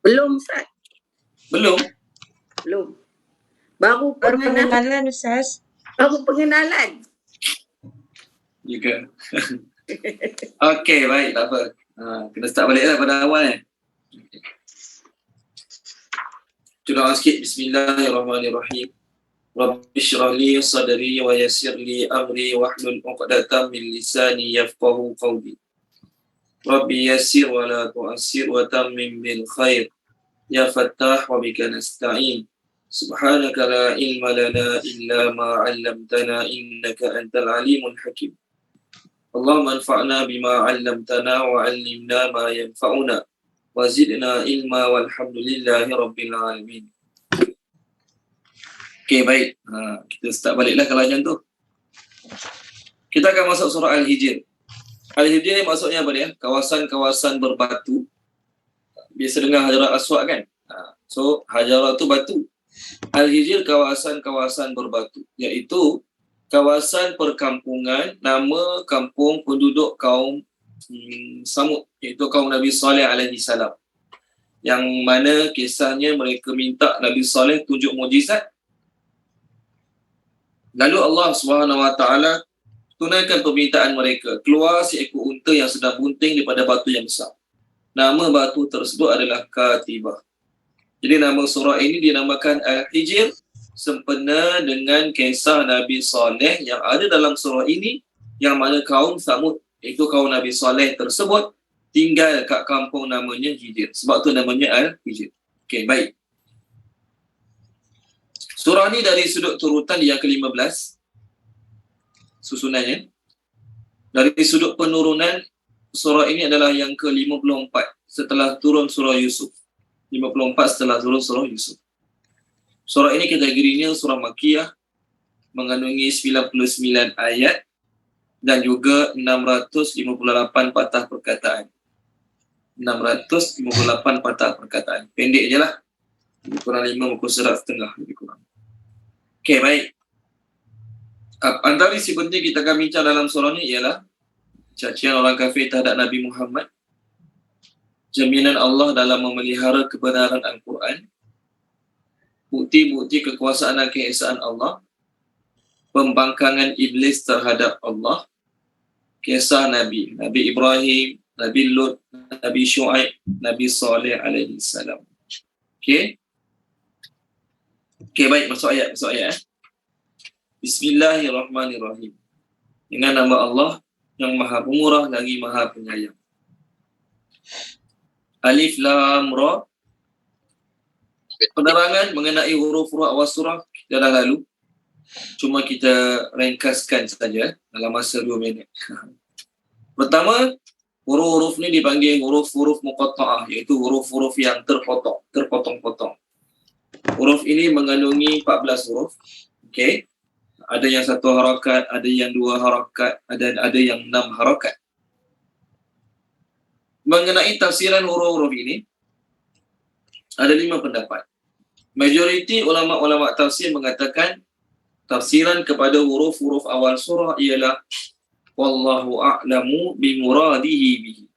Belum, Ustaz. Belum? Belum. Baru pengenalan, Ustaz. Baru pengenalan. Juga. Okey, baik, tak apa. Kena start balik lah pada awal. Doa sikit. Bismillahirrahmanirrahim. Rabbi shrah li sadri wa yassir li amri wahlul 'uqdatam min lisani yafqahu qawli. Rabbi yassir wa la tu'assir wa tammim bil khair. Ya Fattah wa bika nasta'in. Subhanaka la ilma lana illa ma 'allamtana innaka antal alimul hakim. Allahumma anfa'na bima 'allamtana wa 'allimna ma yanfa'una wa zidna ilma walhamdulillahi rabbil alamin. Okey, baik. Kita start baliklah kalangan tu. Kita akan masuk surah Al-Hijr. Al-Hijr maksudnya apa dia? Kawasan-kawasan berbatu. Biasa dengar Hajar Aswad kan? So, Hajar tu batu. Al-Hijr kawasan-kawasan berbatu, iaitu kawasan perkampungan, nama kampung penduduk kaum Samud, iaitu kaum Nabi Saleh alaihi salam. Yang mana kisahnya mereka minta Nabi Saleh tunjuk mukjizat. Lalu Allah SWT tunaikan permintaan mereka. Keluar seekor unta yang sedang bunting daripada batu yang besar. Nama batu tersebut adalah Katibah. Jadi nama surah ini dinamakan Al-Hijr sempena dengan kisah Nabi Saleh yang ada dalam surah ini, yang mana kaum Samud, iaitu kaum Nabi Saleh tersebut tinggal kat kampung namanya Hijr. Sebab tu namanya Al-Hijr. Okey, baik. Surah ni dari sudut turutan yang ke-15 susunannya. Dari sudut penurunan, surah ini adalah yang ke-54 setelah turun surah Yusuf. 54 setelah turun surah Yusuf. Surah ini kategorinya surah Makkiyah, mengandungi 99 ayat dan juga 658 patah perkataan. 658 patah perkataan. Pendek je lah. Lebih kurang 5 muka surat setengah, lebih kurang. Okey, baik. Antara isi penting kita akan bincang dalam surah ni ialah cacian orang kafir terhadap Nabi Muhammad, jaminan Allah dalam memelihara kebenaran Al-Quran, bukti-bukti kekuasaan dan keesaan Allah, pembangkangan iblis terhadap Allah, kisah Nabi Ibrahim, Nabi Lut, Nabi Syuaib, Nabi Saleh alaihi salam. Okey. Okey, baik, masuk ayat. Bismillahirrahmanirrahim. Dengan nama Allah yang Maha Pemurah lagi Maha Penyayang. Alif Lam Ra. Penerangan mengenai huruf-huruf awal surah dah lalu. Cuma kita ringkaskan saja dalam masa 2 minit. Pertama, huruf-huruf ni dipanggil huruf-huruf muqatta'ah, iaitu huruf-huruf yang terpotong-potong. Huruf ini mengandungi 14 huruf. Okey. Ada yang 1 harakat, ada yang 2 harakat, ada yang 6 harakat. Mengenai tafsiran huruf-huruf ini, ada 5 pendapat. Majoriti ulama-ulama tafsir mengatakan tafsiran kepada huruf-huruf awal surah ialah wallahu a'lamu bimuradihi bihi.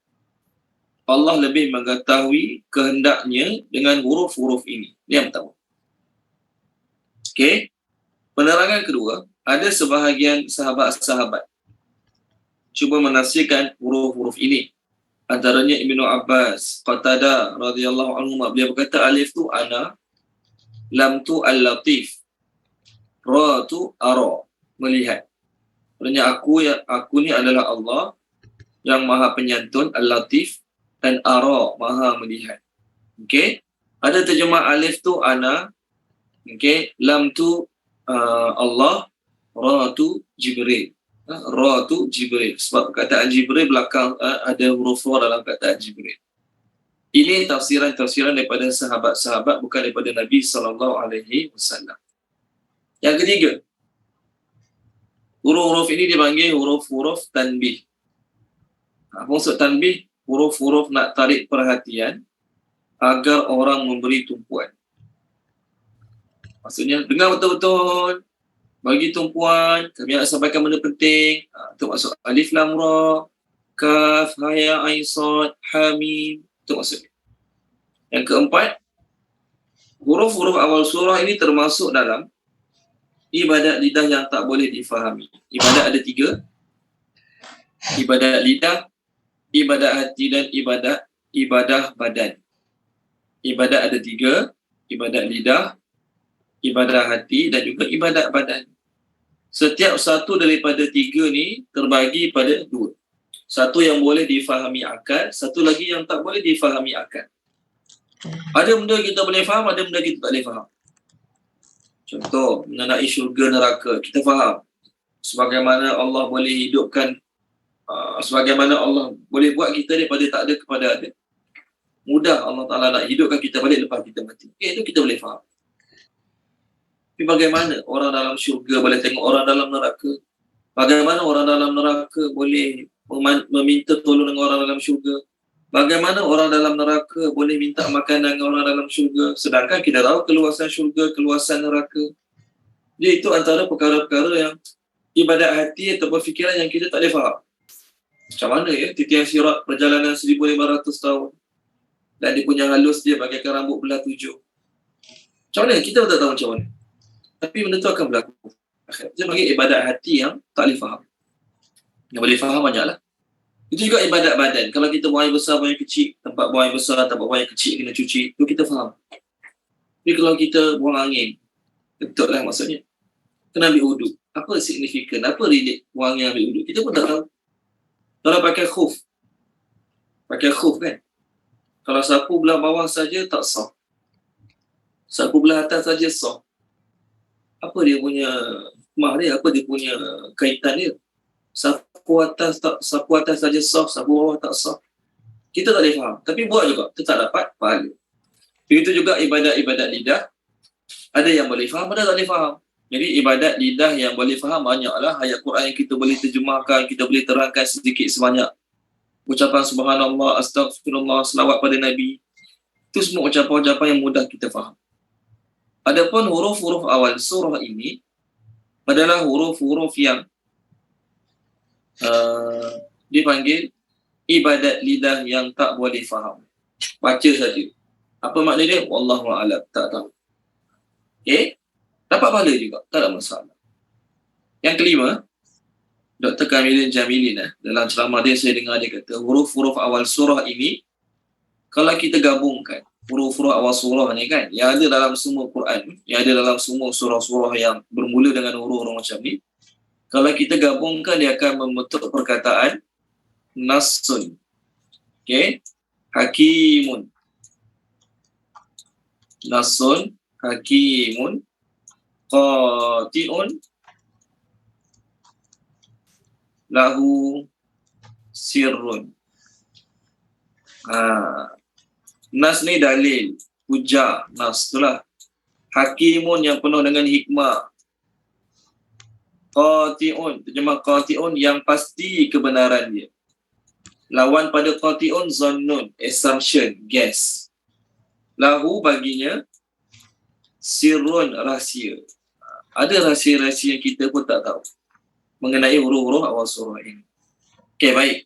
Allah lebih mengetahui kehendaknya dengan huruf-huruf ini. Ini yang pertama. Okey. Penerangan kedua, ada sebahagian sahabat-sahabat cuba menafsirkan huruf-huruf ini. Antaranya Ibnu Abbas, Qatadah radhiyallahu anhu, beliau berkata alif tu ana, lam tu al-latif, ra tu ara, melihat. Maksudnya aku ni adalah Allah yang Maha Penyantun, al-latif, dan ara, Maha melihat. Okey. Ada terjemah alif tu ana, okey, lam tu Allah, ra tu Jibril. Ra tu Jibril. Sebab perkataan Jibril belakang ada huruf ra dalam perkataan Jibril. Ini tafsiran daripada sahabat-sahabat, bukan daripada Nabi SAW. Yang ketiga, huruf-huruf ini dipanggil huruf-huruf tanbih. Maksud tanbih, huruf-huruf nak tarik perhatian agar orang memberi tumpuan. Maksudnya, dengar betul-betul, bagi tumpuan, kami nak sampaikan benda penting. Itu maksud alif lam ra, kaf, ha ya ain sad, ha mim. Itu maksudnya. Yang keempat, huruf-huruf awal surah ini termasuk dalam ibadat lidah yang tak boleh difahami. Ibadat ada 3. Ibadat lidah, ibadat hati dan ibadah badan. Ibadat ada 3, ibadat lidah, ibadah hati dan juga ibadat badan. Setiap satu daripada 3 ni terbagi pada 2. Satu yang boleh difahami akal, satu lagi yang tak boleh difahami akal. Ada benda kita boleh faham, ada benda kita tak boleh faham. Contoh, mengenai syurga neraka, kita faham. Sebagaimana Allah boleh hidupkan, sebagaimana Allah boleh buat kita daripada tak ada kepada ada. Mudah Allah Ta'ala nak hidupkan kita balik lepas kita mati. Okay, itu kita boleh faham. Tapi bagaimana orang dalam syurga boleh tengok orang dalam neraka? Bagaimana orang dalam neraka boleh meminta tolong dengan orang dalam syurga? Bagaimana orang dalam neraka boleh minta makanan dengan orang dalam syurga? Sedangkan kita tahu keluasan syurga, keluasan neraka. Jadi itu antara perkara-perkara yang ibadat hati atau fikiran yang kita tak boleh faham. Macam mana ya titian sirat perjalanan 1500 tahun dan dia punya halus dia bagaikan rambut belah 7. Macam mana? Kita tak tahu macam mana. Tapi benda tu akan berlaku. Dia panggil ibadat hati yang tak boleh faham. Yang boleh faham banyaklah. Itu juga ibadat badan. Kalau kita buang air besar, buang air kecil, tempat buang air besar, tempat buang air kecil kena cuci, itu kita faham. Tapi kalau kita buang angin, betul lah maksudnya. Kena ambil wuduk. Apa signifikan? Apa relate buang angin ambil wuduk? Kita pun tak tahu. Kalau pakai khuf kan? Kalau sapu belah bawah saja tak sah. Sapu belah atas saja sah. Apa dia punya hikmah dia? Apa dia punya kaitan dia? Sapu atas saja sah, sapu bawah tak sah. Kita tak boleh faham. Tapi buat juga, kita tak dapat pahala. Begitu juga ibadat-ibadat lidah. Ada yang boleh faham, ada tak boleh faham. Jadi ibadat lidah yang boleh faham banyaklah. Ayat Quran yang kita boleh terjemahkan, kita boleh terangkan sedikit sebanyak. Ucapan subhanallah, astagfirullah, selawat pada Nabi. Itu semua ucapan-ucapan yang mudah kita faham. Adapun huruf-huruf awal surah ini adalah huruf-huruf yang dipanggil ibadat lidah yang tak boleh faham. Baca saja. Apa makna dia? Wallahu a'lam, tak tahu. Okay? Dapat pahala juga, tak ada masalah. Yang kelima, Dr. Kamilin Jamilin dalam ceramah dia saya dengar dia kata huruf-huruf awal surah ini kalau kita gabungkan huruf-huruf awal surah ni kan yang ada dalam semua Quran, yang ada dalam semua surah-surah yang bermula dengan huruf-huruf macam ni, kalau kita gabungkan dia akan membentuk perkataan nassun. Okay? Hakimun. Nassun, hakimun, qati'un, lahu sirrun. Nas ni dalil, hujah, nas itulah. Hakimun yang penuh dengan hikmah. Qati'un, terjemah qati'un yang pasti kebenaran dia. Lawan pada qati'un zannun, assumption, guess. Lahu baginya sirrun, rahsia. Ada rahsia-rahsia yang kita pun tak tahu mengenai huruf-huruf awal surah ini. Okey, baik.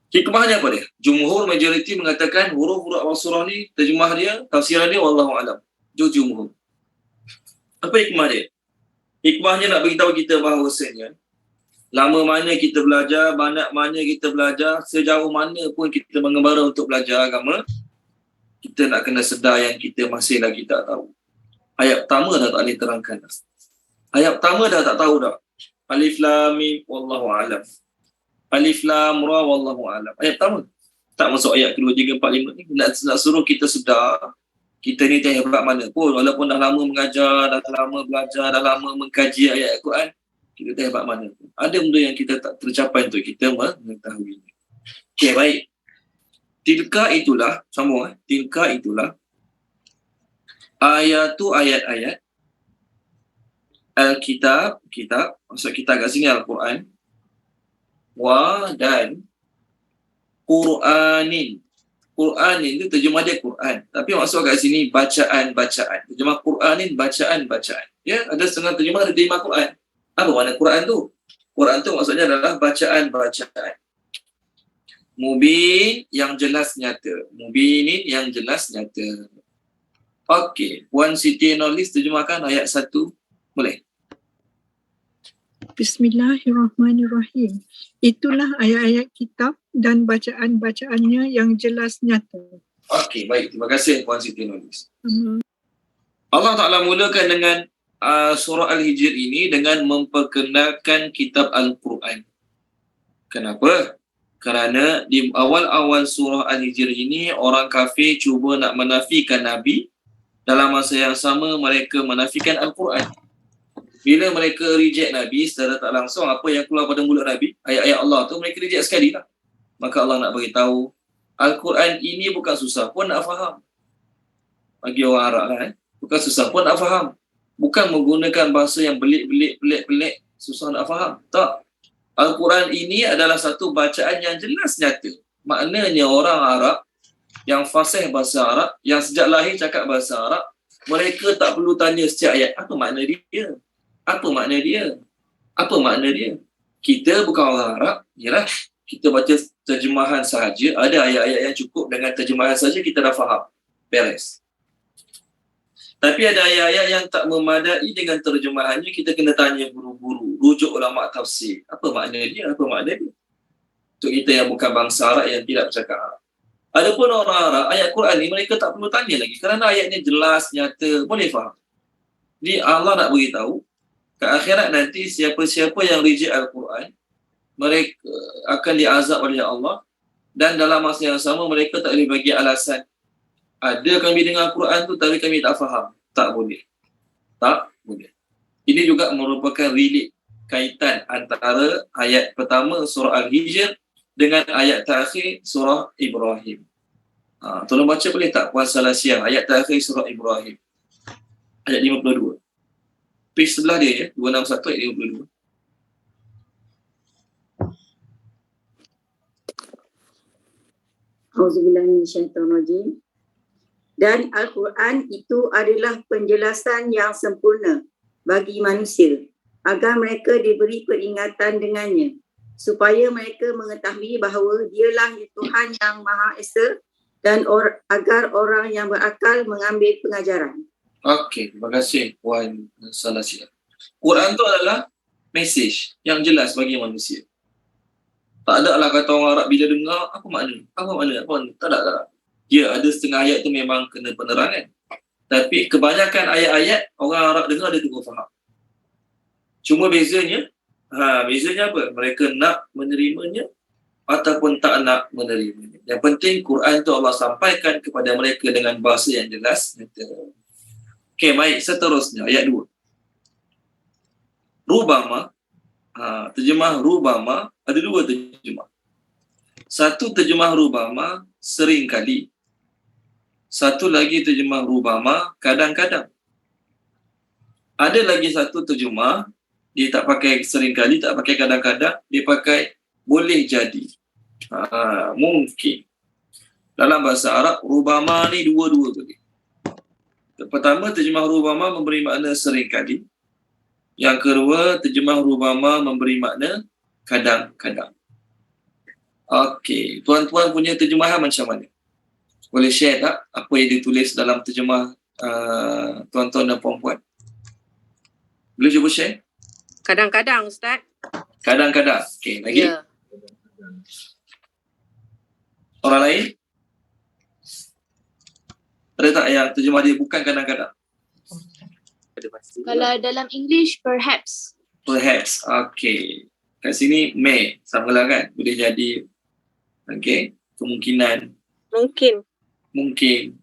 Hikmahnya apa dia? Jumhur majoriti mengatakan huruf-huruf awal surah ni, terjemah dia, tafsiran dia, wallahu alam. Jumhur. Apa hikmah dia? Hikmahnya nak beritahu kita bahawasanya lama mana kita belajar, banyak mana kita belajar, sejauh mana pun kita mengembara untuk belajar agama, kita nak kena sedar yang kita masih lagi tak tahu. Ayat pertama dah tak boleh terangkan dah. Ayat pertama dah tak tahu dah. Alif lam mim wallahu alam. Alif lam ra wallahu alam. Ayat pertama. Tak masuk ayat kedua, 3, 4, 5 ni. Nak suruh kita sedar kita ni tak hebat mana pun, walaupun dah lama mengajar, dah lama belajar, dah lama mengkaji ayat Al-Quran, kita tak hebat mana pun. Ada benda yang kita tak tercapai untuk kita mengetahui. Okey, baik. Tilka itulah, sambung tilka itulah ayat-ayat Al-Kitab, kitab, maksud kita kat sini Al-Quran, wa dan Qur'anin. Qur'anin itu terjemah dia Quran. Tapi maksud kat sini bacaan-bacaan. Terjemah Qur'anin, bacaan-bacaan. Ya, ada setengah terjemah ada terjemah Quran. Apa makna Quran tu? Quran tu maksudnya adalah bacaan-bacaan. Mubin yang jelas nyata. Mubinin yang jelas nyata. Okey, Puan Siti Nurhaliza terjemahkan ayat 1. Boleh? Bismillahirrahmanirrahim. Itulah ayat-ayat kitab dan bacaan-bacaannya yang jelas nyata. Okey, baik. Terima kasih Puan Siti Nurhaliza. Hmm. Allah Ta'ala mulakan dengan surah Al-Hijr ini dengan memperkenalkan kitab Al-Quran. Kenapa? Kerana di awal-awal surah Al-Hijr ini, orang kafir cuba nak menafikan Nabi. Dalam masa yang sama, mereka menafikan Al-Quran. Bila mereka reject Nabi secara tak langsung, apa yang keluar pada mulut Nabi, ayat-ayat Allah tu mereka reject sekali lah. Maka Allah nak beritahu, Al-Quran ini bukan susah pun nak faham. Bagi orang Arab lah, bukan susah pun nak faham. Bukan menggunakan bahasa yang belik-belik, pelik-pelik, susah nak faham. Tak. Al-Quran ini adalah satu bacaan yang jelas nyata. Maknanya orang Arab yang fasih bahasa Arab, yang sejak lahir cakap bahasa Arab, mereka tak perlu tanya setiap ayat, apa makna dia? Apa makna dia? Apa makna dia? Kita bukan orang Arab, yalah, kita baca terjemahan sahaja, ada ayat-ayat yang cukup dengan terjemahan saja kita dah faham. Beres. Tapi ada ayat-ayat yang tak memadai dengan terjemahannya, kita kena tanya guru-guru, rujuk ulama tafsir. Apa makna dia? Apa makna dia? Untuk kita yang bukan bangsa Arab, yang tidak bercakap Arab. Adapun orang Arab, ayat Quran ni mereka tak perlu tanya lagi kerana ayatnya jelas, nyata, boleh faham. Jadi Allah nak beritahu, ke akhirat nanti siapa-siapa yang reject Al-Quran, mereka akan diazab oleh Allah, dan dalam masa yang sama mereka tak boleh bagi alasan. Ada kami dengar Quran tu tapi kami tak faham. Tak boleh. Tak boleh. Ini juga merupakan relate, kaitan antara ayat pertama surah Al-Hijr dengan ayat terakhir surah Ibrahim. Tolong baca boleh tak Puan Salasiah, ayat terakhir surah Ibrahim. Ayat 52. Page sebelah dia ya, 261 ayat 52. Auzubillahiminasyaitonirrajim. Dan Al-Quran itu adalah penjelasan yang sempurna bagi manusia agar mereka diberi peringatan dengannya, supaya mereka mengetahui bahawa dialah Tuhan yang Maha Esa dan agar orang yang berakal mengambil pengajaran. Okey, terima kasih Puan Salasiah. Quran tu adalah mesej yang jelas bagi manusia. Tak ada lah kata orang Arab bila dengar, apa makna? Apa makna? Tak ada. Ya, ada setengah ayat tu memang kena penerangan. Tapi kebanyakan ayat-ayat orang Arab dengar dia terus faham. Cuma bezanya apa? Mereka nak menerimanya ataupun tak nak menerimanya. Yang penting Quran tu Allah sampaikan kepada mereka dengan bahasa yang jelas. Okey, baik, seterusnya ayat 2. Rubama, terjemah Rubama, ada dua terjemah. Satu terjemah Rubama, sering kali. Satu lagi terjemah Rubama, kadang-kadang. Ada lagi satu terjemah, dia tak pakai sering kali, tak pakai kadang-kadang, dia pakai boleh jadi. Mungkin. Dalam bahasa Arab, Rubama ni dua-dua boleh. Pertama, terjemah Rubama memberi makna sering kali. Yang kedua, terjemah Rubama memberi makna kadang-kadang. Okey, tuan-tuan punya terjemahan macam mana? Boleh share tak apa yang ditulis dalam terjemah tuan-tuan dan puan-puan? Boleh cuba share? Kadang-kadang, Ustaz. Kadang-kadang. Okey, lagi? Ya. Orang lain? Ada tak yang terjemah dia bukan kadang-kadang? Kalau dalam English, perhaps. Perhaps. Okey. Kat sini, may. Sama lah kan? Boleh jadi. Okey. Kemungkinan. Mungkin.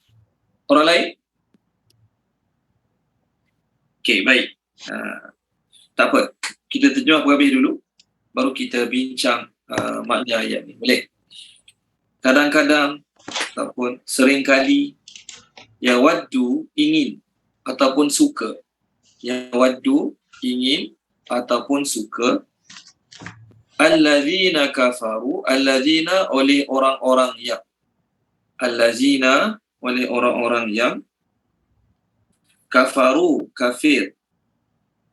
Orang lain? Okey, baik. Tak apa. Kita terjemah habis dulu. Baru kita bincang makna ayat ni. Boleh? Kadang-kadang ataupun seringkali, yawaddu, ingin ataupun suka. Yawaddu, ingin ataupun suka. Allazina kafaru, allazina oleh orang-orang yang. Allazina oleh orang-orang yang. Kafaru, kafir.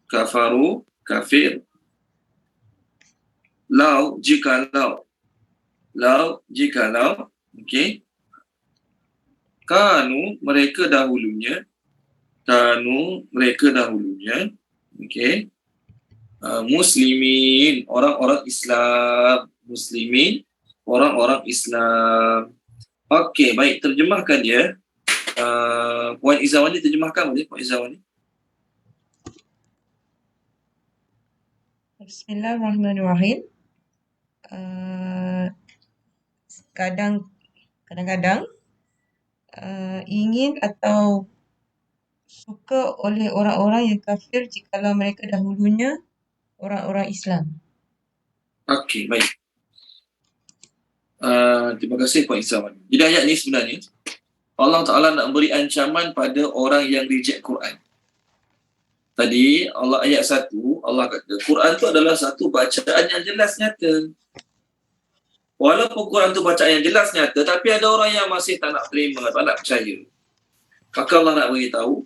Kafaru, kafir. Lau, jikalau. jikalau, okey, mereka dahulunya, okey, muslimin, orang-orang Islam. Okey, baik, terjemahkan dia. Puan Izawani terjemahkan boleh, Puan Izawani? Bismillahirrahmanirrahim. Kadang-kadang ingin atau suka oleh orang-orang yang kafir jikalau mereka dahulunya orang-orang Islam. Okey, baik. Terima kasih Puan Izawani. Jadi ayat ni sebenarnya Allah Ta'ala nak beri ancaman pada orang yang reject Quran. Tadi Allah ayat 1, Allah kata Quran tu adalah satu bacaan yang jelas nyata. Walaupun Quran tu bacaan yang jelas nyata, tapi ada orang yang masih tak nak terima, tak nak percaya. Maka Allah nak beritahu,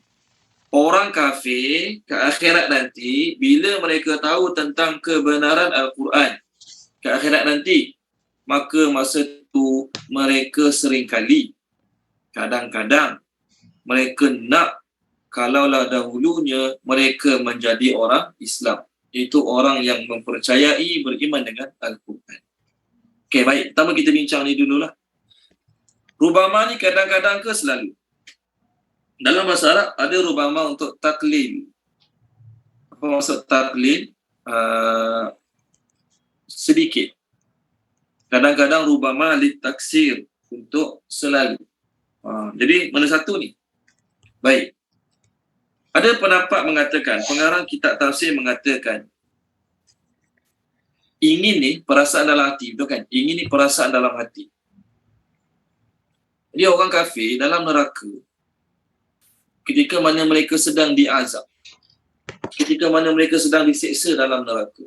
orang kafir ke akhirat nanti, bila mereka tahu tentang kebenaran Al-Quran ke akhirat nanti, maka masa tu mereka seringkali, kadang-kadang mereka nak kalaulah dahulunya mereka menjadi orang Islam. Itu orang yang mempercayai, beriman dengan Al-Quran. Okey, baik. Pertama kita bincang ni dululah. Rubama ni kadang-kadang ke selalu? Dalam bahasa Arab ada rubama untuk taklil. Apa maksud taklil? Sedikit. Kadang-kadang rubama litaksir, untuk selalu. Jadi mana satu ni? Baik. Ada pendapat mengatakan, pengarang kitab tafsir mengatakan, ingin ni perasaan dalam hati, betul kan? Ingin ni perasaan dalam hati. Jadi orang kafir dalam neraka, ketika mana mereka sedang diazab, ketika mana mereka sedang diseksa dalam neraka,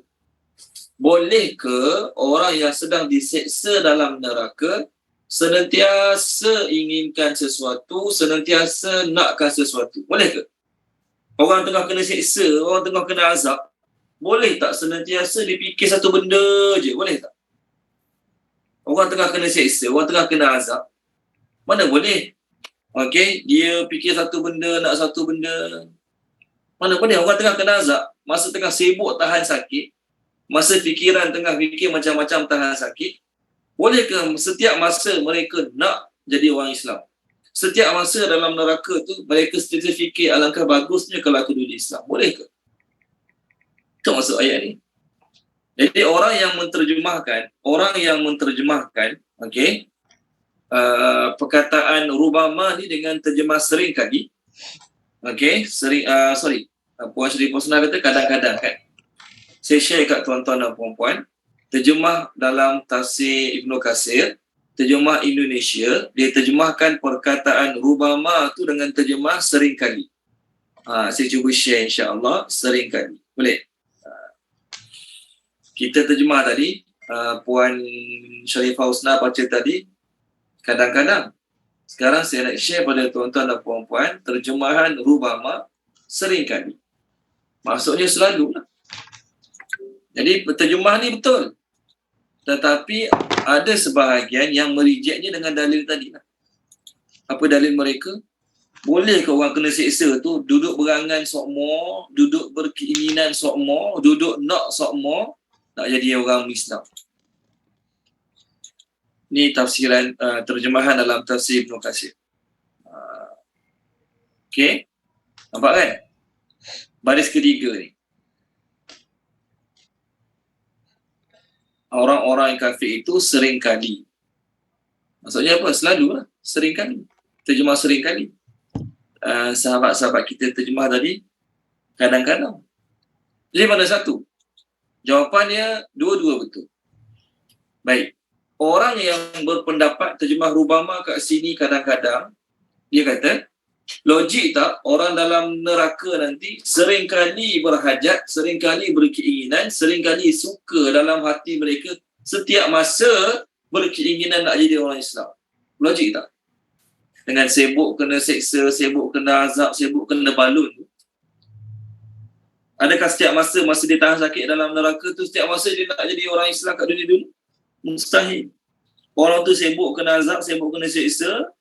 boleh ke orang yang sedang diseksa dalam neraka senantiasa inginkan sesuatu, senantiasa nakkan sesuatu? Boleh ke? Orang tengah kena seksa, orang tengah kena azab, boleh tak senantiasa dipikir satu benda je? Boleh tak? Orang tengah kena seksa, orang tengah kena azab, mana boleh? Okey, dia fikir satu benda, nak satu benda. Mana boleh? Orang tengah kena azab, masa tengah sibuk tahan sakit, masa fikiran tengah fikir macam-macam tahan sakit, boleh ke setiap masa mereka nak jadi orang Islam? Setiap masa dalam neraka tu, mereka sentiasa fikir alangkah bagusnya kalau aku duduk di Islam. Boleh ke? Itu maksud ayat ni. Jadi orang yang menerjemahkan, okey, perkataan rubama ni dengan terjemah sering kali, okey, Puan Sri Posna kata kadang-kadang kan. Saya share kat tuan-tuan dan puan-puan, terjemah dalam tafsir Ibnu Katsir, terjemah Indonesia, dia terjemahkan perkataan rubama tu dengan terjemah sering kali. Saya cuba share insya-Allah, sering kali. Boleh? Kita terjemah tadi, Puan Sharifah Husna baca tadi, kadang-kadang. Sekarang saya nak share pada tuan-tuan dan puan-puan terjemahan rubama sering kali. Maksudnya selalu lah. Jadi terjemah ni betul. Tetapi ada sebahagian yang merejectnya dengan dalil tadi lah. Apa dalil mereka? Boleh ke orang kena seksa tu duduk berangan sokmo, duduk berkeinginan sokmo, duduk nak sokmo, nak jadi orang Islam. Ni tafsiran terjemahan dalam tafsir Ibnu Katsir. Okey. Nampak kan? Baris ketiga ni. Orang-orang yang kafir itu sering kali. Maksudnya apa? Selalu lah. Sering kali. Terjemah sering kali. Sahabat-sahabat kita terjemah tadi, kadang-kadang. Jadi mana satu? Jawapannya dua-dua betul. Baik. Orang yang berpendapat terjemah rubama kat sini kadang-kadang, dia kata, logik tak orang dalam neraka nanti seringkali berhajat, seringkali berkeinginan, seringkali suka dalam hati mereka setiap masa berkeinginan nak jadi orang Islam. Logik tak? Dengan sibuk kena seksa, sibuk kena azab, sibuk kena balun. Adakah setiap masa dia tahan sakit dalam neraka tu, setiap masa dia nak jadi orang Islam kat dunia dulu? Mustahil. Orang tu sibuk kena azab, sibuk kena siksa.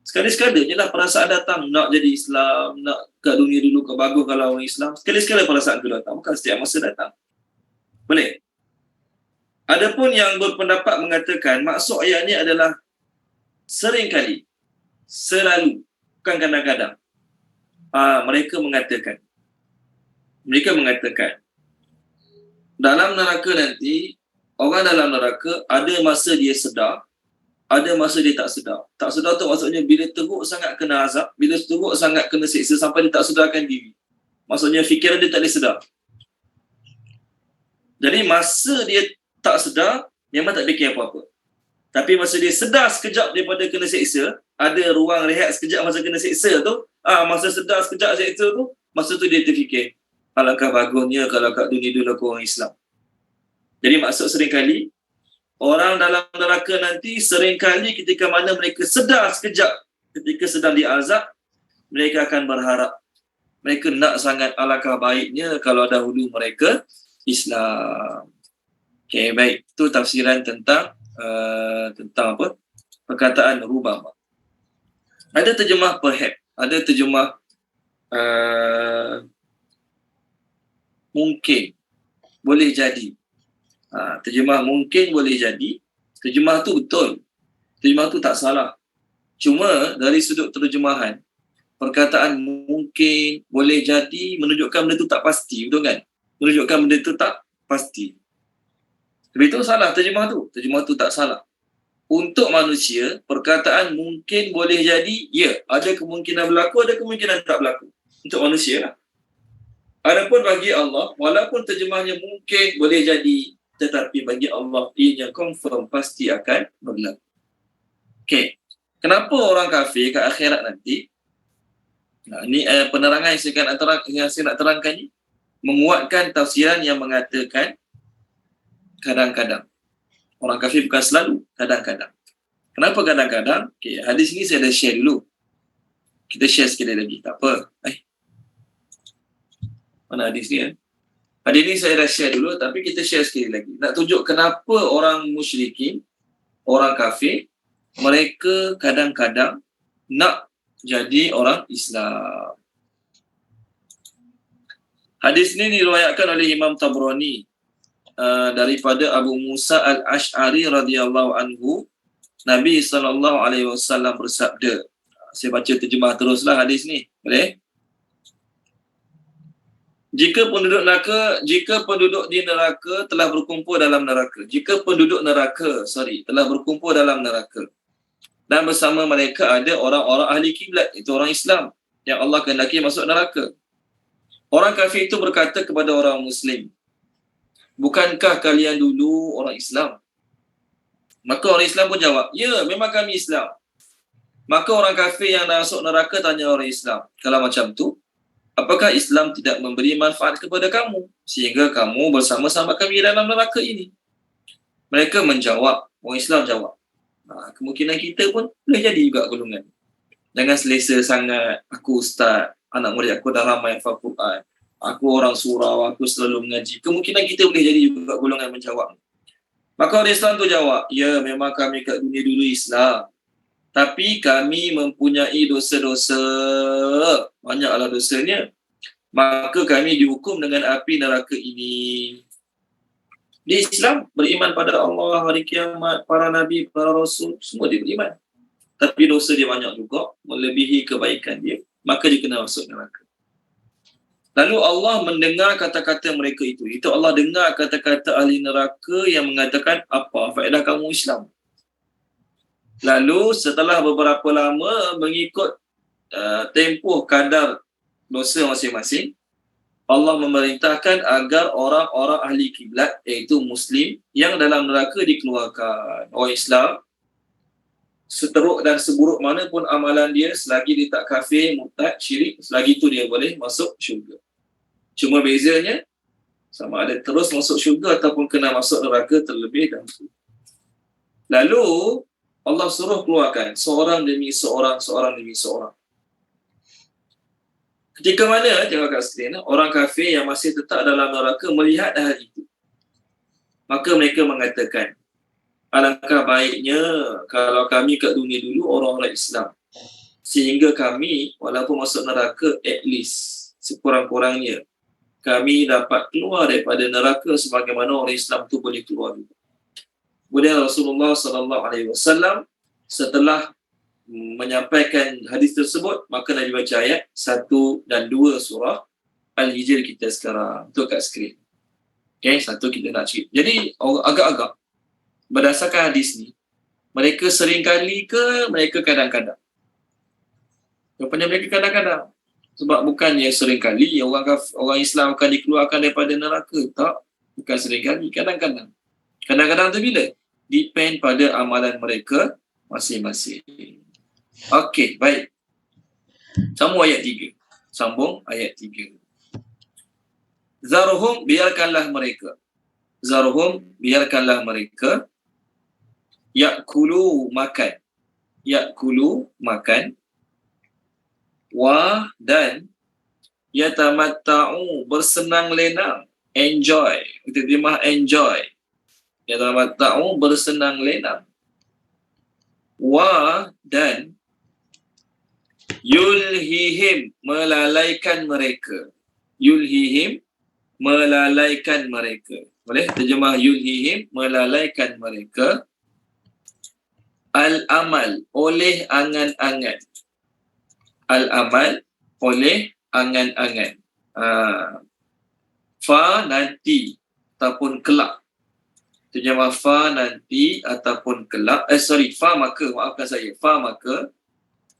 Sekali-sekala je lah perasaan datang. Nak jadi Islam, nak kat dunia dulu ke bagus kalau orang Islam. Sekali-sekala perasaan tu datang. Bukan setiap masa datang. Boleh? Adapun yang berpendapat mengatakan maksud ayat ni adalah seringkali, selalu, bukan kadang-kadang. Mereka mengatakan dalam neraka nanti, orang dalam neraka ada masa dia sedar, ada masa dia tak sedar. Tak sedar tu maksudnya bila teruk sangat kena azab, bila teruk sangat kena siksa sampai dia tak sedarkan diri. Maksudnya fikiran dia tak boleh sedar. Jadi masa dia tak sedar, memang tak fikir apa-apa. Tapi masa dia sedar sekejap daripada kena siksa, ada ruang rehat sekejap masa kena siksa tu, masa sedar sekejap siksa tu, masa tu dia terfikir, alangkah bagusnya kalau kat dunia dulu aku orang Islam. Jadi maksud seringkali, orang dalam neraka nanti seringkali ketika mana mereka sedar sekejap, ketika sedang diazab, mereka akan berharap, mereka nak sangat alangkah baiknya kalau dahulu mereka Islam. Okay, baik. Itu tafsiran tentang apa? Perkataan rubama. Ada terjemah perhaps, ada terjemah mungkin, boleh jadi. Terjemah mungkin boleh jadi. Terjemah tu betul. Terjemah tu tak salah. Cuma dari sudut terjemahan, perkataan mungkin boleh jadi menunjukkan benda tu tak pasti, betul kan? Menunjukkan benda tu tak pasti. Tapi itu salah terjemah tu. Terjemah tu tak salah. Untuk manusia, perkataan mungkin boleh jadi, ya, ada kemungkinan berlaku, ada kemungkinan tak berlaku. Untuk manusia lah. Adapun bagi Allah, walaupun terjemahnya mungkin boleh jadi, tetapi bagi Allah, ianya confirm pasti akan berlaku. Okey. Kenapa orang kafir kat akhirat nanti, ini penerangan yang saya nak terangkan ni, menguatkan tafsiran yang mengatakan kadang-kadang. Orang kafir bukan selalu, kadang-kadang. Kenapa kadang-kadang? Okay, hadis ni saya dah share dulu. Kita share sekali lagi, tak apa. Mana hadis ni? Hadis ni saya dah share dulu, tapi kita share sekali lagi. Nak tunjuk kenapa orang musyrikin, orang kafir, mereka kadang-kadang nak jadi orang Islam. Hadis ni diriwayatkan oleh Imam Tabrani daripada Abu Musa al-Ash'ari radhiyallahu anhu. Nabi SAW bersabda. Saya baca terjemah teruslah hadis ni. Boleh? Jika penduduk di neraka telah berkumpul dalam neraka. Jika penduduk neraka, telah berkumpul dalam neraka. Dan bersama mereka ada orang-orang ahli kiblat, itu orang Islam yang Allah kehendaki masuk neraka. Orang kafir itu berkata kepada orang Muslim, bukankah kalian dulu orang Islam? Maka orang Islam pun jawab, ya, memang kami Islam. Maka orang kafir yang masuk neraka tanya orang Islam, kalau macam tu, apakah Islam tidak memberi manfaat kepada kamu sehingga kamu bersama-sama kami dalam neraka ini? Mereka menjawab, orang Islam jawab, kemungkinan kita pun boleh jadi juga golongan. Jangan selesa sangat, aku ustaz, anak murid aku dah ramai hafal Quran, aku orang surau, aku selalu mengaji. Kemungkinan kita boleh jadi juga golongan menjawab. Maka orang Islam tu jawab, ya, memang kami kat dunia dulu Islam, tapi kami mempunyai dosa-dosa, banyaklah dosanya, maka kami dihukum dengan api neraka ini. Dia Islam, beriman pada Allah, hari kiamat, para nabi, para rasul, semua dia beriman. Tapi dosa dia banyak juga, melebihi kebaikan dia, maka dia kena masuk neraka. Lalu Allah mendengar kata-kata mereka itu. Itu Allah dengar kata-kata ahli neraka yang mengatakan, apa faedah kamu Islam? Lalu setelah beberapa lama mengikut tempoh kadar dosa masing-masing, Allah memerintahkan agar orang-orang ahli kiblat, iaitu Muslim, yang dalam neraka dikeluarkan. Orang Islam, seteruk dan seburuk mana pun amalan dia, selagi dia tak kafir, murtad, syirik, selagi itu dia boleh masuk syurga. Cuma bezanya, sama ada terus masuk syurga ataupun kena masuk neraka terlebih dahulu. Lalu, Allah suruh keluarkan seorang demi seorang, seorang demi seorang. Ketika mana, tengok kat skrin, orang kafir yang masih tetap dalam neraka melihat hal itu, maka mereka mengatakan, alangkah baiknya kalau kami kat dunia dulu orang-orang Islam, sehingga kami walaupun masuk neraka, at least sekurang-kurangnya kami dapat keluar daripada neraka sebagaimana orang Islam tu boleh keluar juga. Kemudian Rasulullah SAW setelah menyampaikan hadis tersebut, maka Nabi baca ayat 1 dan 2 surah Al-Hijr kita sekarang tu kat skrin. Okay, satu kita nak cerita. Jadi agak-agak berdasarkan hadis ni, mereka seringkali ke mereka kadang-kadang? Rupanya mereka kadang-kadang. Sebab bukannya seringkali orang Islam akan dikeluarkan daripada neraka. Tak, bukan seringkali, kadang-kadang. Kadang-kadang tu bila? Depend pada amalan mereka masing-masing. Okey, baik. Sambung ayat 3. Zarhum, biarkanlah mereka. Zarhum, biarkanlah mereka. Ya'kulu, makan. Ya'kulu, makan. Wa, dan yatamatta'u, bersenang lenang. Enjoy. Kita terjemah enjoy. Yatamatta'u, bersenang lenang. Wa, dan yulhihim, melalaikan mereka. Yulhihim, melalaikan mereka. Boleh terjemah yulhihim, melalaikan mereka. Al-amal, oleh angan-angan. Al-amal, oleh angan-angan. Fa, nanti ataupun kelak. Terjemah fa, nanti ataupun kelak. Fa, maka, maafkan saya. Fa, maka.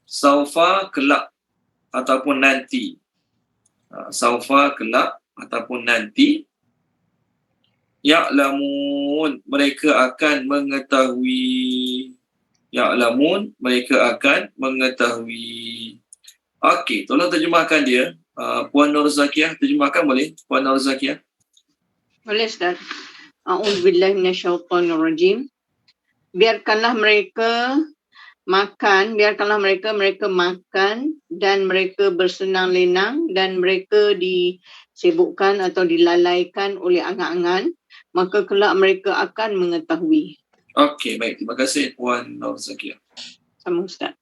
Saufa, kelak ataupun nanti. Saufa, kelak ataupun nanti. Ya'lamun, mereka akan mengetahui. Ya'lamun, mereka akan mengetahui. Okey, tolong terjemahkan dia. Puan Nur Zakiah, terjemahkan boleh? Puan Nur Zakiah. Boleh, Ustaz. A'udzubillahi minasyaitonirrajim. Biarkanlah mereka makan, mereka makan dan mereka bersenang lenang dan mereka disibukkan atau dilalaikan oleh angan-angan, maka kelak mereka akan mengetahui. Okey, baik. Terima kasih Puan Nur Zakiah. Sama Ustaz.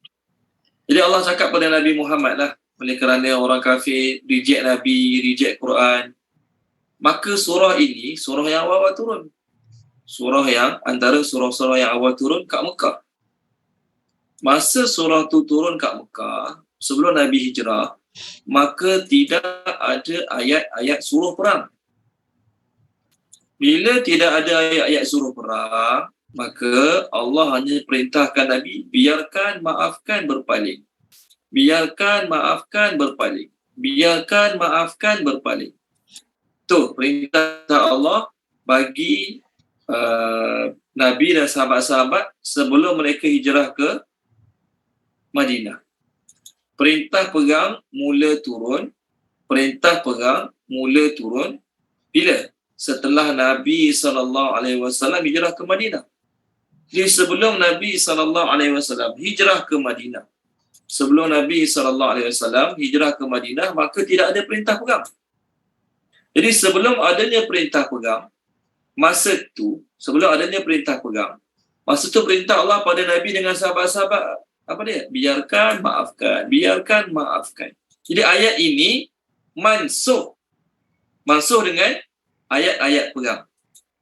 Jadi Allah cakap pada Nabi Muhammad lah, oleh kerana orang kafir reject Nabi, reject Quran, maka surah ini surah yang awal turun. Surah yang antara surah-surah yang awal turun kat Mekah. Masa surah tu turun kat Mekah, sebelum Nabi hijrah, maka tidak ada ayat-ayat suruh perang. Bila tidak ada ayat-ayat suruh perang, maka Allah hanya perintahkan Nabi, biarkan, maafkan, berpaling. Biarkan, maafkan, berpaling. Biarkan, maafkan, berpaling. Tu perintah Allah bagi Nabi dan sahabat-sahabat sebelum mereka hijrah ke Madinah. Perintah pegang mula turun. Perintah pegang mula turun bila? Setelah Nabi SAW hijrah ke Madinah. Jadi sebelum Nabi SAW hijrah ke Madinah, sebelum Nabi SAW hijrah ke Madinah, maka tidak ada perintah pegang. Jadi sebelum adanya perintah pegang, masa tu, sebelum adanya perintah pegang, masa tu perintah Allah pada Nabi dengan sahabat-sahabat, apa dia? Biarkan, maafkan. Biarkan, maafkan. Jadi ayat ini mansuh dengan ayat-ayat perang.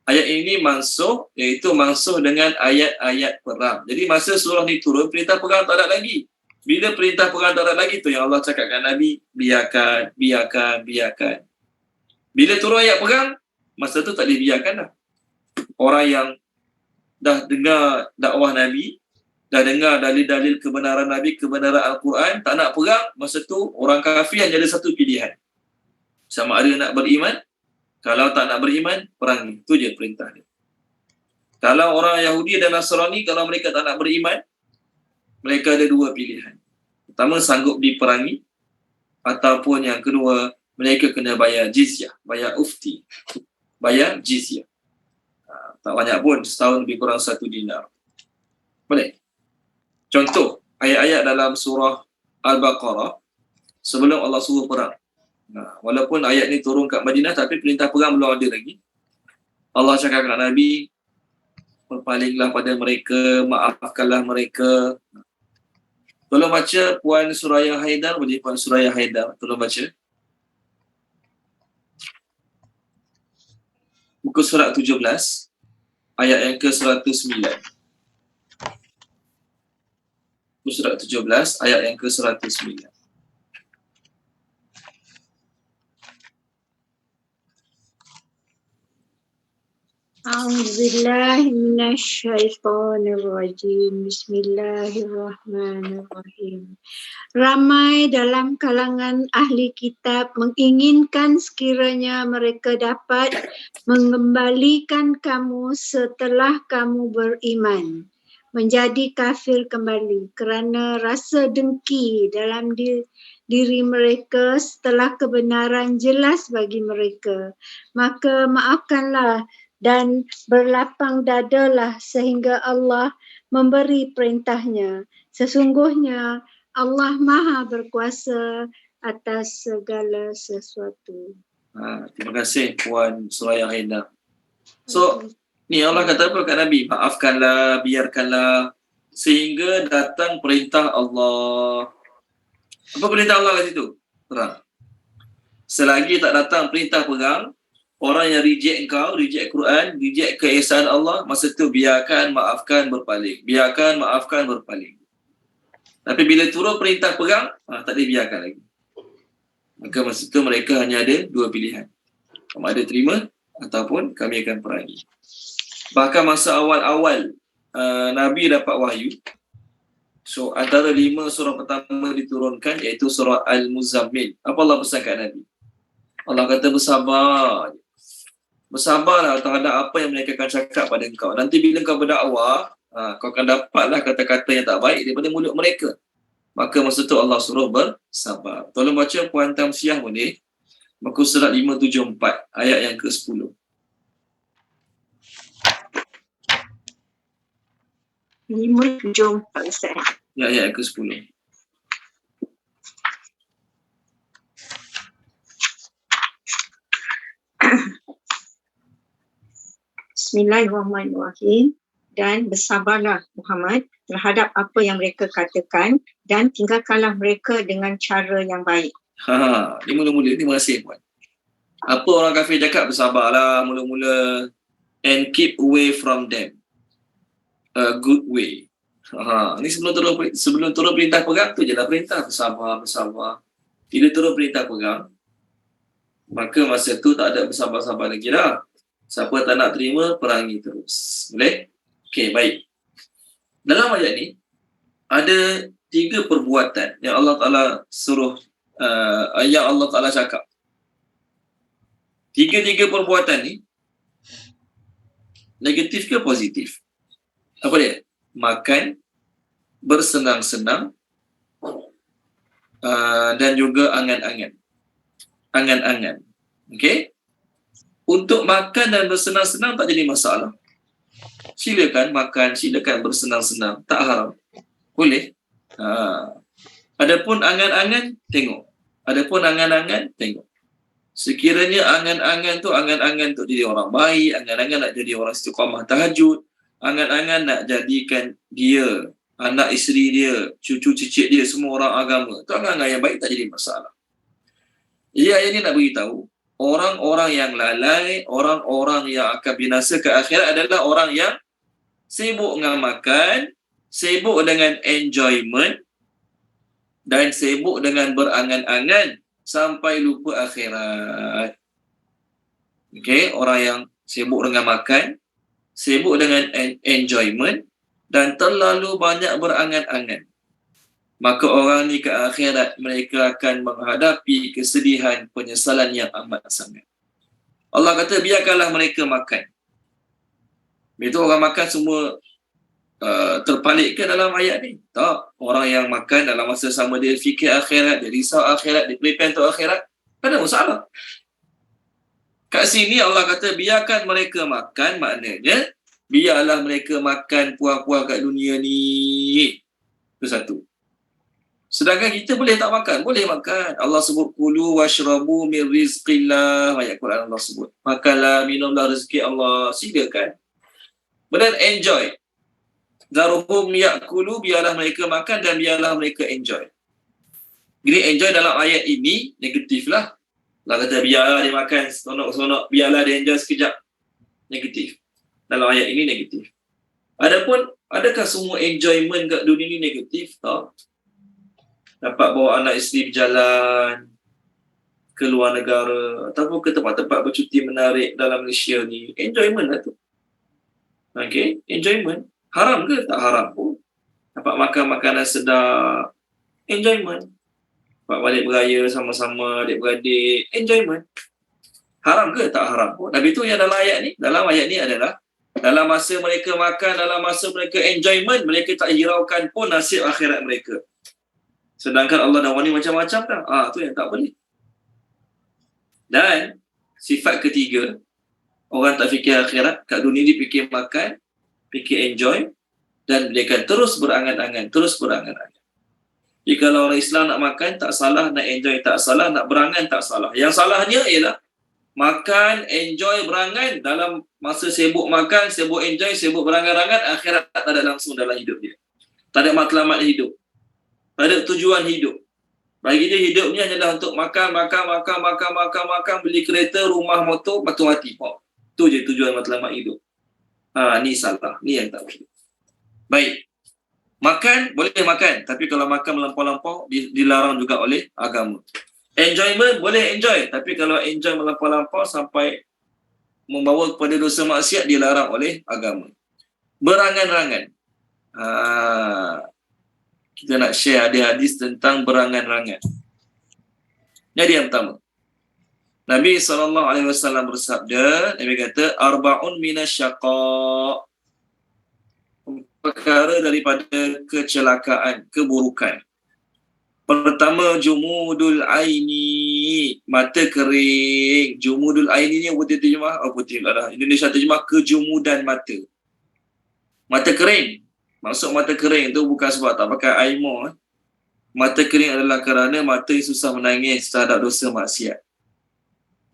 Ayat ini mansuh, iaitu mansuh dengan ayat-ayat perang. Jadi masa surah ni turun, perintah perang tak ada lagi. Bila perintah perang tak ada lagi, tu yang Allah cakap kat Nabi, biarkan, biarkan, biarkan. Bila turun ayat perang, masa tu tak dibiarkan dah. Orang yang dah dengar dakwah Nabi, dah dengar dalil-dalil kebenaran Nabi, kebenaran Al-Quran, tak nak perang, masa tu orang kafir hanya ada satu pilihan. Sama ada nak beriman, kalau tak nak beriman, perang. Itu je perintah dia. Kalau orang Yahudi dan Nasrani, kalau mereka tak nak beriman, mereka ada dua pilihan. Pertama, sanggup diperangi, ataupun yang kedua, mereka kena bayar jizyah, bayar ufti, bayar jizyah. Tak banyak pun, setahun lebih kurang 1 dinar. Boleh? Contoh, ayat-ayat dalam surah Al-Baqarah, sebelum Allah suruh perang. Walaupun ayat ni turun kat Madinah, tapi perintah perang belum ada lagi. Allah cakap kat Nabi, berpalinglah pada mereka, maafkanlah mereka. Tolong baca Puan Suraya Haidar, boleh Puan Suraya Haidar, tolong baca. Muka surat 17, ayat yang ke-109. Muka surat 17, ayat yang ke-109. A'udzubillahi minasyaitonirrajim. Bismillahirrahmanirrahim. Ramai dalam kalangan ahli kitab menginginkan sekiranya mereka dapat mengembalikan kamu setelah kamu beriman, menjadi kafir kembali kerana rasa dengki dalam diri mereka setelah kebenaran jelas bagi mereka. Maka maafkanlah dan berlapang dadalah sehingga Allah memberi perintahnya. Sesungguhnya Allah Maha berkuasa atas segala sesuatu. Terima kasih Puan Suraya Haidar. So, ni Allah kata apa kat Nabi? Maafkanlah, biarkanlah sehingga datang perintah Allah. Apa perintah Allah kat situ? Terang. Selagi tak datang perintah perang, orang yang reject engkau, reject Quran, reject keesaan Allah, masa tu biarkan, maafkan, berpaling. Biarkan, maafkan, berpaling. Tapi bila turun perintah perang, tak dibiarkan lagi. Maka masa tu mereka hanya ada dua pilihan. Sama ada terima ataupun kami akan perangi. Bahkan masa awal-awal Nabi dapat wahyu, so antara 5 surah pertama diturunkan iaitu surah Al-Muzammil. Apa Allah pesan kat Nabi? Allah kata bersabar. Bersabarlah terhadap apa yang mereka akan cakap pada engkau. Nanti bila engkau berdakwah, kau akan dapatlah kata-kata yang tak baik daripada mulut mereka. Maka masa tu Allah suruh bersabar. Tolong baca Puan Tamsiah boleh. Muka surat 574 ayat yang ke-10. 574 Ustaz. Ya, ayat yang ke-10. Bismillahirrahmanirrahim. Dan bersabarlah Muhammad terhadap apa yang mereka katakan dan tinggalkanlah mereka dengan cara yang baik. Ni mula-mula. Terima kasih Puan. Apa orang kafir cakap? Bersabarlah mula-mula and keep away from them. A good way. Ni sebelum turun perintah perang tu je lah perintah. Bersabar. Bila turun perintah perang, maka masa tu tak ada bersabar-sabar lagi dah. Siapa tak nak terima, perangi terus. Boleh? Okey, baik. Dalam ayat ni, ada 3 perbuatan yang Allah Ta'ala suruh, yang Allah Ta'ala cakap. 3 perbuatan ni, negatif ke positif? Apa dia? Makan, bersenang-senang, dan juga angan-angan. Angan-angan. Okey? Untuk makan dan bersenang-senang tak jadi masalah. Silakan makan, silakan bersenang-senang. Tak haram. Boleh. Adapun angan-angan, tengok. Sekiranya angan-angan tu jadi orang baik, angan-angan nak jadi orang istiqamah tahajud, angan-angan nak jadikan dia, anak isteri dia, cucu cicit dia, semua orang agama. Tu angan-angan yang baik tak jadi masalah. Jadi ayat ni nak beritahu, orang-orang yang lalai, orang-orang yang akan binasa ke akhirat adalah orang yang sibuk dengan makan, sibuk dengan enjoyment dan sibuk dengan berangan-angan sampai lupa akhirat. Okey, orang yang sibuk dengan makan, sibuk dengan enjoyment dan terlalu banyak berangan-angan. Maka orang ni ke akhirat mereka akan menghadapi kesedihan, penyesalan yang amat sangat. Allah kata biarkanlah mereka makan. Itu orang makan semua terpalikkan dalam ayat ni? Tak. Orang yang makan dalam masa sama dia fikir akhirat, dia risau akhirat, dia prepare untuk akhirat, tak ada masalah. Kat sini Allah kata biarkan mereka makan, maknanya biarlah mereka makan puas-puas kat dunia ni. Itu satu. Sedangkan kita boleh tak makan? Boleh makan. Allah sebut kulu washrabu min rizqillah. Ayat Quran Allah sebut. Makanlah, minumlah rezeki Allah. Silakan. Kemudian enjoy. Zaruhum ya'kulu, biarlah mereka makan dan biarlah mereka enjoy. Jadi enjoy dalam ayat ini negatif lah. Lah kata biarlah dia makan seronok-seronok, biarlah dia enjoy sekejap. Negatif. Dalam ayat ini negatif. Adapun adakah semua enjoyment kat dunia ni negatif? Tak. Dapat bawa anak isteri berjalan ke luar negara ataupun ke tempat-tempat bercuti menarik dalam Malaysia ni, enjoyment lah tu. Okay, enjoyment. Haram ke? Tak haram pun. Dapat makan makanan sedap, enjoyment. Dapat balik beraya sama-sama adik-beradik, enjoyment. Haram ke? Tak haram pun. Tapi tu yang dalam ayat ni adalah dalam masa mereka makan, dalam masa mereka enjoyment, mereka tak hiraukan pun nasib akhirat mereka. Sedangkan Allah dah warning macam-macam dah. Tu yang tak boleh. Dan sifat ketiga, orang tak fikir akhirat, kat dunia ni fikir makan, fikir enjoy, dan mereka terus berangan-angan. Jadi kalau orang Islam nak makan, tak salah, nak enjoy, tak salah, nak berangan, tak salah. Yang salahnya ialah makan, enjoy, berangan dalam masa sibuk makan, sibuk enjoy, sibuk berangan-angan, akhirat tak ada langsung dalam hidup dia. Tak ada matlamat hidup. Tak ada tujuan hidup. Bagi dia hidupnya hanyalah untuk makan, beli kereta, rumah, motor, lepas tu mati. Tu je tujuan matlamat hidup. Ni salah. Ni yang tak boleh. Baik. Makan, boleh makan. Tapi kalau makan melampau-lampau, dilarang juga oleh agama. Enjoyment, boleh enjoy. Tapi kalau enjoy melampau-lampau sampai membawa kepada dosa maksiat, dilarang oleh agama. Berangan-rangan. Kita nak share ada hadis tentang berangan-rangan. Jadi yang pertama, Nabi SAW bersabda, Nabi kata, arba'un minasyaqa, perkara daripada kecelakaan, keburukan. Pertama, jumudul aini, mata kering. Jumudul aini ni putih terjemah, putih lah. Indonesia terjemah kejumudan mata. Mata kering. Maksud mata kering tu bukan sebab tak pakai air more. Mata kering adalah kerana mata yang susah menangis terhadap dosa maksiat.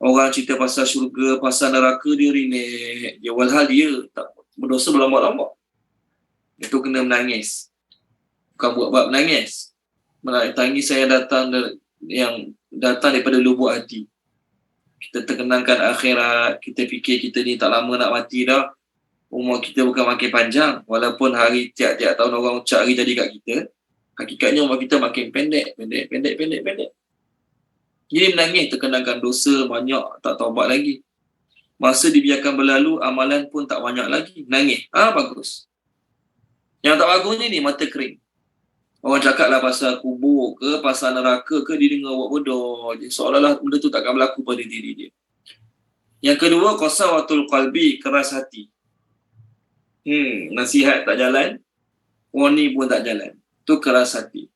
Orang cerita pasal syurga, pasal neraka, dia relax. Walhal dia tak berdosa berlambak-lambak. Itu kena menangis. Bukan buat-buat menangis. Tangis saya yang datang daripada lubuk hati. Kita terkenangkan akhirat, kita fikir kita ni tak lama nak mati dah. Umur kita bukan makin panjang. Walaupun hari tiap-tiap tahun orang ucap hari jadi kat kita, hakikatnya umur kita makin pendek. Jadi menangis, terkenangkan dosa banyak, tak taubat lagi. Masa dibiarkan berlalu, amalan pun tak banyak lagi. Nangis. Bagus. Yang tak bagusnya ni mata kering. Orang cakaplah pasal kubur ke, pasal neraka ke, dia dengar buat bodoh. Seolah-olah benda tu takkan berlaku pada diri dia. Yang kedua, qasawatul qalbi, keras hati. Nasihat tak jalan, warning pun tak jalan. Tu keras hati.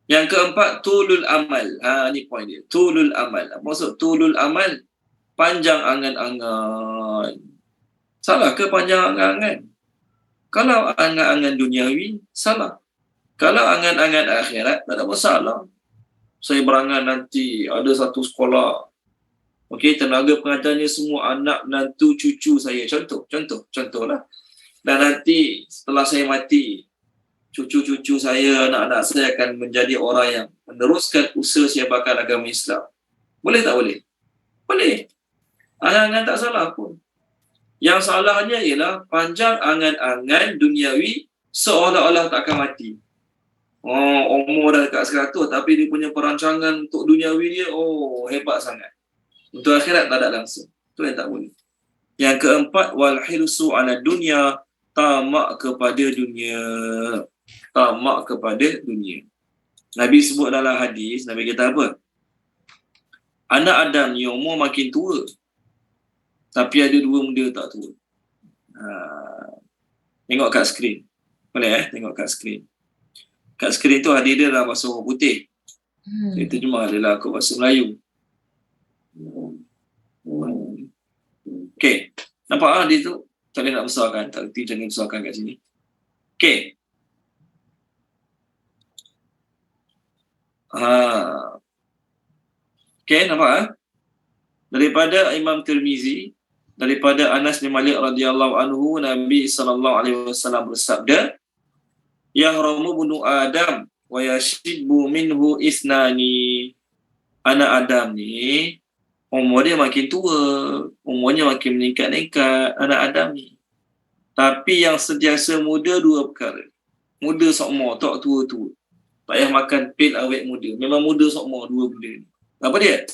Yang keempat, tulul amal. Ni point dia. Tulul amal. Maksud tulul amal, panjang angan-angan. Salah ke panjang angan-angan? Kalau angan-angan duniawi, salah. Kalau angan-angan akhirat, tak ada masalah. Saya berangan nanti ada satu sekolah. Okey, tenaga pengajarnya semua anak, menantu, cucu saya. Contohlah. Dan nanti setelah saya mati, cucu-cucu saya, anak-anak saya akan menjadi orang yang meneruskan usaha syiarkan agama Islam. Boleh tak boleh? Boleh. Angan-angan tak salah pun. Yang salahnya ialah panjang angan-angan duniawi seolah-olah tak akan mati. Umur dah dekat 100 tapi dia punya perancangan untuk duniawi dia, hebat sangat. Untuk akhirat tak ada langsung. Itu yang tak boleh. Yang keempat, wal hirsu ala dunya, tamak kepada dunia. Nabi sebut dalam hadis, Nabi kata apa? Anak Adam ni umur makin tua, tapi ada dua benda tak tua. Tengok kat skrin. Boleh tengok kat skrin. Kat skrin tu hadir dia dalam bahasa orang putih. Dia terjemah adalah aku bahasa Melayu. Okey. Nampak dia tu? Tak boleh nak besarkan. Tak kerti jangan besarkan kat sini. Okey. Okey, nampak Daripada Imam Tirmizi, daripada Anas bin Malik radhiyallahu anhu, Nabi sallallahu alaihi wasallam bersabda, yahramu bunu Adam wa yashibbu minhu isnani. Anak Adam ni umur dia makin tua, umurnya makin meningkat-ningkat anak Adam ni. Tapi yang sentiasa muda dua perkara. Muda sokmo, tak tua-tua. Tak payah makan pil awet muda. Memang muda sokmo dua benda ni. Apa dia?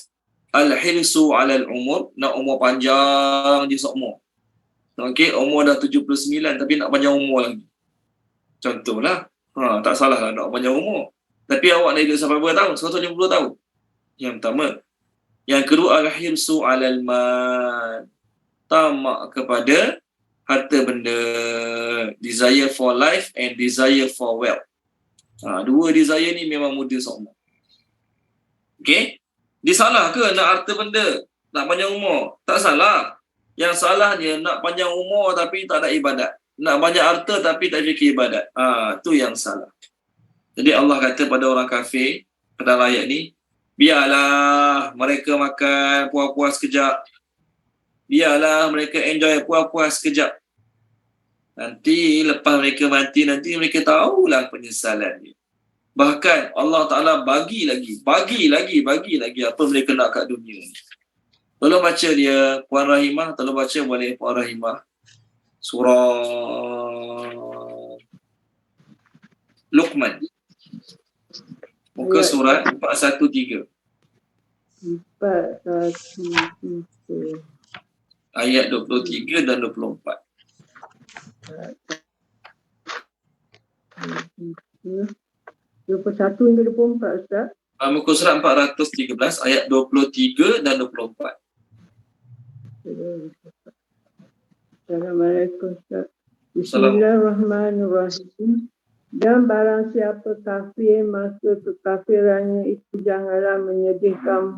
Al-hirsu alal umur, nak umur panjang je sokmo. Okey, umur dah 79 tapi nak panjang umur lagi. Contohlah. Tak salah lah nak panjang umur. Tapi awak nak hidup sampai berapa tahun? 150 tahun. Yang pertama. Yang kedua, al-hirsu alal mal. Tamak kepada harta benda. Desire for life and desire for wealth. Dua desire ni memang muda sokmo. Okey? Dia salah ke nak harta benda? Nak panjang umur? Tak salah. Yang salahnya nak panjang umur tapi tak ada ibadat. Nak banyak harta tapi tak fikir ibadat. Tu yang salah. Jadi Allah kata pada orang kafir pada ayat ni, biarlah mereka makan puas-puas sekejap. Biarlah mereka enjoy puas-puas sekejap. Nanti lepas mereka mati, nanti mereka tahulah penyesalan dia. Bahkan Allah Ta'ala bagi lagi apa mereka nak kat dunia ni. Tolong baca dia, Puan Rahimah. Tolong baca boleh Puan Rahimah. Surah Luqman. Muka surat 413. 413. Ayat 23 dan 24. 21 hingga 24, Ustaz. Muka surat 413 ayat 23 dan 24. Assalamualaikum, Ustaz. Bismillahirrahmanirrahim. Dan barang siapa kafir, maka kekafirannya itu janganlah menyedihkan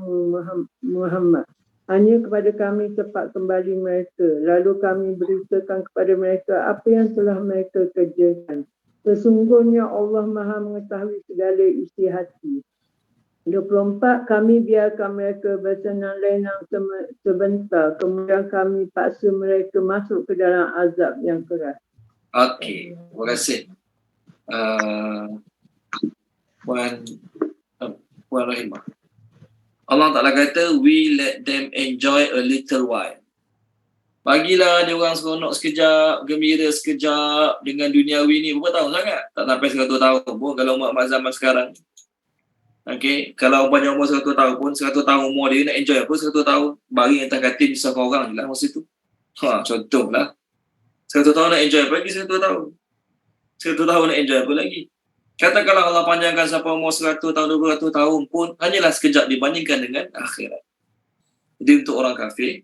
Muhammad. Hanya kepada kami tepat kembali mereka. Lalu kami beritakan kepada mereka apa yang telah mereka kerjakan. Sesungguhnya Allah Maha mengetahui segala isi hati. 24, kami biarkan mereka bersenang lenang sebentar. Kemudian kami paksa mereka masuk ke dalam azab yang keras. Okey, terima kasih. Puan Rahimah. Allah Ta'ala kata, we let them enjoy a little while. Bagilah dia orang seronok sekejap, gembira sekejap dengan duniawi ni. Berapa tahun sangat? Tak sampai 100 tahun pun kalau umat zaman sekarang. Okey, kalau panjang umur 100 tahun pun, 100 tahun umur dia nak enjoy apa 100 tahun? Baring atas katil disahkan orang je lah masa tu. Contohlah. 100 tahun nak enjoy apa lagi 100 tahun? 100 tahun nak enjoy apa lagi? Katakanlah Allah panjangkan sampai umur 100 tahun, 200 tahun pun, hanyalah sekejap dibandingkan dengan akhirat. Jadi untuk orang kafir,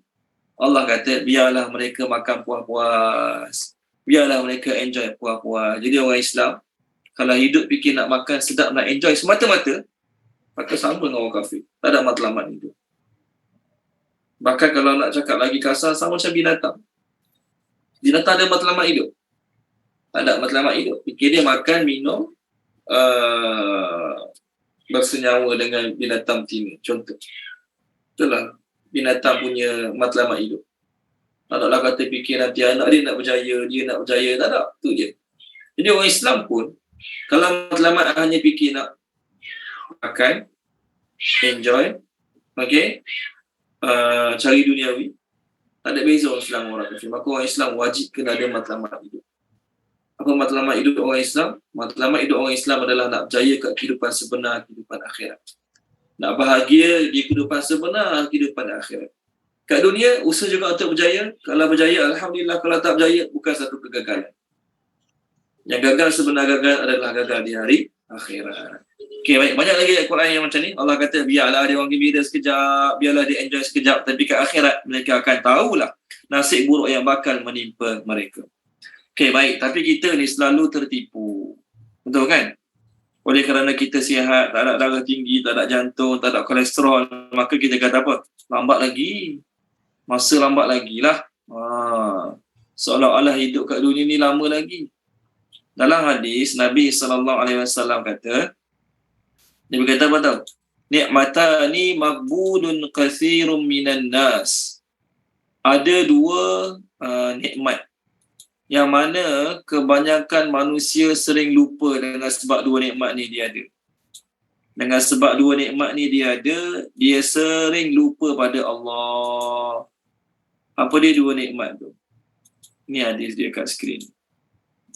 Allah kata, biarlah mereka makan puas-puas. Biarlah mereka enjoy puas-puas. Jadi orang Islam, kalau hidup fikir nak makan sedap, nak enjoy semata-mata, maka sama dengan orang kafir. Tak ada matlamat hidup. Bahkan kalau nak cakap lagi kasar, sama macam binatang. Binatang ada matlamat hidup. Tak ada matlamat hidup. Fikir dia makan, minum, bersenyawa dengan binatang betina. Contoh. Itulah binatang punya matlamat hidup. Tak naklah kata fikir nanti anak dia nak berjaya, dia nak berjaya. Tak ada. Itu je. Jadi orang Islam pun, kalau matlamat hanya fikir nak makan, enjoy, okay, cari duniawi, tak ada beza orang Islam orang kafir. Maka orang Islam wajib kena ada matlamat hidup. Apa matlamat hidup orang Islam? Matlamat hidup orang Islam adalah nak berjaya kat kehidupan sebenar, kehidupan akhirat. Nak bahagia di kehidupan sebenar, kehidupan akhirat. Kat dunia, usaha juga untuk berjaya. Kalau berjaya, Alhamdulillah. Kalau tak berjaya, bukan satu kegagalan. Yang gagal sebenar gagal adalah gagal di hari akhirat. Okey, baik. Banyak lagi ayat Quran yang macam ni. Allah kata, biarlah dia orang gembira sekejap, biarlah dia enjoy sekejap. Tapi kat akhirat, mereka akan tahulah nasib buruk yang bakal menimpa mereka. Okey, baik. Tapi kita ni selalu tertipu. Betul kan? Oleh kerana kita sihat, tak ada darah tinggi, tak ada jantung, tak ada kolesterol, maka kita kata apa? Lambat lagi. Masa lambat lagi lah. Seolah-olah hidup kat dunia ni lama lagi. Dalam hadis, Nabi SAW kata, dia berkata apa tahu? Ni'matani maghbunun kathirun minan nas. ada dua nikmat yang mana kebanyakan manusia sering lupa dengan sebab dua nikmat ni dia ada. Dengan sebab dua nikmat ni dia ada, dia sering lupa pada Allah. Apa dia dua nikmat tu? Ni hadis dia kat skrin.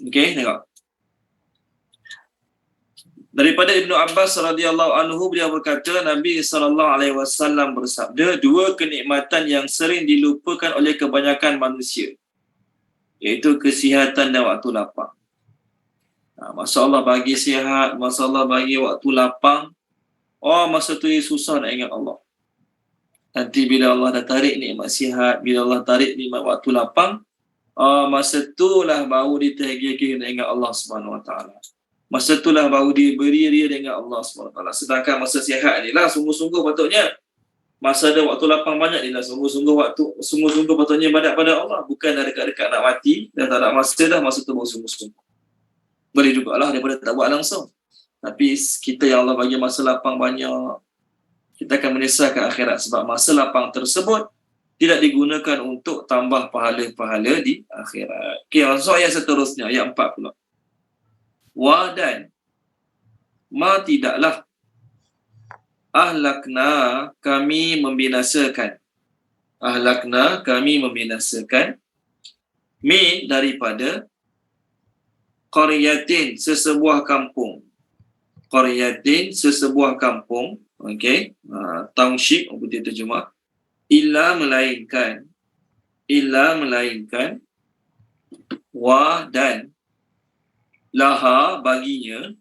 Okey, tengok. Daripada Ibnu Abbas radhiyallahu anhu, beliau berkata, Nabi SAW bersabda, dua kenikmatan yang sering dilupakan oleh kebanyakan manusia, iaitu kesihatan dan waktu lapang. Masa Allah bagi sihat, masa Allah bagi waktu lapang, masa tu susah nak ingat Allah. Nanti bila Allah dah tarik nikmat sihat, bila Allah tarik nikmat waktu lapang, masa itulah baru dia tergigit nak ingat Allah SWT. Masa itulah baru dia beria-ria dengan Allah SWT. Sedangkan masa sihat ni lah sungguh-sungguh patutnya. Masa ada waktu lapang banyak ni lah sungguh-sungguh patutnya ibadat pada Allah. Bukan dah dekat-dekat nak mati dan tak ada masa dah, masa tu baru sungguh-sungguh. Boleh jugalah daripada tak buat langsung. Tapi kita yang Allah bagi masa lapang banyak, kita akan menyesalkan akhirat sebab masa lapang tersebut tidak digunakan untuk tambah pahala-pahala di akhirat. Okey, masuk ayat seterusnya, ayat 4 pula. Wa dan ma tidaklah ahlakna kami membinasakan min daripada qaryatin sesebuah kampung, okey, township apa dia terjemah, illa melainkan wa dan laha baginya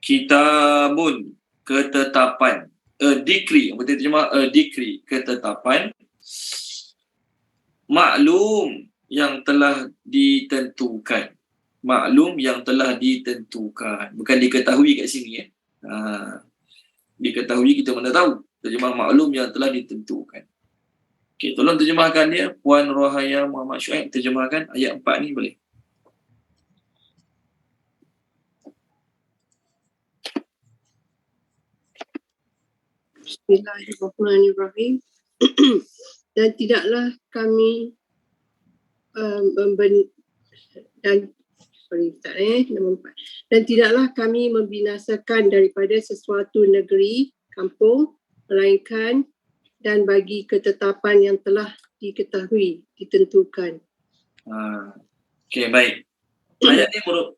kitabun ketetapan, a decree, apa dia terjemah, a decree ketetapan, maklum yang telah ditentukan, bukan diketahui kat sini diketahui kita mana tahu, terjemah maklum yang telah ditentukan. Okey, tolong terjemahkan dia Puan Rohaya Muhammad Syuaib, terjemahkan ayat 4 ni boleh. Bismillahirrahmanirrahim. Dan tidaklah kami dan tidaklah kami membinasakan daripada sesuatu negeri, kampung, melainkan dan bagi ketetapan yang telah diketahui, ditentukan. Okey, baik.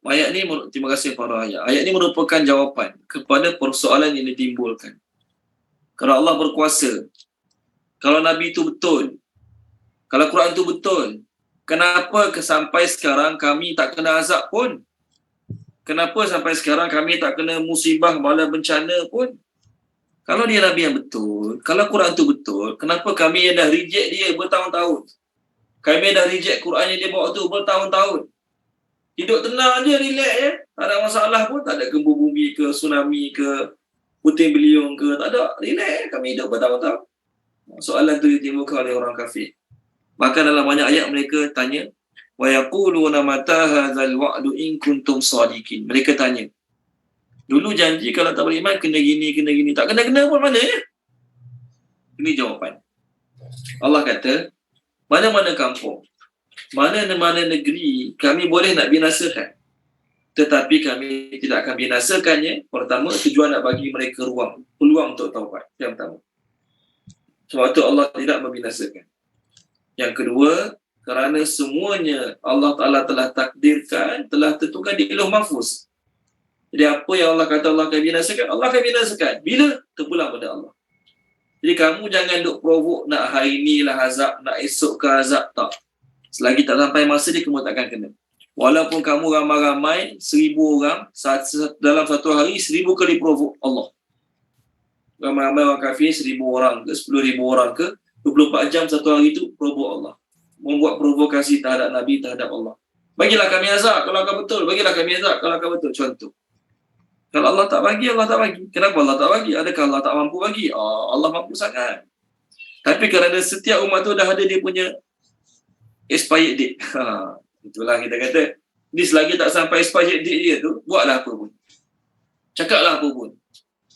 Ayat ni terima kasih para ayat. Ayat ni merupakan jawapan kepada persoalan yang ditimbulkan. Kalau Allah berkuasa, kalau Nabi itu betul, kalau Quran itu betul, kenapa sampai sekarang kami tak kena azab pun? Kenapa sampai sekarang kami tak kena musibah bala bencana pun? Kalau dia Nabi yang betul, kalau Quran itu betul, kenapa kami yang dah reject dia bertahun-tahun? Kami dah reject Quran yang dia bawa tu bertahun-tahun. Hidup tenang je, relax je. Tak ada masalah pun, tak ada gempa bumi ke, tsunami ke, puting beliung ke, tak ada. Relax, kami hidup bertahun-tahun. Soalan tu ditimbulkan oleh orang kafir. Maka dalam banyak ayat mereka tanya, wa yaquluna mata hadzal wa'du in kuntum shadiqin. Mereka tanya, dulu janji kalau tak beriman kena gini, tak kena pun mana ya? Ini jawapan. Allah kata, mana-mana kampung, mana-mana negeri kami boleh nak binasakan, tetapi kami tidak akan binasakannya. Pertama, tujuan nak bagi mereka peluang untuk taubat. Yang pertama, sebab itu Allah tidak membinasakan. Yang kedua, kerana semuanya Allah Ta'ala telah takdirkan, telah tentukan di Lauh Mahfuz. Jadi apa yang Allah kata Allah akan binasakan, Allah akan binasakan. Bila? Terpulang pada Allah. Jadi kamu jangan duk provok nak hari ni lah azab, nak esok ke azab, tak. Selagi tak sampai masa dia, kamu takkan kena. Walaupun kamu ramai-ramai, 1,000 orang, dalam satu hari 1,000 kali provok Allah. Ramai-ramai orang kafir, 1,000 orang ke, 10,000 orang ke, 24 jam satu hari itu provok Allah. Membuat provokasi terhadap Nabi, terhadap Allah. Bagilah kami azab kalau kau betul. Bagilah kami azab kalau kau betul. Contoh. Kalau Allah tak bagi, Allah tak bagi. Kenapa Allah tak bagi? Adakah Allah tak mampu bagi? Allah mampu sangat. Tapi kerana setiap umat tu dah ada dia punya expired date. Itulah kita kata, ni selagi tak sampai expired date dia tu, buatlah apa pun. Cakaplah apa pun.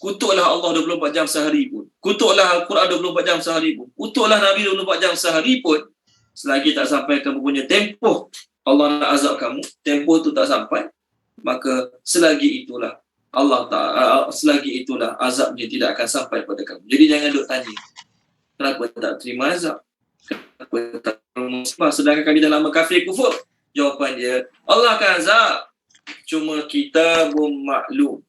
kutuklah Allah 24 jam sehari pun, kutuklah Al-Quran 24 jam sehari pun, kutuklah Nabi 24 jam sehari pun, selagi tak sampai kamu punya tempoh Allah nak azab kamu, tempoh tu tak sampai, maka selagi itulah selagi itulah azabnya tidak akan sampai pada kamu. Jadi jangan duk tanya, kenapa tak terima azab? Kenapa tak terima? Sedangkan kami dah lama kafir kufur. Jawapan dia, Allah akan azab. Cuma kita belum maklum.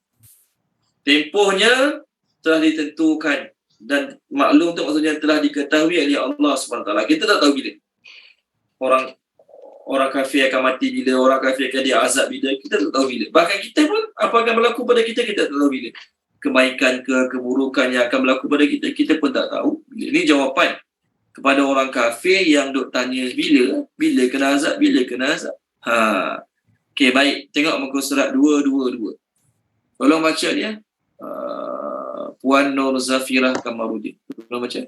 Tempohnya telah ditentukan. Dan maklum tu maksudnya telah diketahui oleh Allah SWT. Kita tak tahu bila. Orang kafir akan mati bila, orang kafir akan diazab bila, kita tak tahu bila. Bahkan kita pun, apa akan berlaku pada kita tak tahu bila. Kebaikan ke keburukan yang akan berlaku pada kita pun tak tahu bila. Ini jawapan kepada orang kafir yang duk tanya bila kena azab, bila kena azab. Okey, baik. Tengok muka surat 222. Tolong baca dia. Puan Nur Zafirah Kamarudin. Tolong baca.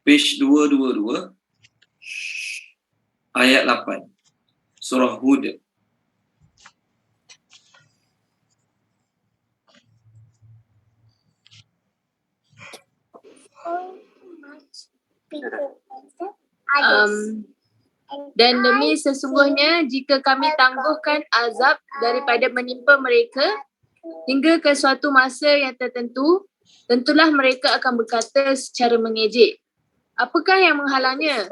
Page 222. Ayat 8. Surah Hud. Dan demi sesungguhnya jika kami tangguhkan azab daripada menimpa mereka hingga ke suatu masa yang tertentu, tentulah mereka akan berkata secara mengejek, apakah yang menghalangnya?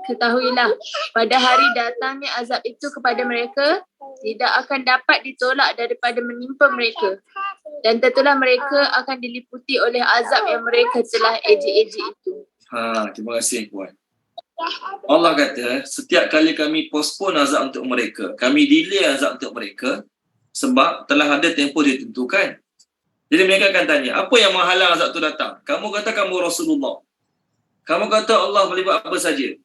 Ketahuilah, pada hari datangnya azab itu kepada mereka tidak akan dapat ditolak daripada menimpa mereka, dan tentulah mereka akan diliputi oleh azab yang mereka telah ejek-ejek itu. Terima kasih puan. Allah kata, setiap kali kami postpone azab untuk mereka, kami delay azab untuk mereka, sebab telah ada tempoh ditentukan. Jadi mereka akan tanya, apa yang menghalang azab itu datang? Kamu kata kamu Rasulullah. Kamu kata Allah boleh buat apa saja.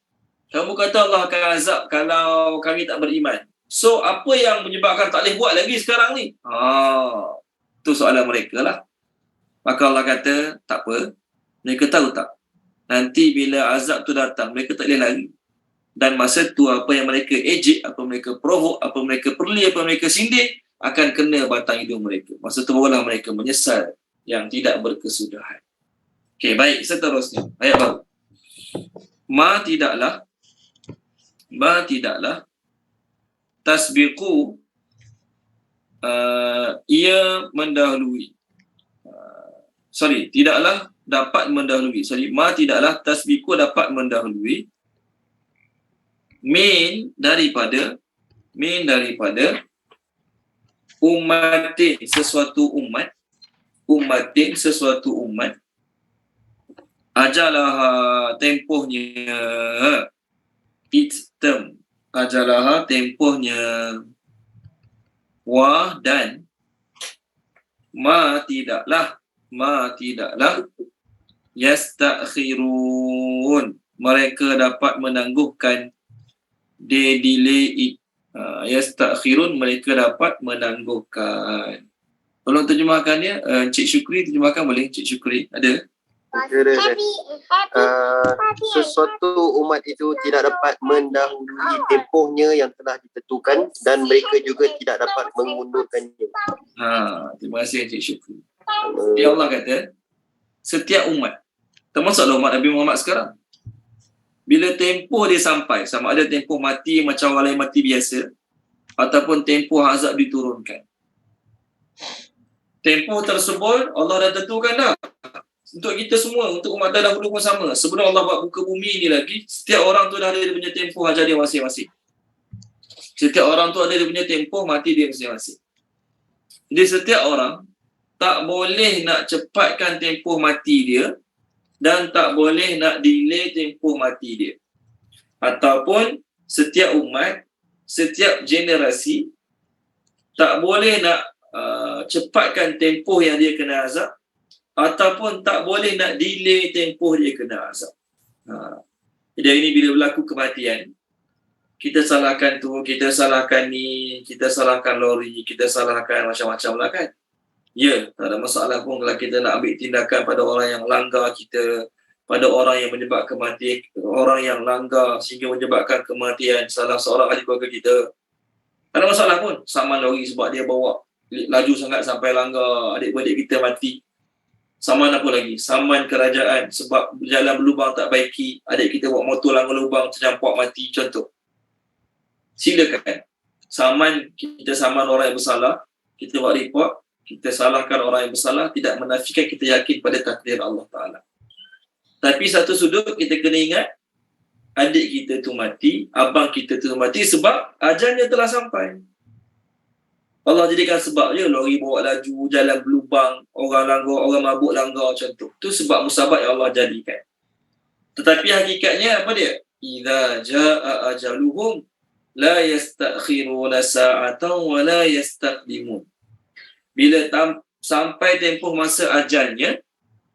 Kamu kata Allah akan azab kalau kami tak beriman. So, apa yang menyebabkan tak boleh buat lagi sekarang ni? Itu soalan mereka lah. Maka Allah kata, tak apa. Mereka tahu tak? Nanti bila azab tu datang, mereka tak boleh lari. Dan masa tu apa yang mereka ejek, apa mereka provoke, apa mereka perli, apa mereka sindir, akan kena batang hidung mereka. Masa tu barulah mereka menyesal yang tidak berkesudahan. Okey, baik. Seterusnya. Ayat baru. Ma tidaklah tasbiqu ia mendahului. Tidaklah dapat mendahului. Ma tidaklah tasbiqu dapat mendahului min daripada umatin sesuatu umat ajalah tempohnya ajalah tempohnya wa dan ma tidaklah yastakhirun mereka dapat menangguhkan delay yastakhirun mereka dapat menangguhkan. Tolong terjemahkan dia. Cik Syukri terjemahkan boleh? Cik Syukri ada? Sesuatu umat itu tidak dapat mendahului tempohnya yang telah ditentukan dan mereka juga tidak dapat mengundurkannya. Terima kasih Cik Syukri. Ya Allah kata, setiap umat, termasuklah umat Nabi Muhammad sekarang, bila tempoh dia sampai, sama ada tempoh mati macam orang lain mati biasa ataupun tempoh azab diturunkan, tempoh tersebut Allah dah tentukan dah untuk kita semua, untuk umat dahulu pun sama. Sebelum Allah buat muka bumi ni lagi, setiap orang tu dah ada dia punya tempoh ajar dia masing-masing. Setiap orang tu ada dia punya tempoh mati dia masing-masing. Jadi setiap orang tak boleh nak cepatkan tempoh mati dia dan tak boleh nak delay tempoh mati dia. Ataupun setiap umat, setiap generasi tak boleh nak cepatkan tempoh yang dia kena azab ataupun tak boleh nak delay tempoh dia kena azab. Jadi ini bila berlaku kematian, kita salahkan tu, kita salahkan ni, kita salahkan lori, kita salahkan macam-macam lah kan. Ya, tak ada masalah pun kalau kita nak ambil tindakan pada orang yang langgar kita, pada orang yang menyebabkan kematian, orang yang langgar sehingga menyebabkan kematian salah seorang ahli keluarga kita. Tak ada masalah pun. Saman lori sebab dia bawa laju sangat sampai langgar adik-beradik kita mati. Saman apa lagi? Saman kerajaan sebab jalan berlubang tak baiki, adik kita bawa motor langgar lubang terjampak mati, contoh. Silakan. Kita saman orang yang bersalah, kita buat report, kita salahkan orang yang bersalah, tidak menafikan kita yakin pada takdir Allah Ta'ala. Tapi satu sudut kita kena ingat, adik kita tu mati, abang kita tu mati sebab ajalnya telah sampai. Allah jadikan sebab je, lori bawa laju, jalan berlubang, orang langgar, orang mabuk langgar, contoh. Tu sebab musabab yang Allah jadikan. Tetapi hakikatnya apa dia? Idza jaa ajaluhum la yastakhiruna sa'atan wa la yastaqdimun. Bila sampai tempoh masa ajalnya,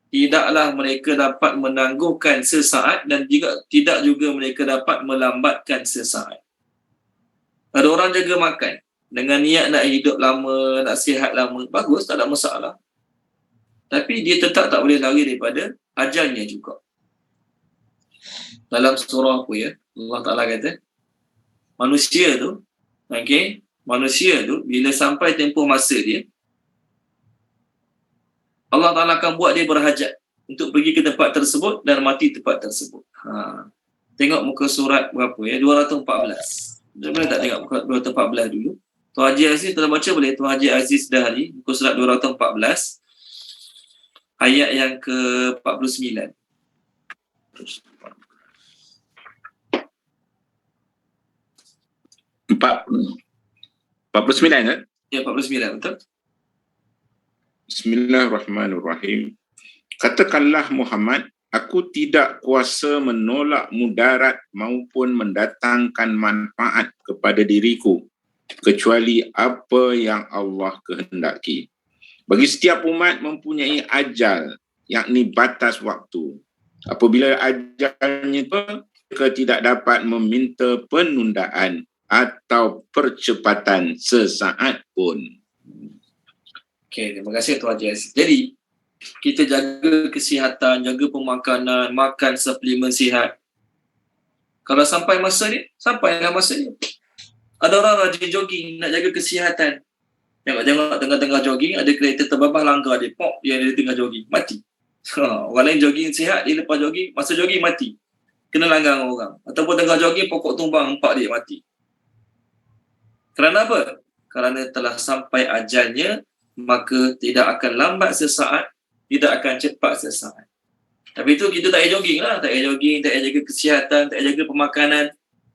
tidaklah mereka dapat menangguhkan sesaat dan juga tidak juga mereka dapat melambatkan sesaat. Ada orang jaga makan dengan niat nak hidup lama, nak sihat lama, bagus, tak ada masalah. Tapi dia tetap tak boleh lari daripada ajalnya juga. Dalam surah apa ya? Allah Ta'ala kata, manusia tu, manusia tu bila sampai tempoh masa dia, Allah Ta'ala akan buat dia berhajat untuk pergi ke tempat tersebut dan mati tempat tersebut. Tengok muka surat berapa ya? 214. Dia boleh tak tengok muka 214 dulu? Tuan Haji Aziz telah baca boleh? Tuan Haji Aziz Dahari, muka surat 214, ayat yang ke-49. Empat 49 kan? Ya, 49, betul. Bismillahirrahmanirrahim. Katakanlah Muhammad, aku tidak kuasa menolak mudarat maupun mendatangkan manfaat kepada diriku kecuali apa yang Allah kehendaki. Bagi setiap umat mempunyai ajal, yakni batas waktu. Apabila ajalnya itu, mereka tidak dapat meminta penundaan atau percepatan sesaat pun. Okey, terima kasih Tuan Haji Aziz. Jadi, kita jaga kesihatan, jaga pemakanan, makan suplemen sihat. Kalau sampai masa ni, sampailah masa ni. Ada orang rajin jogging, nak jaga kesihatan. Tengok tengah-tengah jogging, ada kereta terbabas langgar dia. Pop, dia ada tengah jogging, mati. Orang lain jogging sihat, dia lepas jogging, masa jogging mati. Kena langgar orang. Ataupun tengah jogging, pokok tumbang, empak dia mati. Kerana apa? Kerana telah sampai ajalnya, maka tidak akan lambat sesaat, tidak akan cepat sesaat. Tapi itu kita tak payah jogging lah. Tak payah jogging, tak payah jaga kesihatan, tak payah jaga pemakanan.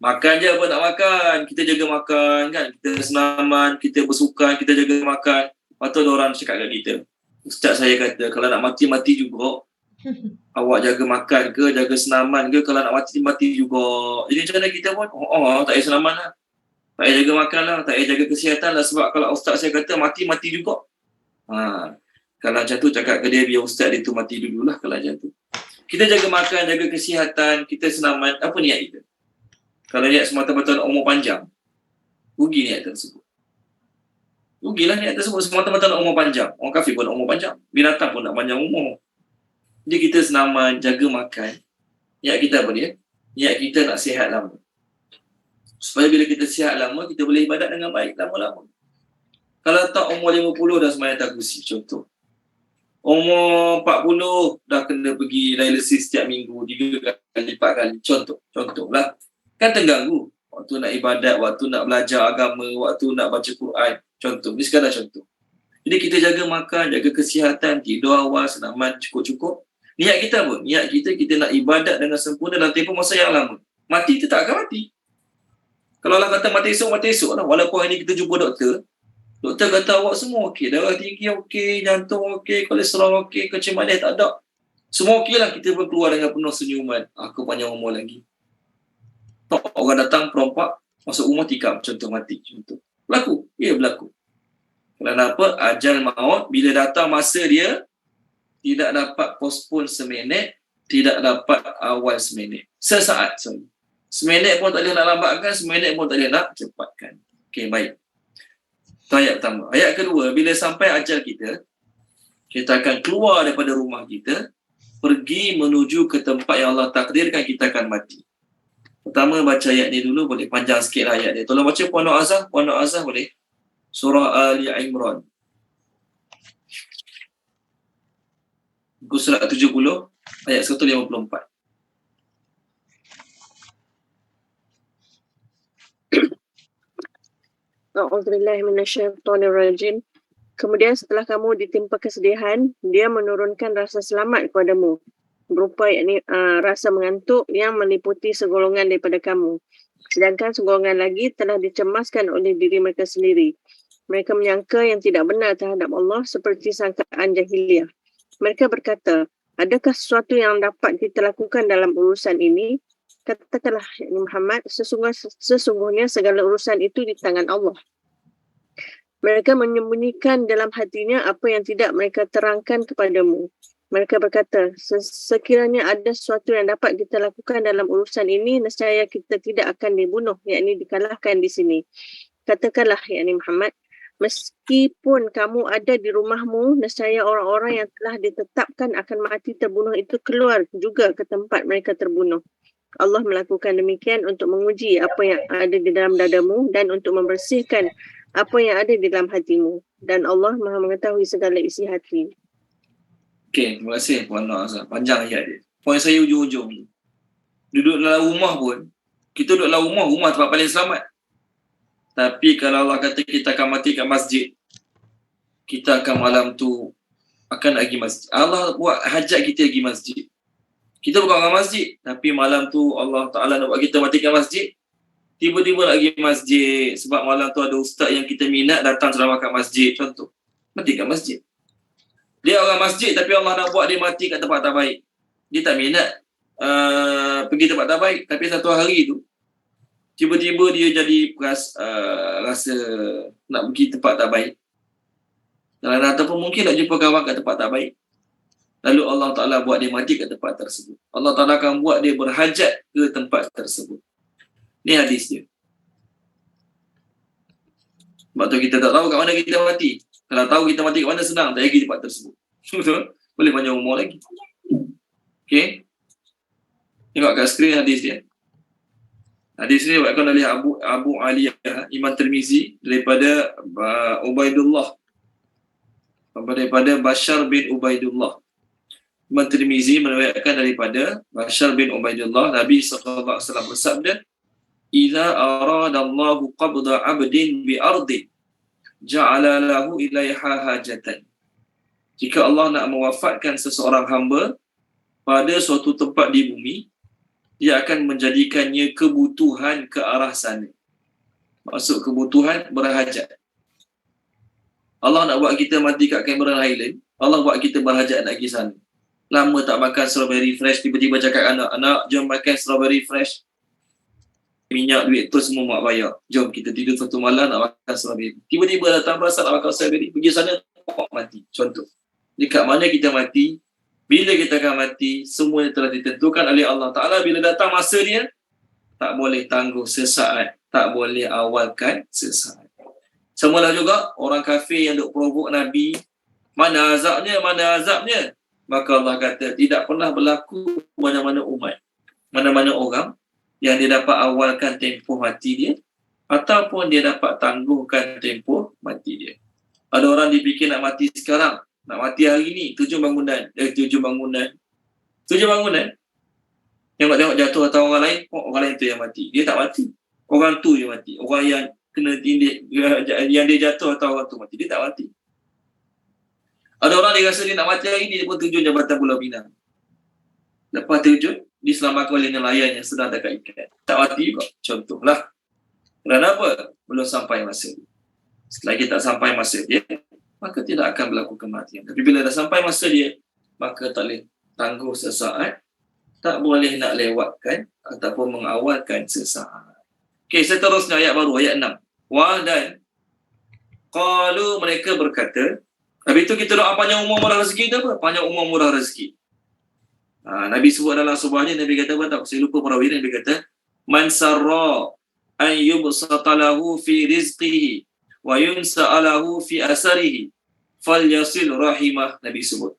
Makan je apa nak makan. Kita jaga makan kan. Kita senaman, kita bersukan, kita jaga makan. Lepas tu ada orang cakap kat kita. Ustaz saya kata, kalau nak mati, mati juga. Awak jaga makan ke, jaga senaman ke, kalau nak mati, mati juga. Jadi macam mana kita pun, tak payah senaman lah. Tak payah jaga makan lah, tak payah jaga kesihatan lah. Sebab kalau ustaz saya kata mati, mati juga. Kalau macam tu cakap ke dia, biar ustaz dia tu mati dululah kalau macam tu. Kita jaga makan, jaga kesihatan, kita senaman, apa niat kita? Kalau niat semata-mata nak umur panjang, rugi niat tersebut. Rugilah niat tersebut, semata-mata nak umur panjang. Orang kafir pun nak umur panjang, binatang pun nak panjang umur. Jadi kita senaman, jaga makan. Niat kita apa dia? Niat kita nak sihat lama. Supaya bila kita sihat lama, kita boleh ibadat dengan baik lama-lama. Kalau tak umur 50 dah sembahyang takusi, contoh. Umur 40 dah kena pergi dialisis setiap minggu 3 kali 4 kali, contohlah. Kan terganggu waktu nak ibadat, waktu nak belajar agama, waktu nak baca Quran, contoh. Ini sekadar contoh. Jadi kita jaga makan, jaga kesihatan, tidur awal, senaman cukup-cukup. Niat kita apa? Niat kita nak ibadat dengan sempurna dalam tempoh masa yang lama. Mati kita tak akan mati. Kalau Allah kata mati esok lah. Walaupun hari ni kita jumpa doktor kata awak semua okey, darah tinggi okey, jantung okey, kolesterol okey, kecil manis tak ada. Semua okey lah, kita pun keluar dengan penuh senyuman. Aku panjang umur lagi. Tak, orang datang perompak, masuk rumah tikam, contoh mati. Contoh. Berlaku. Ya, berlaku. Kenapa? Ajal maut, bila datang masa dia, tidak dapat postpone seminit, tidak dapat awal seminit. Sesaat, sorry. Seminit pun tak boleh nak lambatkan, seminit pun tak boleh nak cepatkan. Okey, baik. Itu ayat pertama. Ayat kedua, bila sampai ajal kita akan keluar daripada rumah kita, pergi menuju ke tempat yang Allah takdirkan kita akan mati. Pertama baca ayat ni dulu, boleh panjang sikit ayat dia. Tolong baca Puan Nur Azhar boleh. Surah Ali Imran. Muka surat 70 ayat 154. A'udzubillahi minasyaitonirrajim. Kemudian setelah kamu ditimpa kesedihan, dia menurunkan rasa selamat kepadamu. Berupa rasa mengantuk yang meliputi segolongan daripada kamu. Sedangkan segolongan lagi telah dicemaskan oleh diri mereka sendiri. Mereka menyangka yang tidak benar terhadap Allah seperti sangkaan jahiliyah. Mereka berkata, adakah sesuatu yang dapat kita lakukan dalam urusan ini? Katakanlah, Muhammad, sesungguhnya segala urusan itu di tangan Allah. Mereka menyembunyikan dalam hatinya apa yang tidak mereka terangkan kepadamu. Mereka berkata, sekiranya ada sesuatu yang dapat kita lakukan dalam urusan ini, nescaya kita tidak akan dibunuh, yakni dikalahkan di sini. Katakanlah, yakni Muhammad, meskipun kamu ada di rumahmu, nescaya orang-orang yang telah ditetapkan akan mati terbunuh itu keluar juga ke tempat mereka terbunuh. Allah melakukan demikian untuk menguji apa yang ada di dalam dadamu dan untuk membersihkan apa yang ada di dalam hatimu. Dan Allah Maha mengetahui segala isi hati. Okey, terima kasih Puan Nur Azhar. Panjang ayat dia. Poin saya ujung-ujung ni. Duduk dalam rumah pun, kita duduk dalam rumah tempat paling selamat. Tapi kalau Allah kata kita akan mati kat masjid, kita akan malam tu akan pergi masjid. Allah buat hajat kita pergi masjid. Kita bukan orang masjid, tapi malam tu Allah Ta'ala nak buat kita mati kat masjid. Tiba-tiba nak pergi masjid sebab malam tu ada ustaz yang kita minat datang ceramah kat masjid, contoh. Mati kat masjid. Dia orang masjid tapi Allah nak buat dia mati kat tempat tak baik. Dia tak minat pergi tempat tak baik, tapi satu hari tu tiba-tiba dia jadi rasa nak pergi tempat tak baik. Dan ataupun mungkin nak jumpa kawan kat tempat tak baik. Lalu Allah Ta'ala buat dia mati kat tempat tersebut. Allah Ta'ala akan buat dia berhajat ke tempat tersebut. Ni hadis dia. Sebab tu kita tak tahu kat mana kita mati. Kalau tahu kita mati kat mana, senang. Tak pergi tempat tersebut. Betul? Boleh panjang umur lagi. Okey. Tengok kat skrin hadis dia. Hadis ni diriwayatkan oleh Abu Aliyah, Imam Tirmizi, daripada Ubaidullah. Daripada Bashar bin Ubaidullah. Imam Tirmizi meriwayatkan daripada Bashar bin Ubaidullah, Nabi SAW bersabda, "Idza aradallahu qabda 'abdin bi ardi, ja'ala lahu ilaiha hajatan." Jika Allah nak mewafatkan seseorang hamba pada suatu tempat di bumi, dia akan menjadikannya kebutuhan ke arah sana. Maksud kebutuhan berhajat. Allah nak buat kita mati kat Cameron Highland, Allah buat kita berhajat nak pergi sana. Lama tak makan strawberry fresh, tiba-tiba cakap anak, jom makan strawberry fresh. Minyak, duit tu semua mak bayar. Jom kita tidur satu malam nak makan strawberry. Tiba-tiba datang perasaan nak makan strawberry, pergi sana, mati. Contoh. Dekat mana kita mati, bila kita akan mati, semuanya telah ditentukan oleh Allah Ta'ala. Bila datang masa dia, tak boleh tangguh sesaat, tak boleh awalkan sesaat. Semalah juga orang kafir yang duk provok Nabi, mana azabnya, mana azabnya. Maka Allah kata, tidak pernah berlaku mana-mana umat, mana-mana orang yang dia dapat awalkan tempoh mati dia, ataupun dia dapat tangguhkan tempoh mati dia. Ada orang dipikir nak mati sekarang, nak mati hari ni, 7 bangunan. Tengok-tengok jatuh atas orang lain, orang lain tu yang mati. Dia tak mati. Orang tu yang mati. Orang yang kena tindik, yang dia jatuh atas orang tu mati. Dia tak mati. Ada orang dia rasa dia nak mati hari ni, dia pun terjun Jabatan Pulau Pinang. Lepas terjun, diselamatkan oleh nelayan yang sedang dekat ikan. Tak mati juga. Contohlah. Kenapa? Belum sampai masa dia. Setelah kita tak sampai masa dia, maka tidak akan berlaku kematian. Tapi bila dah sampai masa dia, maka tak boleh tangguh sesaat, tak boleh nak lewatkan ataupun mengawalkan sesaat. Okey, seterusnya ayat baru, ayat 6. Wa dan qalu, mereka berkata, habis itu kita doa panjang umur murah rezeki tu apa? Panjang umur murah rezeki. Nabi sebut dalam sebuah hadis, Nabi kata apa tak? Saya lupa perawi, Nabi kata, "Man sarra an yubsata lahu fi rizqihi wa yunsa'alahu fi asarihi falyasil rahimah." Nabi sebut,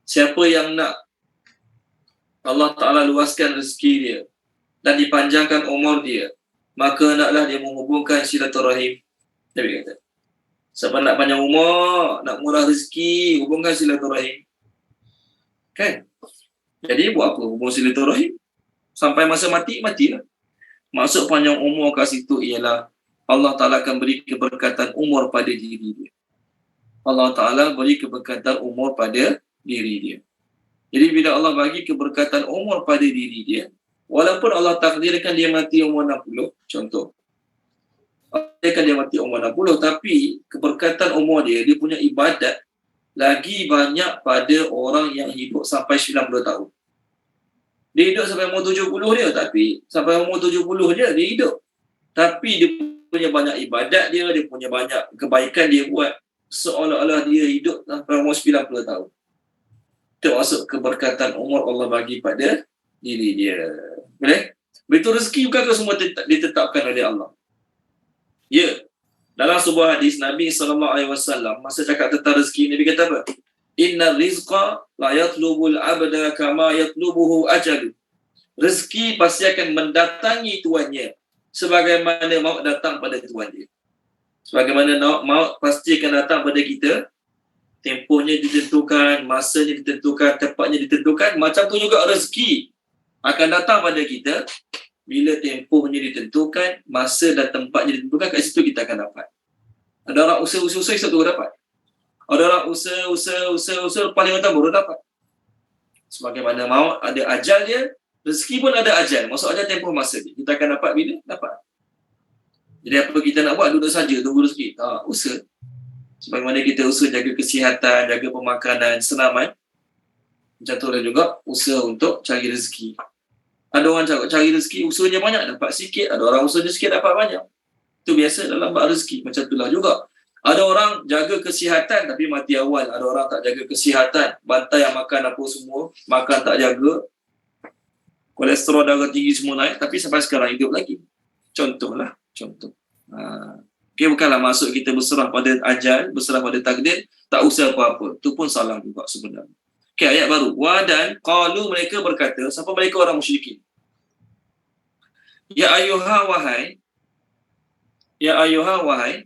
siapa yang nak Allah Ta'ala luaskan rezeki dia dan dipanjangkan umur dia, maka naklah dia menghubungkan silaturahim. Nabi kata, siapa nak panjang umur, nak murah rezeki, hubungkan silaturahim. Kan? Jadi buat apa? Hubung silaturahim. Sampai masa mati, matilah. Maksud panjang umur kat situ ialah Allah Ta'ala akan beri keberkatan umur pada diri dia. Allah Ta'ala beri keberkatan umur pada diri dia. Jadi bila Allah bagi keberkatan umur pada diri dia, walaupun Allah takdirkan dia mati umur 60, contoh. Takdirkan dia mati umur 60, tapi keberkatan umur dia punya ibadat lagi banyak pada orang yang hidup sampai 90 tahun. Dia hidup sampai umur 70 dia, tapi sampai umur 70 dia hidup. Tapi dia punya banyak ibadat dia punya banyak kebaikan dia buat, seolah-olah dia hidup sampai umur 90 tahun. Itu maksud keberkatan umur Allah bagi pada diri dia. Boleh? Betul, rezeki bukan semua ditetapkan oleh Allah. Ya. Dalam sebuah hadis Nabi SAW masa cakap tentang rezeki, Nabi kata apa? Inna rizqa la yatlubul abda kama yatlubuhu ajalu. Rezeki pasti akan mendatangi tuannya sebagaimana maut datang pada tuan dia. Sebagaimana maut pasti akan datang pada kita, tempohnya ditentukan, masanya ditentukan, tempatnya ditentukan. Macam tu juga rezeki akan datang pada kita bila tempohnya ditentukan, masa dan tempatnya ditentukan. Kat situ kita akan dapat. Ada orang usaha-usaha satu dapat. Ada orang usaha paling utama baru dapat. Sebagaimana maut ada ajal dia, rezeki pun ada ajal. Maksud ajal tempoh masa dia. Kita akan dapat bila? Dapat. Jadi apa kita nak buat? Duduk saja tunggu rezeki. Usaha. Sebagaimana kita usaha jaga kesihatan, jaga pemakanan, senaman. Macam tu juga usaha untuk cari rezeki. Ada orang cari rezeki, usahanya banyak, dapat sikit. Ada orang usahanya sikit, dapat banyak. Itu biasa dalam bab rezeki. Macam itulah juga. Ada orang jaga kesihatan tapi mati awal. Ada orang tak jaga kesihatan. Bantai yang makan apa semua. Makan tak jaga. Kolesterol darah tinggi semua naik. Tapi sampai sekarang hidup lagi. Contohlah. Contoh. Okay, bukanlah maksud kita berserah pada ajal, berserah pada takdir. Tak usah apa-apa. Itu pun salah juga sebenarnya. Okay, ayat baru. Wadan qalu, mereka berkata. Siapa mereka? Orang musyrikin. Ya ayuha wahai. Ya ayuha wahai.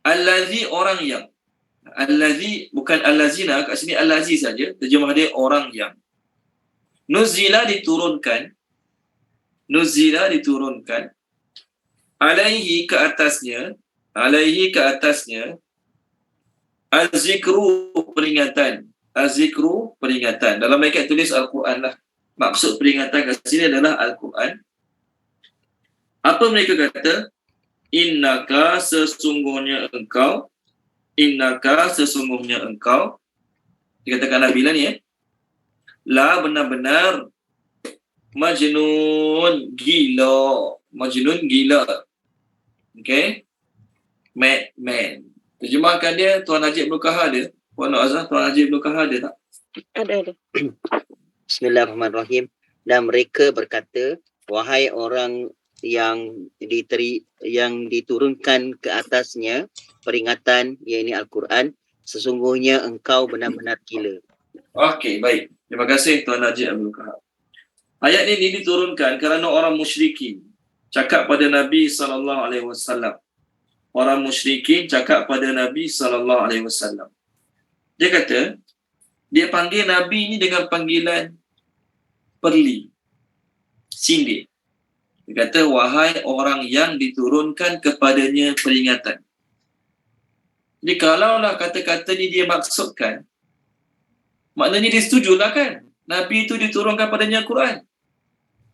Allazi, orang yang. Allazi, bukan allazina, kat sini allazi saja. Terjemah dia orang yang. Nuzila diturunkan. Nuzila diturunkan. Alaihi ke atasnya. Alaihi ke atasnya. Az-zikru peringatan. Az-zikru peringatan. Dalam mereka tulis Al-Quran lah. Maksud peringatan kat sini adalah Al-Quran. Apa mereka kata? Innaka sesungguhnya engkau, innaka sesungguhnya engkau, dikatakan Nabi lah ni la benar-benar majnun gila, majnun gila. Okay, madman. Terjemahkan dia Tuan Najib Nukah ada. Puan Azhar, Tuan Najib Nukah ada tak? Ada. Bismillahirrahmanirrahim. Dan mereka berkata, wahai orang yang diturunkan ke atasnya peringatan, iaitu Al-Quran, sesungguhnya engkau benar-benar gila. Okey, baik. Terima kasih Tuan Najib Abdul Kahab. Ayat ini diturunkan kerana orang musyrikin cakap pada Nabi SAW. Orang musyrikin cakap pada Nabi SAW. Dia kata, dia panggil Nabi ini dengan panggilan perli, sindir. Dia kata, wahai orang yang diturunkan kepadanya peringatan. Jadi kalaulah kata-kata ni dia maksudkan, maknanya dia setujulah kan? Nabi itu diturunkan padanya Quran.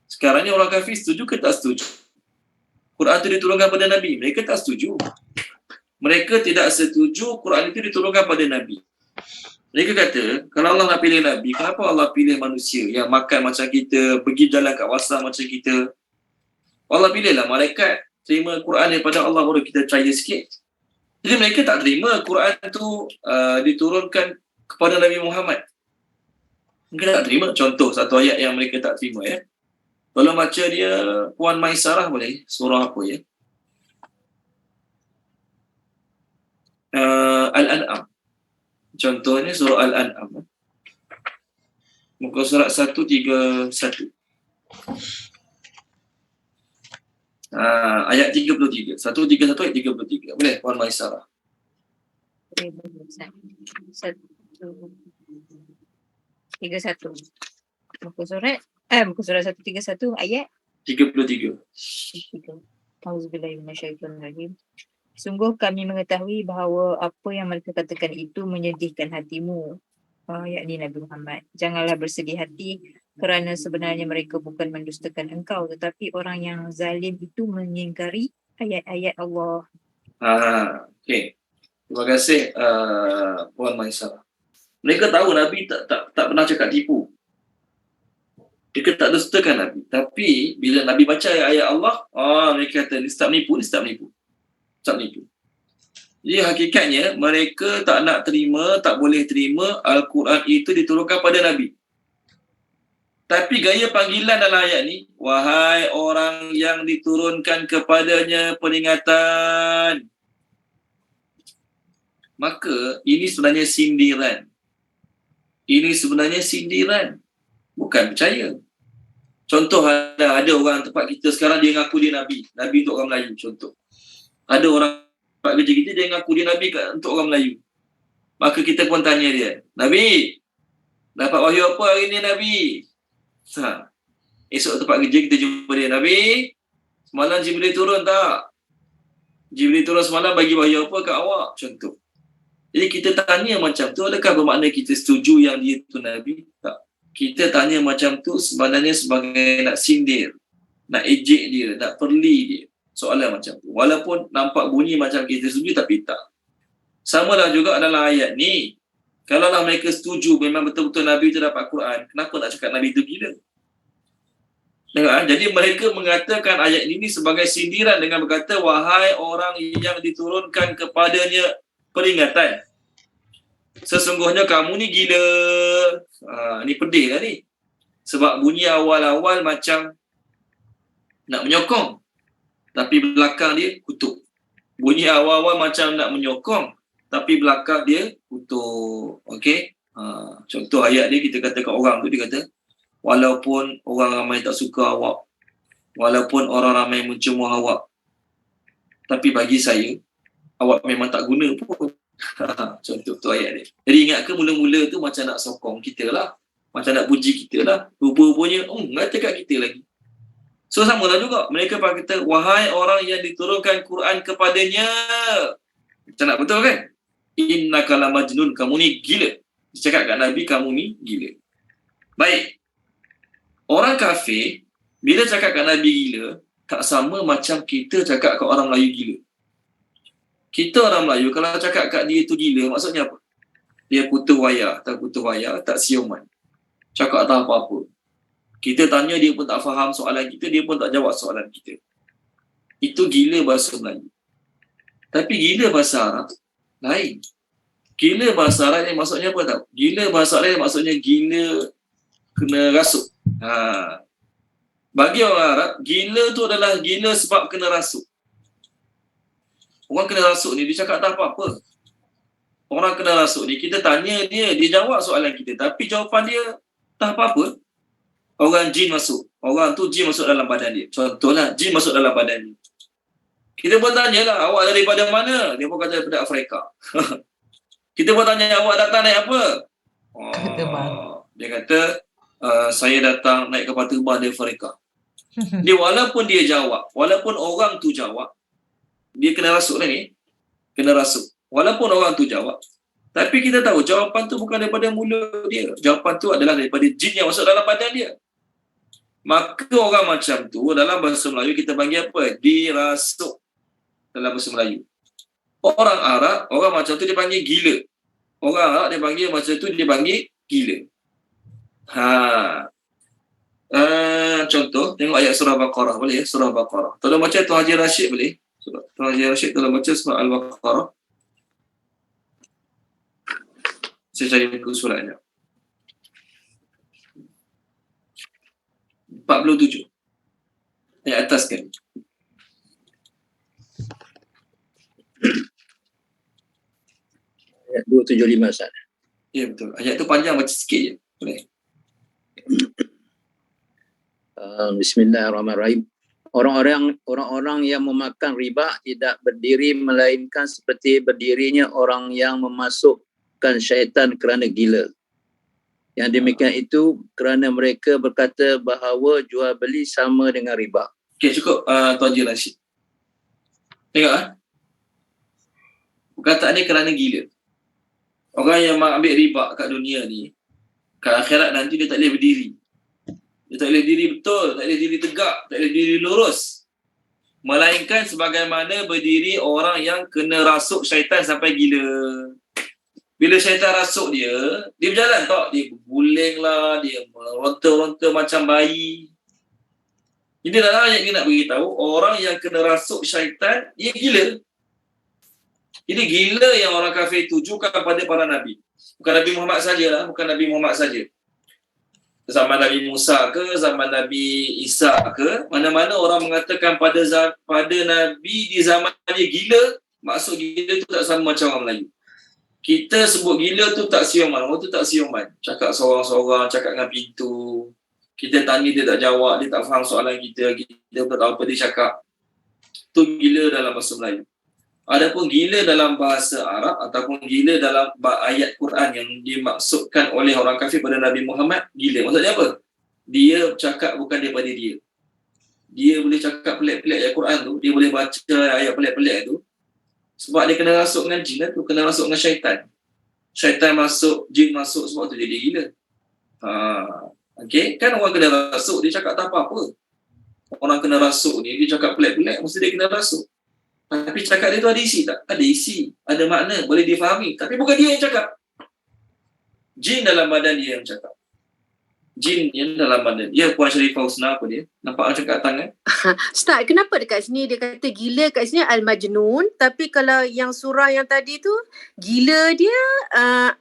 Sekarang ni orang kafir setuju ke tak setuju? Quran itu diturunkan pada Nabi. Mereka tak setuju. Mereka tidak setuju Quran itu diturunkan pada Nabi. Mereka kata, kalau Allah nak pilih Nabi, kenapa Allah pilih manusia yang makan macam kita, pergi jalan kat pasar macam kita? Allah pilihlah malaikat, terima Quran daripada Allah, baru kita percaya sikit. Jadi mereka tak terima Quran tu diturunkan kepada Nabi Muhammad. Mereka tak terima. Contoh satu ayat yang mereka tak terima ya. Kalau baca dia Puan Maisarah boleh, surah apa ya? Al-An'am. Contohnya surah Al-An'am. Muka surat 131. Ayat 33. 131 ayat 33. Boleh Puan Maisarah? 131. Muka surat 131 ayat 33. 3. Auzubillahiminasyaitonirrajim. Sungguh kami mengetahui bahawa apa yang mereka katakan itu menyedihkan hatimu, yakni Nabi Muhammad. Janganlah bersedih hati kerana sebenarnya mereka bukan mendustakan engkau, tetapi orang yang zalim itu mengingkari ayat-ayat Allah. Okey. Terima kasih Puan Maisarah. Mereka tahu Nabi tak pernah cakap tipu. Mereka tak dustakan Nabi. Tapi bila Nabi baca ayat Allah, mereka kata ni tak menipu, tak menipu. Jadi hakikatnya mereka tak nak terima, tak boleh terima Al-Quran itu diturunkan pada Nabi. Tapi gaya panggilan dalam ayat ni, wahai orang yang diturunkan kepadanya peringatan. Maka ini sebenarnya sindiran. Bukan percaya. Contoh ada orang tempat kita sekarang dia ngaku dia Nabi untuk orang Melayu, contoh. Ada orang tempat kerja kita dia ngaku dia Nabi untuk orang Melayu. Maka kita pun tanya dia, Nabi, dapat wahyu apa hari ni Nabi? Esok tempat kerja kita jumpa dia, Nabi, semalam Jibril turun tak? Jibril turun semalam bagi wahyu apa kat awak? Contoh. Jadi kita tanya macam tu, adakah bermakna kita setuju yang dia tu Nabi? Tak. Kita tanya macam tu sebenarnya sebagai nak sindir, nak ejek dia, nak perli dia. Soalan macam tu. Walaupun nampak bunyi macam kita setuju tapi tak. Sama lah juga dalam ayat ni. Kalaulah mereka setuju memang betul-betul Nabi itu dapat Quran, kenapa nak cakap Nabi itu gila? Jadi mereka mengatakan ayat ini sebagai sindiran dengan berkata, wahai orang yang diturunkan kepadanya peringatan. Sesungguhnya kamu ni gila. Ni pedih lah ni. Sebab bunyi awal-awal macam nak menyokong, tapi belakang dia kutuk. Bunyi awal-awal macam nak menyokong, tapi belakang dia kutuk. Okey? Contoh ayat dia kita kata kat orang tu, dia kata, walaupun orang ramai tak suka awak, walaupun orang ramai mencemooh awak, tapi bagi saya, awak memang tak guna pun. Contoh tu ayat dia. Jadi ingat ke mula-mula tu macam nak sokong kita lah, macam nak puji kita lah. Rupa-rupanya ngata kat kita lagi. So sama lah juga. Mereka kata, wahai orang yang diturunkan Quran kepadanya. Macam nak betul kan? Innaka la majnun, kamu ni gila. Dia cakap kat Nabi, kamu ni gila. Baik. Orang kafir bila cakap kat Nabi gila, tak sama macam kita cakap kat orang Melayu gila. Kita orang Melayu kalau cakap kat dia tu gila, maksudnya apa? Dia putus wayar, tak siuman. Cakap tak apa-apa. Kita tanya dia pun tak faham soalan kita, dia pun tak jawab soalan kita. Itu gila bahasa Melayu. Tapi gila bahasa Arab lain. Gila bahasa Arab ni maksudnya apa tahu? Gila bahasa Arab ni maksudnya gila kena rasuk. Bagi orang Arab, gila tu adalah gila sebab kena rasuk. Orang kena rasuk ni, dia cakap tak apa-apa. Orang kena rasuk ni, kita tanya dia jawab soalan kita. Tapi jawapan dia tak apa-apa. Orang jin masuk. Orang tu jin masuk dalam badan dia. Contohlah, jin masuk dalam badan dia. Kita pun tanyalah, awak daripada mana? Dia pun kata daripada Afrika. Kita pun tanya, awak datang naik apa? Dia kata, saya datang naik kapal terbang dari Afrika. Dia walaupun dia jawab, walaupun orang tu jawab, dia kena rasuk lah ni. Kena rasuk. Walaupun orang tu jawab. Tapi kita tahu jawapan tu bukan daripada mulut dia. Jawapan tu adalah daripada jin yang masuk dalam badan dia. Maka orang macam tu dalam bahasa Melayu kita panggil apa? Dirasuk. Dalam bahasa Melayu. Orang Arab, orang macam tu dia panggil gila. Orang Arab dia panggil macam tu, dia panggil gila. Contoh, tengok ayat surah Baqarah. Boleh ya? Surah Baqarah. Tolong baca Tuan Haji Rashid boleh? Tuan Haji Rashid tolong baca surah Al-Baqarah. Saya cari buku suratnya. 47. Ayat atas kan? Ayat 275 Ustaz. Ya betul. Ayat tu panjang, baca sikit je. Boleh. Bismillahirrahmanirrahim. Orang-orang yang memakan riba tidak berdiri melainkan seperti berdirinya orang yang memasukkan syaitan kerana gila. Yang demikian itu kerana mereka berkata bahawa jual beli sama dengan riba. Okey, cukup Tuan Haji Rashid. Tengok perkataan ni kerana gila. Orang yang ambil riba kat dunia ni, kat akhirat nanti dia tak boleh berdiri. Dia tak boleh diri betul, tak boleh diri tegak, tak boleh diri lurus. Melainkan sebagaimana berdiri orang yang kena rasuk syaitan sampai gila. Bila syaitan rasuk dia berjalan tak? Dia berguling lah, dia meronta-ronta macam bayi. Ini dalam ayat ni nak beritahu, orang yang kena rasuk syaitan, dia gila. Ini gila yang orang kafir tujukan pada para Nabi. Bukan Nabi Muhammad sajalah, bukan Nabi Muhammad saja. Zaman Nabi Musa ke, zaman Nabi Isa ke, mana-mana orang mengatakan pada Nabi di zaman dia gila, maksud gila tu tak sama macam orang Melayu. Kita sebut gila tu tak sioman, orang tu tak sioman. Cakap seorang-seorang, cakap dengan pintu. Kita tanya dia tak jawab, dia tak faham soalan kita tak tahu apa dia cakap. Tu gila dalam bahasa Melayu. Adapun gila dalam bahasa Arab ataupun gila dalam ayat Quran yang dimaksudkan oleh orang kafir pada Nabi Muhammad, gila. Maksudnya apa? Dia cakap bukan daripada dia. Dia boleh cakap pelik-pelik ayat Quran tu, dia boleh baca ayat pelik-pelik tu. Sebab dia kena rasuk dengan jin tu, kena rasuk dengan syaitan. Syaitan masuk, jin masuk, sebab tu jadi gila. Okey, kan orang kena rasuk, dia cakap tak apa-apa. Orang kena rasuk ni, dia cakap pelik-pelik, mesti dia kena rasuk. Tapi cakap dia tu ada isi tak? Ada isi, ada makna, boleh difahami. Tapi bukan dia yang cakap. Jin dalam badan dia yang cakap. Jin yang dalam badan dia. Puan Sharifah Husna apa dia? Nampak macam kat tangan? Ustaz, kenapa dekat sini dia kata gila, kat sini Al-Majnun, tapi kalau yang surah yang tadi tu, gila dia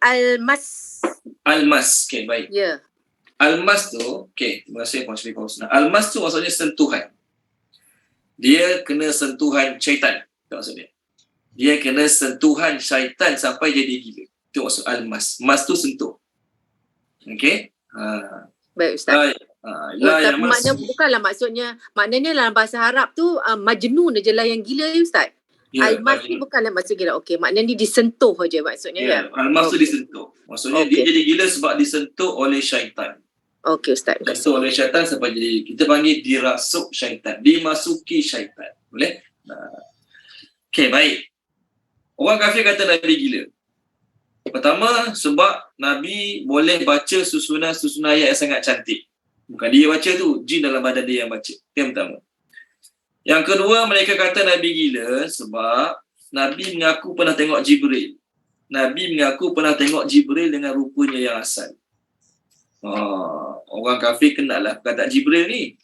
Al-Mas. Al-Mas, okay, baik. Ya. Yeah. Al-Mas tu, okay, terima kasih Puan Sharifah Husna. Al-Mas tu maksudnya sentuhan. Dia kena sentuhan syaitan. Itu maksud dia. Dia kena sentuhan syaitan sampai jadi gila. Itu maksud al-mas. Mas tu sentuh. Okey? Baik Ustaz. Tapi maknanya bukanlah maksudnya, maknanya dalam bahasa Arab tu Majnun je lah yang gila ya Ustaz. Ya, al-mas ni bukanlah maksud gila. Okey, maknanya dia disentuh je maksudnya ya. Al-mas tu disentuh. Maksudnya dia jadi gila sebab disentuh oleh syaitan. Okey Ustaz. Disentuh oleh syaitan sampai jadi, kita panggil dirasuk syaitan, dimasuki syaitan. Boleh? Okey, baik. Orang kafir kata Nabi gila. Pertama, sebab Nabi boleh baca susunan-susunan ayat yang sangat cantik. Bukan dia baca tu, jin dalam badan dia yang baca. Itu yang pertama. Yang kedua, mereka kata Nabi gila sebab Nabi mengaku pernah tengok Jibril. Nabi mengaku pernah tengok Jibril dengan rupanya yang asal. Orang kafir kenallah perkataan Jibril ni.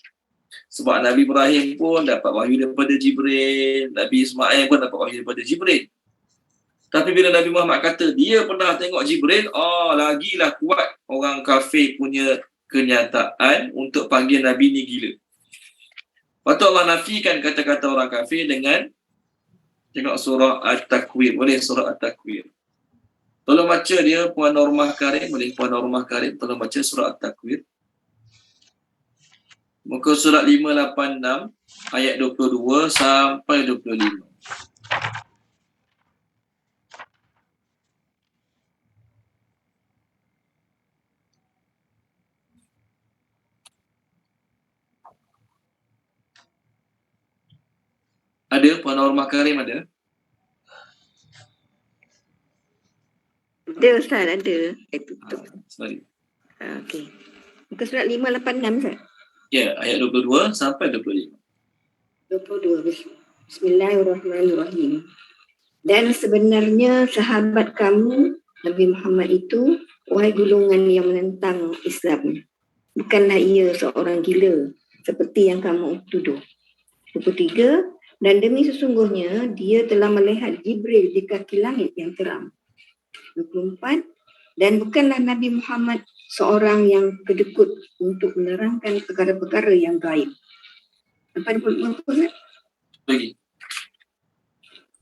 Sebab Nabi Ibrahim pun dapat wahyu daripada Jibril, Nabi Ismail pun dapat wahyu daripada Jibril. Tapi bila Nabi Muhammad kata dia pernah tengok Jibril, lagilah kuat orang kafir punya kenyataan untuk panggil Nabi ni gila. Patut Allah nafikan kata-kata orang kafir dengan tengok surah At-Takwir. Boleh surah At-Takwir. Tolong baca dia Puan Normah Karim. Boleh Puan Normah Karim tolong baca surah At-Takwir. Muka surat 586 ayat 22 sampai 25. Ada Puan Normah Karim ada? Ada Ustaz, ada. Sorry. Okey. Muka surat 586 Ustaz. Ya, ayat 22 sampai 25. 22. Bismillahirrahmanirrahim. Dan sebenarnya sahabat kamu Nabi Muhammad itu, wahai golongan yang menentang Islam, bukanlah ia seorang gila seperti yang kamu tuduh. 23. Dan demi sesungguhnya dia telah melihat Jibril di kaki langit yang terang. 24. Dan bukanlah Nabi Muhammad seorang yang kedekut untuk menerangkan perkara-perkara yang gaib. Apa dia? Lagi.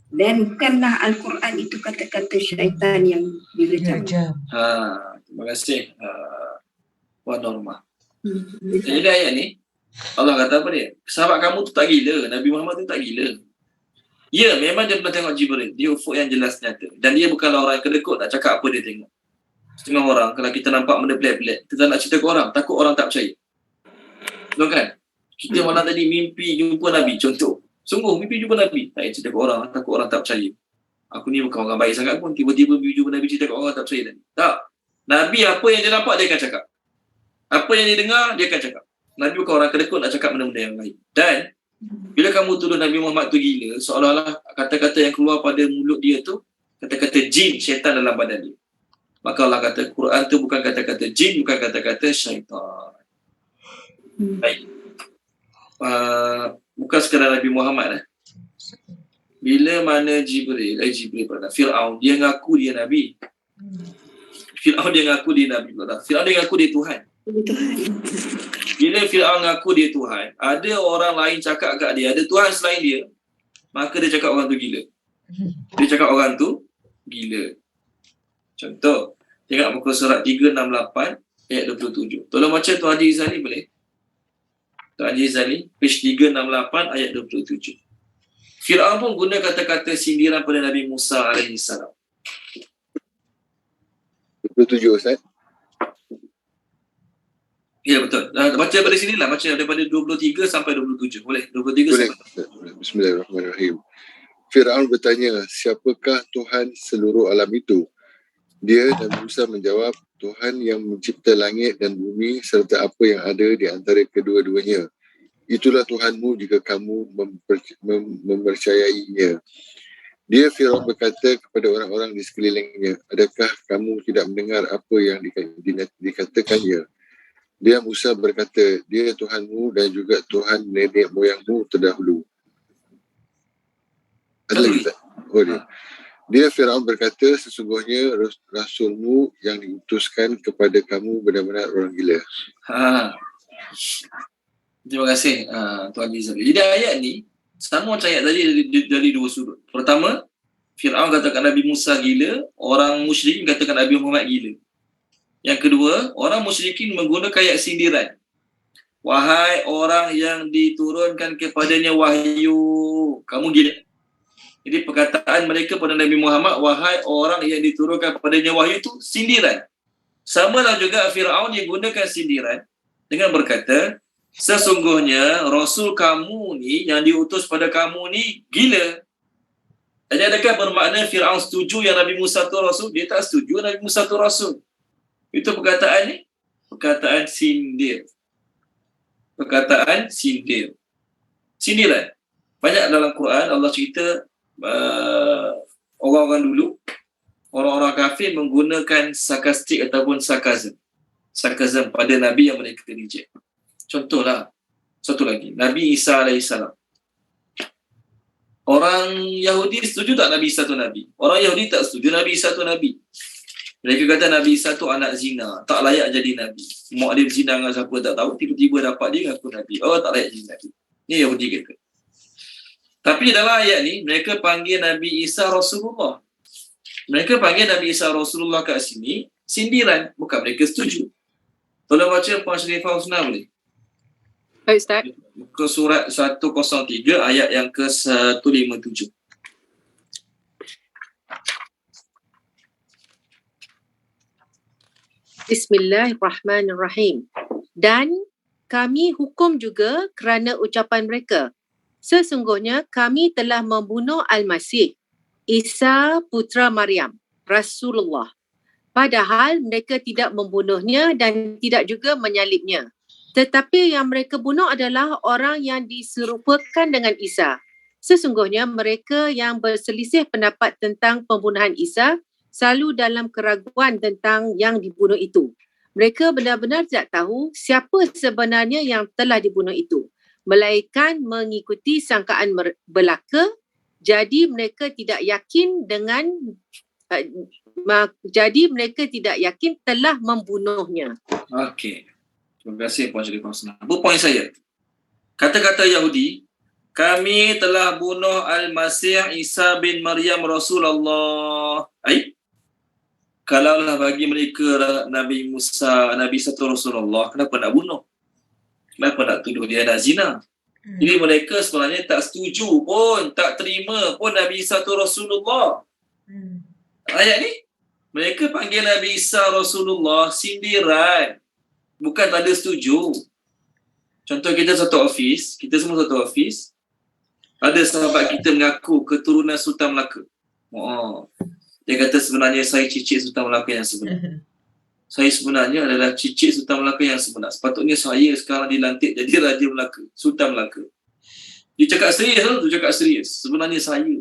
Dan bukanlah Al-Quran itu kata-kata syaitan yang dilecehkan. Terima kasih Puan Normah. Jadi ayat ni Allah kata apa dia? Sahabat kamu tu tak gila, Nabi Muhammad tu tak gila. Ya, memang dia pernah tengok Jibril. Dia ufuk yang jelas nyata. Dan dia bukanlah orang yang kedekut nak cakap apa dia tengok. setengah orang, kalau kita nampak benda pelik-pelik, kita tak nak cerita ke orang, takut orang tak percaya. Betul kan? Kita malam tadi mimpi jumpa Nabi, contoh. Sungguh mimpi jumpa Nabi, tak payah cerita ke orang, takut orang tak percaya. Aku ni bukan orang baik sangat pun, tiba-tiba mimpi jumpa Nabi, cerita ke orang tak percaya tadi. Tak. Nabi apa yang dia nampak, dia akan cakap. Apa yang dia dengar, dia akan cakap. Nabi bukan orang kedekut nak cakap benda-benda yang lain. Dan bila kamu tuduh Nabi Muhammad tu gila, seolah-olah kata-kata yang keluar pada mulut dia tu kata-kata jin, syaitan dalam badan dia. Maka Allah kata Quran tu bukan kata-kata jin, bukan kata-kata syaitan. Baik. Bukan sekadar Nabi Muhammad. Bila mana Jibril pada Fir'aun, dia ngaku dia Nabi. Fir'aun dia ngaku dia Nabi. Fir'aun dia ngaku dia Tuhan. Bila Fir'aun ngaku dia Tuhan, ada orang lain cakap kat dia, ada Tuhan selain dia, maka dia cakap orang tu gila. Dia cakap orang tu gila. Contoh, tengok muka surat 368 ayat 27. Tolong baca Tuan Haji Izali boleh? Tuan Haji Izali, page 368 ayat 27. Fir'aun pun guna kata-kata sindiran pada Nabi Musa AS. 27 Ustaz. Ya betul. Baca daripada sinilah, baca daripada 23 sampai 27. Boleh? 23 Boleh. sampai. Bismillahirrahmanirrahim. Fir'aun bertanya, siapakah Tuhan seluruh alam itu? Dia dan Musa menjawab, Tuhan yang mencipta langit dan bumi serta apa yang ada di antara kedua-duanya. Itulah Tuhanmu jika kamu mempercayainya. Dia Fir'aun berkata kepada orang-orang di sekelilingnya, adakah kamu tidak mendengar apa yang dikatakannya? Dia Musa berkata, dia Tuhanmu dan juga Tuhan nenek moyangmu terdahulu. Ada lagi tak? Oh dia. Dia Fir'aun berkata, sesungguhnya Rasulmu yang diutuskan kepada kamu benar-benar orang gila. Terima kasih Tuan Rizal. Jadi ayat ni sama macam ayat tadi dari dua sudut. Pertama, Fir'aun katakan Nabi Musa gila, orang musyrikin katakan Nabi Muhammad gila. Yang kedua, orang musyrikin menggunakan ayat sindiran. Wahai orang yang diturunkan kepadanya wahyu, kamu gila. Jadi perkataan mereka pada Nabi Muhammad, wahai orang yang diturunkan kepadanya wahyu, itu sindiran. Samalah juga Fir'aun yang gunakan sindiran dengan berkata, sesungguhnya Rasul kamu ni yang diutus pada kamu ni gila. Jadi adakah bermakna Fir'aun setuju yang Nabi Musa tu Rasul? Dia tak setuju Nabi Musa tu Rasul. Itu perkataan ni, perkataan sindir. Perkataan sindir. Sindiran. Banyak dalam Quran Allah cerita orang-orang dulu, orang-orang kafir menggunakan sarkastik ataupun sarkazm pada Nabi yang mereka reject. Contohlah, satu lagi, Nabi Isa AS. Orang Yahudi setuju tak Nabi Isa tu Nabi? Orang Yahudi tak setuju Nabi Isa tu Nabi. Mereka kata Nabi Isa tu anak zina, tak layak jadi Nabi. Mak dia berzina dengan siapa tak tahu, tiba-tiba dapat dia ngaku Nabi. Oh, tak layak jadi Nabi. Ini Yahudi kata. Tapi dalam ayat ni, mereka panggil Nabi Isa Rasulullah. Mereka panggil Nabi Isa Rasulullah kat sini, sindiran. Bukan mereka setuju. Tolong baca Puan Sharifah Husna boleh? Baik Ustaz. Muka surat 103 ayat yang ke-157. Bismillahirrahmanirrahim. Dan kami hukum juga kerana ucapan mereka. Sesungguhnya kami telah membunuh Al-Masih, Isa putra Maryam, Rasulullah. Padahal mereka tidak membunuhnya dan tidak juga menyalibnya. Tetapi yang mereka bunuh adalah orang yang diserupakan dengan Isa. Sesungguhnya mereka yang berselisih pendapat tentang pembunuhan Isa selalu dalam keraguan tentang yang dibunuh itu. Mereka benar-benar tidak tahu siapa sebenarnya yang telah dibunuh itu, melainkan mengikuti sangkaan belaka. Jadi mereka tidak yakin telah membunuhnya. Okey. Terima kasih Puan Sharifah Husna. Apa poin saya? Kata-kata Yahudi, kami telah bunuh Al-Masih Isa bin Maryam Rasulullah. Kalaulah bagi mereka Nabi Musa, Nabi satu Rasulullah, kenapa nak bunuh? Kenapa nak tuduh dia nak zina? Jadi mereka sebenarnya tak setuju pun, tak terima pun Nabi satu Rasulullah. Ayat ni Mereka panggil Nabi Isa Rasulullah sindiran. Bukan tak ada setuju. Contoh kita satu office, kita semua satu office. Ada sahabat kita mengaku keturunan Sultan Melaka. Oh, dia kata sebenarnya saya cicit Sultan Melaka yang sebenar. Saya sebenarnya adalah cicit Sultan Melaka yang sebenar. Sepatutnya saya sekarang dilantik jadi Raja Melaka, Sultan Melaka. Dia cakap serius tu, cakap serius. Sebenarnya saya,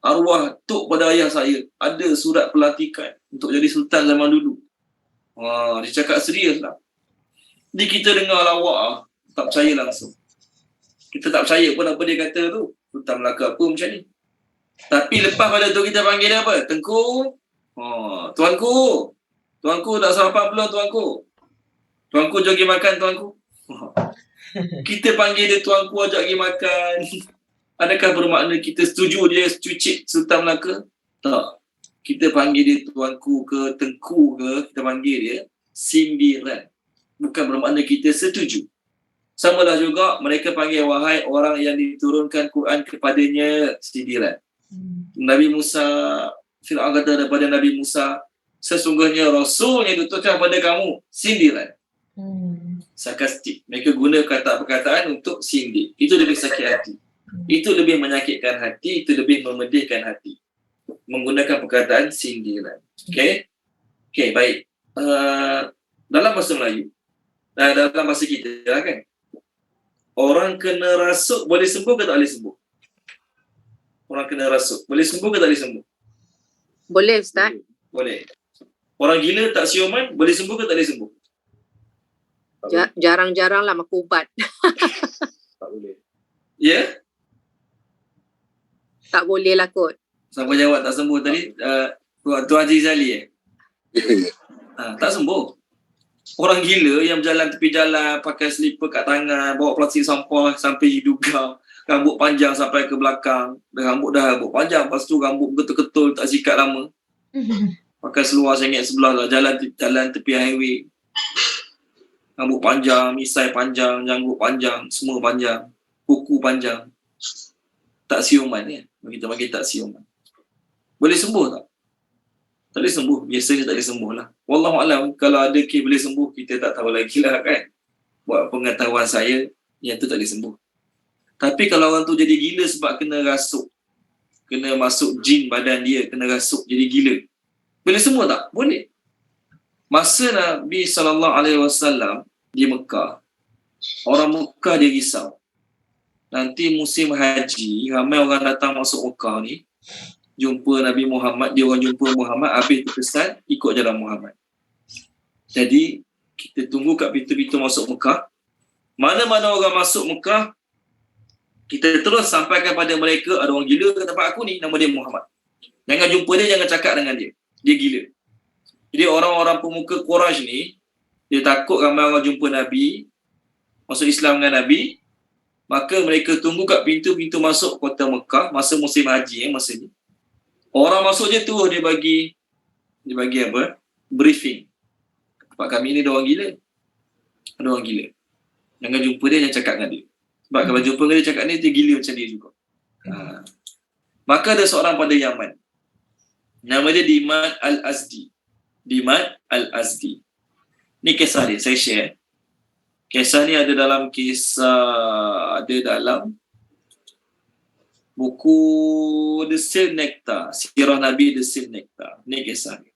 arwah tok pada ayah saya, ada surat pelantikan untuk jadi Sultan zaman dulu. Dia cakap serius lah. Ni kita dengar lawak lah, tak percaya langsung. Kita tak percaya pun apa dia kata tu. Sultan Melaka apa macam ni. Tapi lepas pada tu kita panggil dia apa? Tengku. Tuanku. Tuanku tak sarapan belum tuanku? Tuanku jom pergi makan tuanku. Kita panggil dia tuanku ajak pergi makan. Adakah bermakna kita setuju dia cucik Sultan Melaka? Tak. Kita panggil dia tuanku ke tengku ke, kita panggil dia sindiran. Bukan bermakna kita setuju. Samalah juga mereka panggil wahai orang yang diturunkan Quran kepadanya sindiran. Nabi Musa, Fir'aun kata daripada Nabi Musa, sesungguhnya Rasul yang diutuskan pada kamu sindiran. Sarkastik. Mereka guna perkataan untuk sindir. Itu lebih sakit hati. Itu lebih menyakitkan hati. Itu lebih memedihkan hati. Menggunakan perkataan sindiran. Okay, baik. Dalam bahasa Melayu, dalam bahasa kita lah kan, orang kena rasuk boleh sembuh ke tak boleh sembuh? Orang kena rasuk boleh sembuh ke tak boleh sembuh? Boleh Ustaz. Boleh. Orang gila tak siuman boleh sembuh ke tak boleh sembuh? Jarang-jarang lah makan ubat. Tak boleh. Ya? Tak boleh lah kot. Siapa jawab tak sembuh tadi? Tuan Haji Zali tak sembuh. Orang gila yang berjalan tepi jalan, pakai slipper kat tangan, bawa plastik sampah sampai hidung, rambut panjang sampai ke belakang. Rambut panjang, lepas tu rambut ketul-ketul tak sikat lama. Pakai seluar sengit sebelah lah, jalan tepi highway. Rambut panjang, misai panjang, janggut panjang, semua panjang, kuku panjang. Tak siuman ya. Kita panggil tak siuman. Boleh sembuh tak? Tak boleh sembuh. Biasanya tak boleh sembuh lah. Wallahualam, kalau ada kes boleh sembuh, kita tak tahu lagi lah kan. Buat pengetahuan saya, yang tu tak boleh sembuh. Tapi kalau orang tu jadi gila sebab kena rasuk, kena masuk jin badan dia, kena rasuk jadi gila, boleh sembuh tak? Boleh. Masa Nabi SAW di Mekah, orang Mekah dia risau. Nanti musim haji, ramai orang datang masuk Mekah ni, jumpa Nabi Muhammad, dia orang jumpa Muhammad, habis terkesan ikut jalan Muhammad. Jadi, kita tunggu kat pintu-pintu masuk Mekah. Mana-mana orang masuk Mekah, kita terus sampaikan pada mereka, ada orang gila ke tempat aku ni, nama dia Muhammad. Jangan jumpa dia, jangan cakap dengan dia. Dia gila. Jadi orang-orang pemuka Quraisy ni, dia takut ramai orang jumpa Nabi, masuk Islam dengan Nabi, maka mereka tunggu kat pintu-pintu masuk kota Mekah, masa musim haji masa ni. Orang masuk je tu dia bagi apa? Briefing. Tempat kami ni ada orang gila. Ada orang gila. Jangan jumpa dia, jangan cakap dengan dia. Sebab kalau jumpa dengan dia cakap ni, dia gila macam dia juga. Maka ada seorang pada Yaman. Nama dia Dimad Al-Azdi. Dimad Al-Azdi. Ni kisah dia, saya share. Kisah ni ada dalam buku The Silk Nectar, Sirah Nabi The Silk Nectar. Ni kisah ni.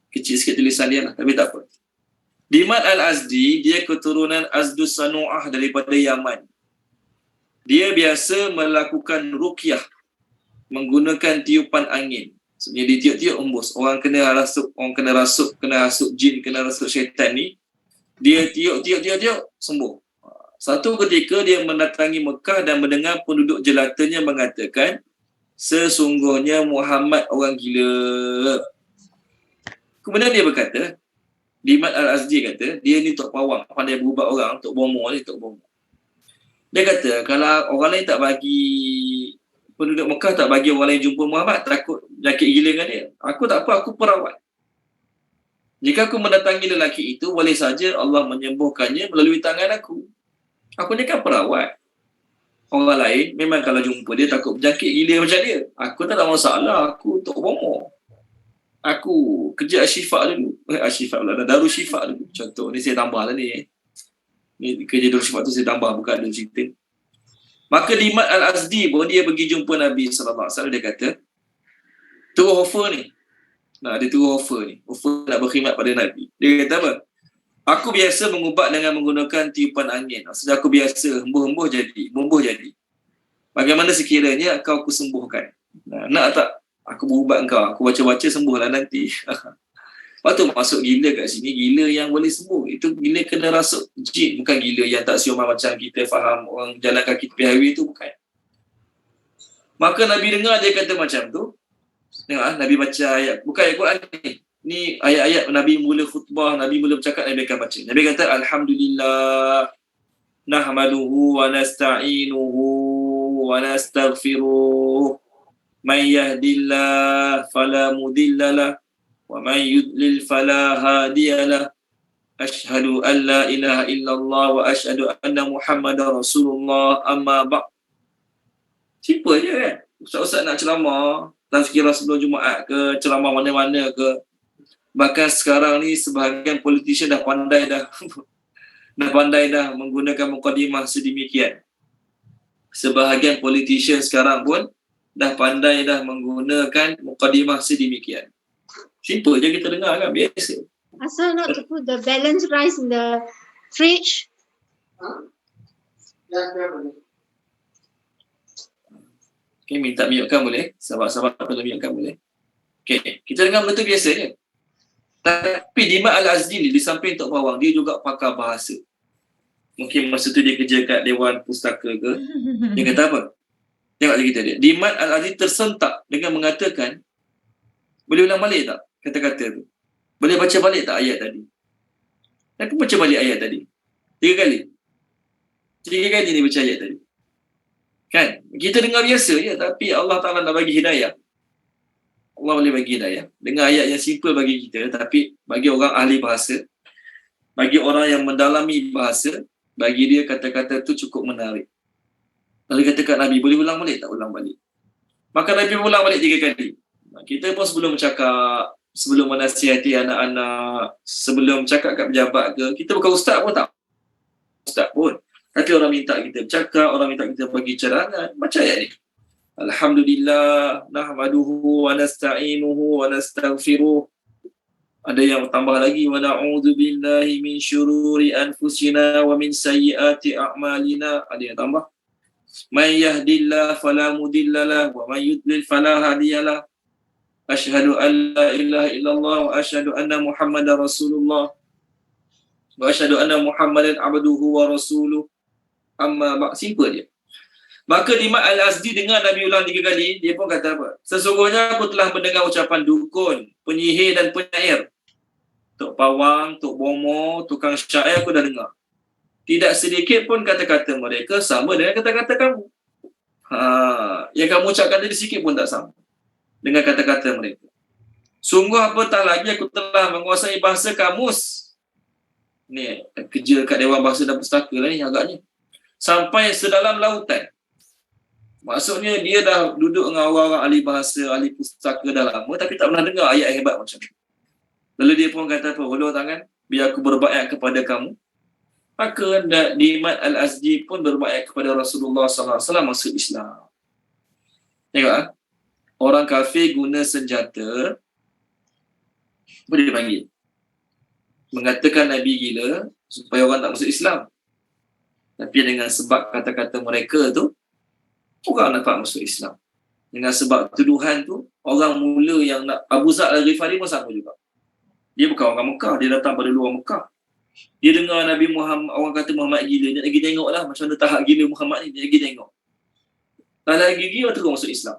Kecil sikit tulisan dia lah, tapi tak apa. Dimad Al-Azdi, dia keturunan Azdus Sanu'ah daripada Yaman. Dia biasa melakukan ruqyah menggunakan tiupan angin. Sebenarnya dia tiup-tiup embus. Orang kena rasuk jin, kena rasuk syaitan ni, dia tiup sembuh. Satu ketika dia mendatangi Mekah dan mendengar penduduk jelatanya mengatakan, sesungguhnya Muhammad orang gila. Kemudian dia berkata, Dimad Al-Azdi kata, dia ni tok pawang, pandai berubat orang, tok bomoh ni, tok bomoh. Dia kata, kalau orang lain tak bagi, penduduk Mekah tak bagi orang lain jumpa Muhammad, takut jakit gila dengan dia. Aku tak apa, aku perawat. Jika aku mendatangi lelaki itu, boleh saja Allah menyembuhkannya melalui tangan aku. Aku ni kan perawat. Orang lain memang kalau jumpa dia takut berjangkit gila macam dia. Aku tak ada masalah, aku Tok Bomo. Aku kerja Ashifa dulu. Ashifa pula, Darul Shifa dulu. Contoh, ni saya tambah lah ni. Ni kerja Darul Shifa tu saya tambah, bukan ada cerita. Maka Dimat Al-Azdi pun dia pergi jumpa Nabi SAW. Dia kata, terus offer ni. Dia terus offer ni. Offer nak berkhidmat pada Nabi. Dia kata apa? Aku biasa mengubat dengan menggunakan tiupan angin. Maksudnya aku biasa hembuh-hembuh jadi. Bagaimana sekiranya kau aku sembuhkan? Nak tak aku berubat kau? Aku baca-baca sembuhlah nanti. Lepas tu masuk gila kat sini. Gila yang boleh sembuh. Itu gila kena rasuk jin. Bukan gila yang tak siomah macam kita faham orang jalan kaki tepi highway tu. Bukan. Maka Nabi dengar dia kata macam tu. Tengok Nabi baca ayat. Bukan ayat Quran ni. Ni ayat-ayat Nabi mula khutbah, Nabi mula bercakap, Nabi akan baca. Nabi kata, Alhamdulillah, nahmaduhu wa nasta'inuhu wa nastaghfiruh, man yahdillah fala mudillalah, wa man yudlil fala hadiyalah, ashhadu an la ilaha illallah wa ashhadu anna Muhammadar Rasulullah, amma ba'. Simple je kan? Ustaz-ustaz nak ceramah, tazkirah sebelum Jumaat ke, ceramah mana-mana ke. Bahkan sekarang ni sebahagian politician dah pandai dah menggunakan mukadimah sedemikian. Sebahagian politician sekarang pun dah pandai dah menggunakan mukadimah sedemikian. Simple je kita dengar kan, biasa. Asal not to put the balanced rice in the fridge. Okay, minta mute-kan boleh? Sahabat-sahabat perlu mute-kan boleh? Okay, kita dengar benda tu biasa je. Tapi Dimat Al-Azdi ni, di samping Tok Bawang, dia juga pakar bahasa. Mungkin masa tu dia kerja kat Dewan Pustaka ke. Dia kata apa? Tengok lagi tadi. Dimat Al-Azdi tersentak dengan mengatakan, boleh ulang balik tak kata-kata tu? Boleh baca balik tak ayat tadi? Aku baca balik ayat tadi. 3 kali. 3 kali ni baca ayat tadi. Kan? Kita dengar biasa je, tapi Allah Ta'ala nak bagi hidayah. Allah boleh bagi hidayah. Dengan ayat yang simple bagi kita, tapi bagi orang ahli bahasa, bagi orang yang mendalami bahasa, bagi dia kata-kata tu cukup menarik. Lalu kata kat Nabi, boleh ulang balik tak? Ulang balik. Maka Nabi ulang balik 3 kali. Kita pun sebelum bercakap, sebelum menasihati anak-anak, sebelum bercakap kat pejabat ke, kita bukan ustaz pun tak. Ustaz pun. Tapi orang minta kita bercakap, orang minta kita bagi cadangan. Baca ayat ni. Alhamdulillah, nahmaduhu wa nasta'inuhu wa nastaghfiruh. Ada yang tambah lagi, wa na'udzu billahi min syururi anfusina wa min sayyiati a'malina. Ada yang tambah. Man yahdillah fala mudillalah wa man yudlil fala hadiyalah. Asyhadu an la ilaha illallah wa asyhadu anna Muhammadar Rasulullah. Wa asyhadu anna Muhammadan abduhu wa rasuluh. Amma ba'. Simple je. Maka Dimat Al-Azdi dengar Nabi ulang 3 kali, dia pun kata apa? Sesungguhnya aku telah mendengar ucapan dukun, penyihir dan penyair. Tok Pawang, Tok Bomo, tukang syair aku dah dengar. Tidak sedikit pun kata-kata mereka sama dengan kata-kata kamu. Yang kamu ucapkan tadi sedikit pun tak sama dengan kata-kata mereka. Sungguh apatah lagi aku telah menguasai bahasa kamus. Ni kerja kat Dewan Bahasa dan Pustaka lah ni agaknya. Sampai sedalam lautan. Maksudnya dia dah duduk dengan orang-orang ahli bahasa, ahli pustaka dah lama, tapi tak pernah dengar ayat hebat macam tu. Lalu dia pun kata apa? Hulur tangan, biar aku berbaiat kepada kamu. Maka Dimat Al-Azdi pun berbaiat kepada Rasulullah SAW masuk Islam. Tengok orang kafir guna senjata, apa dia panggil? Mengatakan Nabi gila supaya orang tak masuk Islam. Tapi dengan sebab kata-kata mereka tu, orang dapat masuk Islam. Dengan sebab tuduhan tu, orang mula yang nak, Abu Zar Al-Ghifari pun sama juga. Dia bukan orang Mekah, dia datang pada luar Mekah. Dia dengar Nabi Muhammad, orang kata Muhammad gila, dia lagi tengok lah macam mana tahap gila Muhammad ni, dia lagi tengok. Lagi gila terus masuk Islam.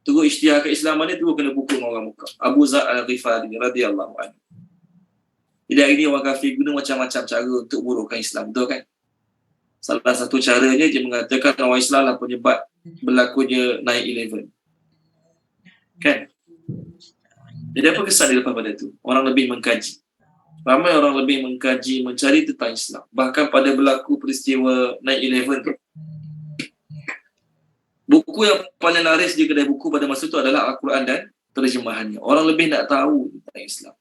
Terus isytihar keislaman dia, terus kena pukul orang Mekah. Abu Zar Al-Ghifari radhiyallahu anhu. Jadi hari ni orang kafir guna macam-macam cara untuk burukkan Islam, betul kan? Salah satu caranya dia mengatakan orang Islam lah penyebab berlakunya 9/11. Kan? Jadi apa kesan dia lepas pada tu? Orang lebih mengkaji. Ramai orang lebih mengkaji, mencari tentang Islam. Bahkan pada berlaku peristiwa 9/11 tu, buku yang paling laris di kedai buku pada masa itu adalah Al-Quran dan terjemahannya. Orang lebih nak tahu tentang Islam.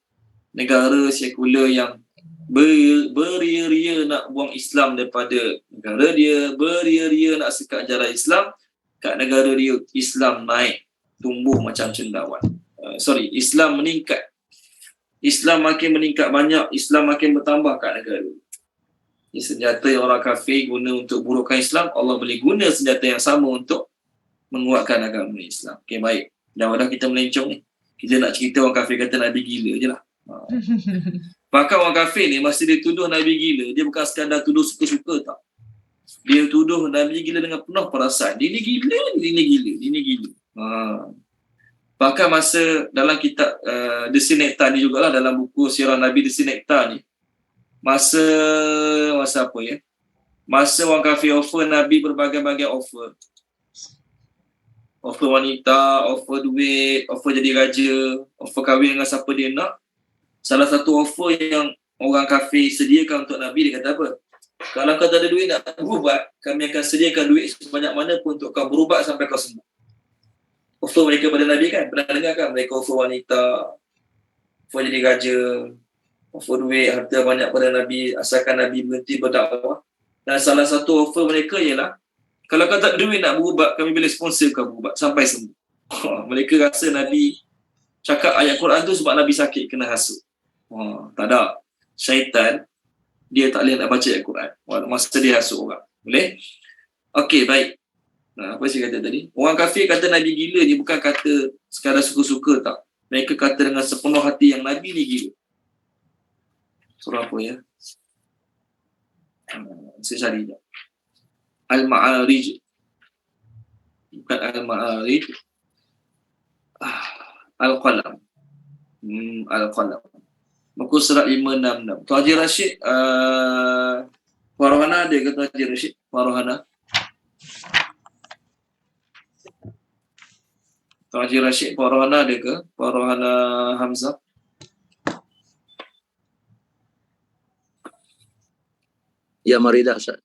Negara sekular yang beria-ria nak buang Islam daripada negara dia, beria-ria nak sekat ajaran Islam, kat negara dia Islam naik, tumbuh macam cendawan. Islam meningkat. Islam makin meningkat banyak, Islam makin bertambah kat negara. Ini senjata yang orang kafir guna untuk burukkan Islam, Allah boleh guna senjata yang sama untuk menguatkan agama Islam. Okey, baik. Dah kita melencong ni. Kita nak cerita orang kafir kata Nabi gila je lah. Bahkan orang kafir ni masa dia tuduh Nabi gila, dia bukan sekadar tuduh suka-suka tak. Dia tuduh Nabi gila dengan penuh perasaan. Dia ni gila. Bahkan masa dalam kitab Desi Nektar ni jugalah, dalam buku Sirah Nabi Desi Nektar ni, masa apa ya? Masa orang kafir offer Nabi berbagai-bagai offer. Offer wanita, offer duit, offer jadi raja, offer kahwin dengan siapa dia nak. Salah satu offer yang orang kafir sediakan untuk Nabi, dia kata apa? Kalau kau tak ada duit nak berubat, kami akan sediakan duit sebanyak mana pun untuk kau berubat sampai kau sembuh. Offer mereka pada Nabi kan? Pernah dengar kan? Mereka offer wanita, offer jadi raja, offer duit, harta banyak pada Nabi, asalkan Nabi berhenti berdakwah. Dan salah satu offer mereka ialah, kalau kau tak ada duit nak berubat, kami boleh sponsor kau berubat sampai sembuh. Mereka rasa Nabi cakap ayat Quran tu sebab Nabi sakit, kena hasut. Tak ada. Syaitan, dia tak boleh nak baca ayat Quran masa dia hasut orang. Boleh? Okey, baik. Apa saya kata tadi? Orang kafir kata Nabi gila ni bukan kata sekadar suka-suka tak. Mereka kata dengan sepenuh hati yang Nabi ni gila. Surah apa ya? Saya cari je. Al-Ma'arij. Bukan Al-Ma'arij. Al-Qalam. Al-Qalam. Muka surat 566. Tuan Haji Rashid, Farhana ada ke Tuan Haji Rashid? Farhana. Tuan Haji Rashid, Farhana ada ke? Farhana Hamzah. Ya Maridah, Ustaz.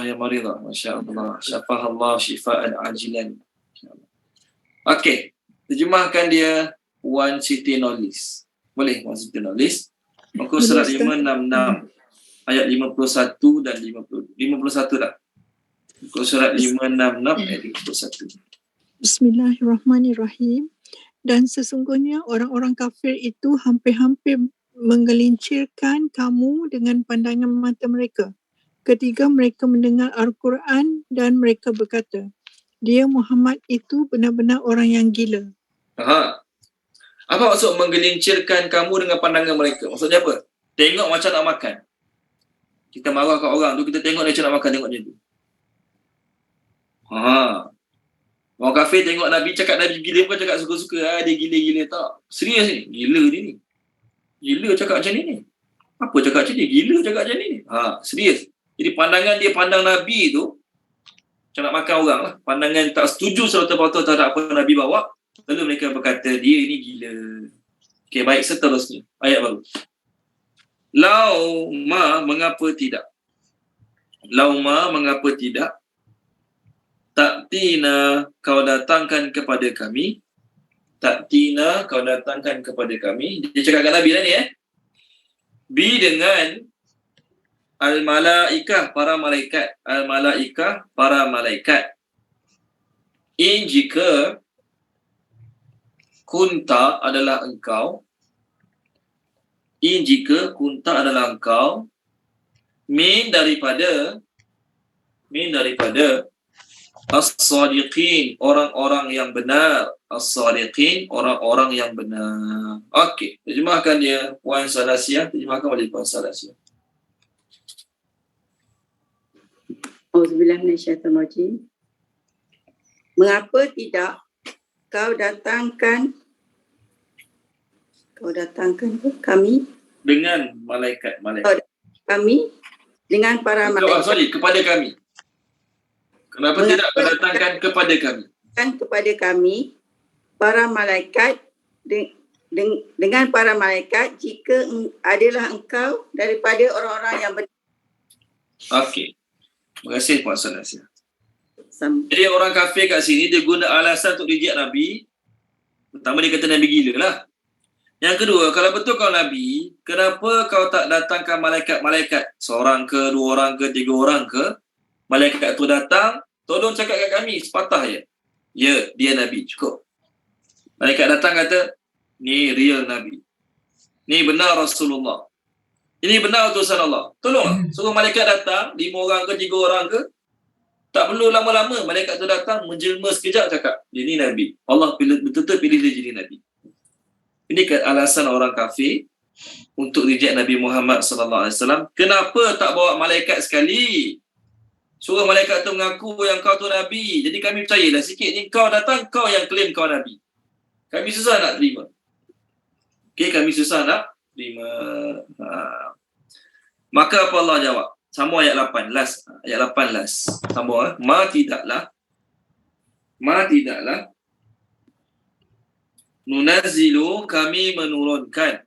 Ya Maridah, Masya Allah. Syafahallah syifa'an ajilan. Okey, terjemahkan dia Wan Siti Nolis. Boleh Wan Siti Nolis. Muka surat 566 ayat 51 dan 51 dah. Muka surat 566 ayat 51. Bismillahirrahmanirrahim. Dan sesungguhnya orang-orang kafir itu hampir-hampir menggelincirkan kamu dengan pandangan mata mereka ketika mereka mendengar Al-Quran dan mereka berkata, dia Muhammad itu benar-benar orang yang gila. Apa maksud menggelincirkan kamu dengan pandangan mereka? Maksudnya apa? Tengok macam nak makan. Kita marah kat orang tu, kita tengok dia macam nak makan, tengok macam tu. Orang kafir tengok Nabi cakap Nabi gila, bukan cakap suka-suka. Dia gila-gila tak. Serius ni? Gila dia ni. Gila cakap macam ni. Apa cakap macam ni? Gila cakap macam ni. Serius. Jadi pandangan dia pandang Nabi tu macam nak makan orang lah. Pandangan tak setuju serta-merta terhadap apa Nabi bawa. Lalu mereka berkata, dia ini gila. Okey, baik, seterusnya. Ayat baru. Lauma, mengapa tidak? Lauma, mengapa tidak? Ta'tina, kau datangkan kepada kami. Ta'tina, kau datangkan kepada kami. Dia cakap kat Nabi lah ni Bi dengan Al-Malaikah, para malaikat. Al-Malaikah, para malaikat. In jika kunta adalah engkau, in jika kunta adalah engkau, min daripada as-sadiqin, orang-orang yang benar. As-sadiqin, orang-orang yang benar. Okey, terjemahkan dia Puan Salasia, terjemahkan oleh Puan Salasia. Auzubillah minasyaitonirrajim. Mengapa tidak kau datangkan kami dengan malaikat. Kami dengan para malaikat. Kepada kami. Kenapa tidak kau datangkan kepada kami? Kepada kami para malaikat dengan para malaikat jika adalah engkau daripada orang-orang yang benar. Okey. Terima kasih Puan Salasia. Jadi orang kafir kat sini dia guna alasan untuk reject Nabi. Pertama dia kata Nabi gila lah. Yang kedua, kalau betul kau Nabi, kenapa kau tak datangkan malaikat-malaikat? Seorang ke, dua orang ke, tiga orang ke? Malaikat tu datang, tolong cakap kat kami, sepatah je. Ya, dia Nabi, cukup. Malaikat datang kata, ni real Nabi. Ni benar Rasulullah. Ini benar utusan Allah. Tolong, suruh malaikat datang, 5 orang ke, 3 orang ke? Tak perlu lama-lama, malaikat tu datang, menjelma sekejap cakap, dia ni Nabi. Allah betul-betul pilih dia jadi Nabi. Ini alasan orang kafir untuk reject Nabi Muhammad sallallahu alaihi wasallam. Kenapa tak bawa malaikat sekali? Suruh malaikat tu mengaku yang kau tu Nabi. Jadi kami percayalah sikit ni kau datang, kau yang claim kau Nabi. Kami susah nak terima. Okey, kami susah nak terima. Maka apa Allah jawab? Sambung ayat 8 last. Ayat 8 last. Sambung Ma tidaklah Nunazzilu kami menurunkan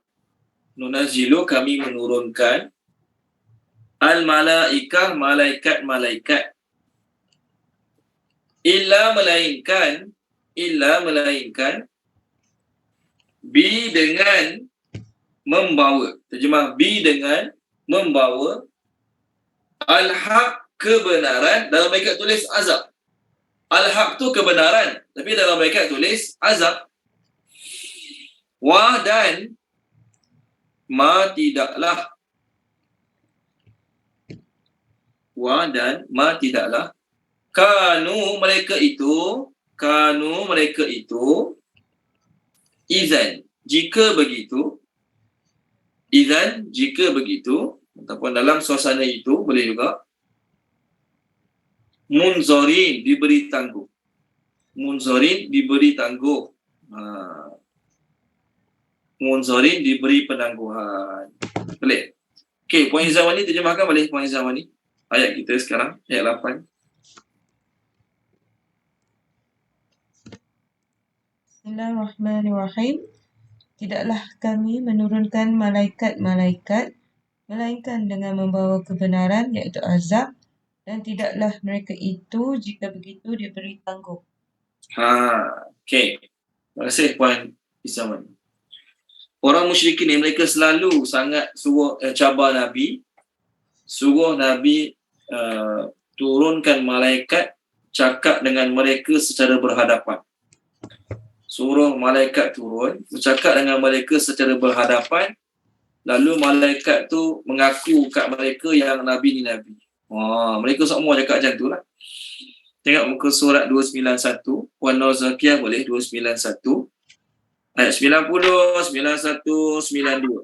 al-malaikah malaikat illa melainkan bi dengan membawa, terjemah bi dengan membawa al-haq kebenaran. Dalam mereka tulis azab. Al-haq tu kebenaran, tapi dalam mereka tulis azab. Wa dan ma tidaklah kanu mereka itu izan jika begitu ataupun dalam suasana itu boleh juga munzarin diberi tangguh. Munzarin diberi penangguhan. Boleh? Okey, Puan Izawani terjemahkan boleh Puan Izawani? Ayat kita sekarang, ayat 8. Bismillahirrahmanirrahim. Tidaklah kami menurunkan malaikat-malaikat melainkan dengan membawa kebenaran iaitu azab, dan tidaklah mereka itu jika begitu diberi tangguh. Okey. Terima kasih Puan Izawani. Orang musyrikin ni mereka selalu sangat suruh cabar Nabi, turunkan malaikat cakap dengan mereka secara berhadapan. Suruh malaikat turun, bercakap dengan mereka secara berhadapan, lalu malaikat tu mengaku kat mereka yang Nabi ni Nabi. Mereka semua cakap macam tu lah. Tengok muka surat 291, Puan Nur Zakiyah boleh 291. Ayat 90, 91, 92.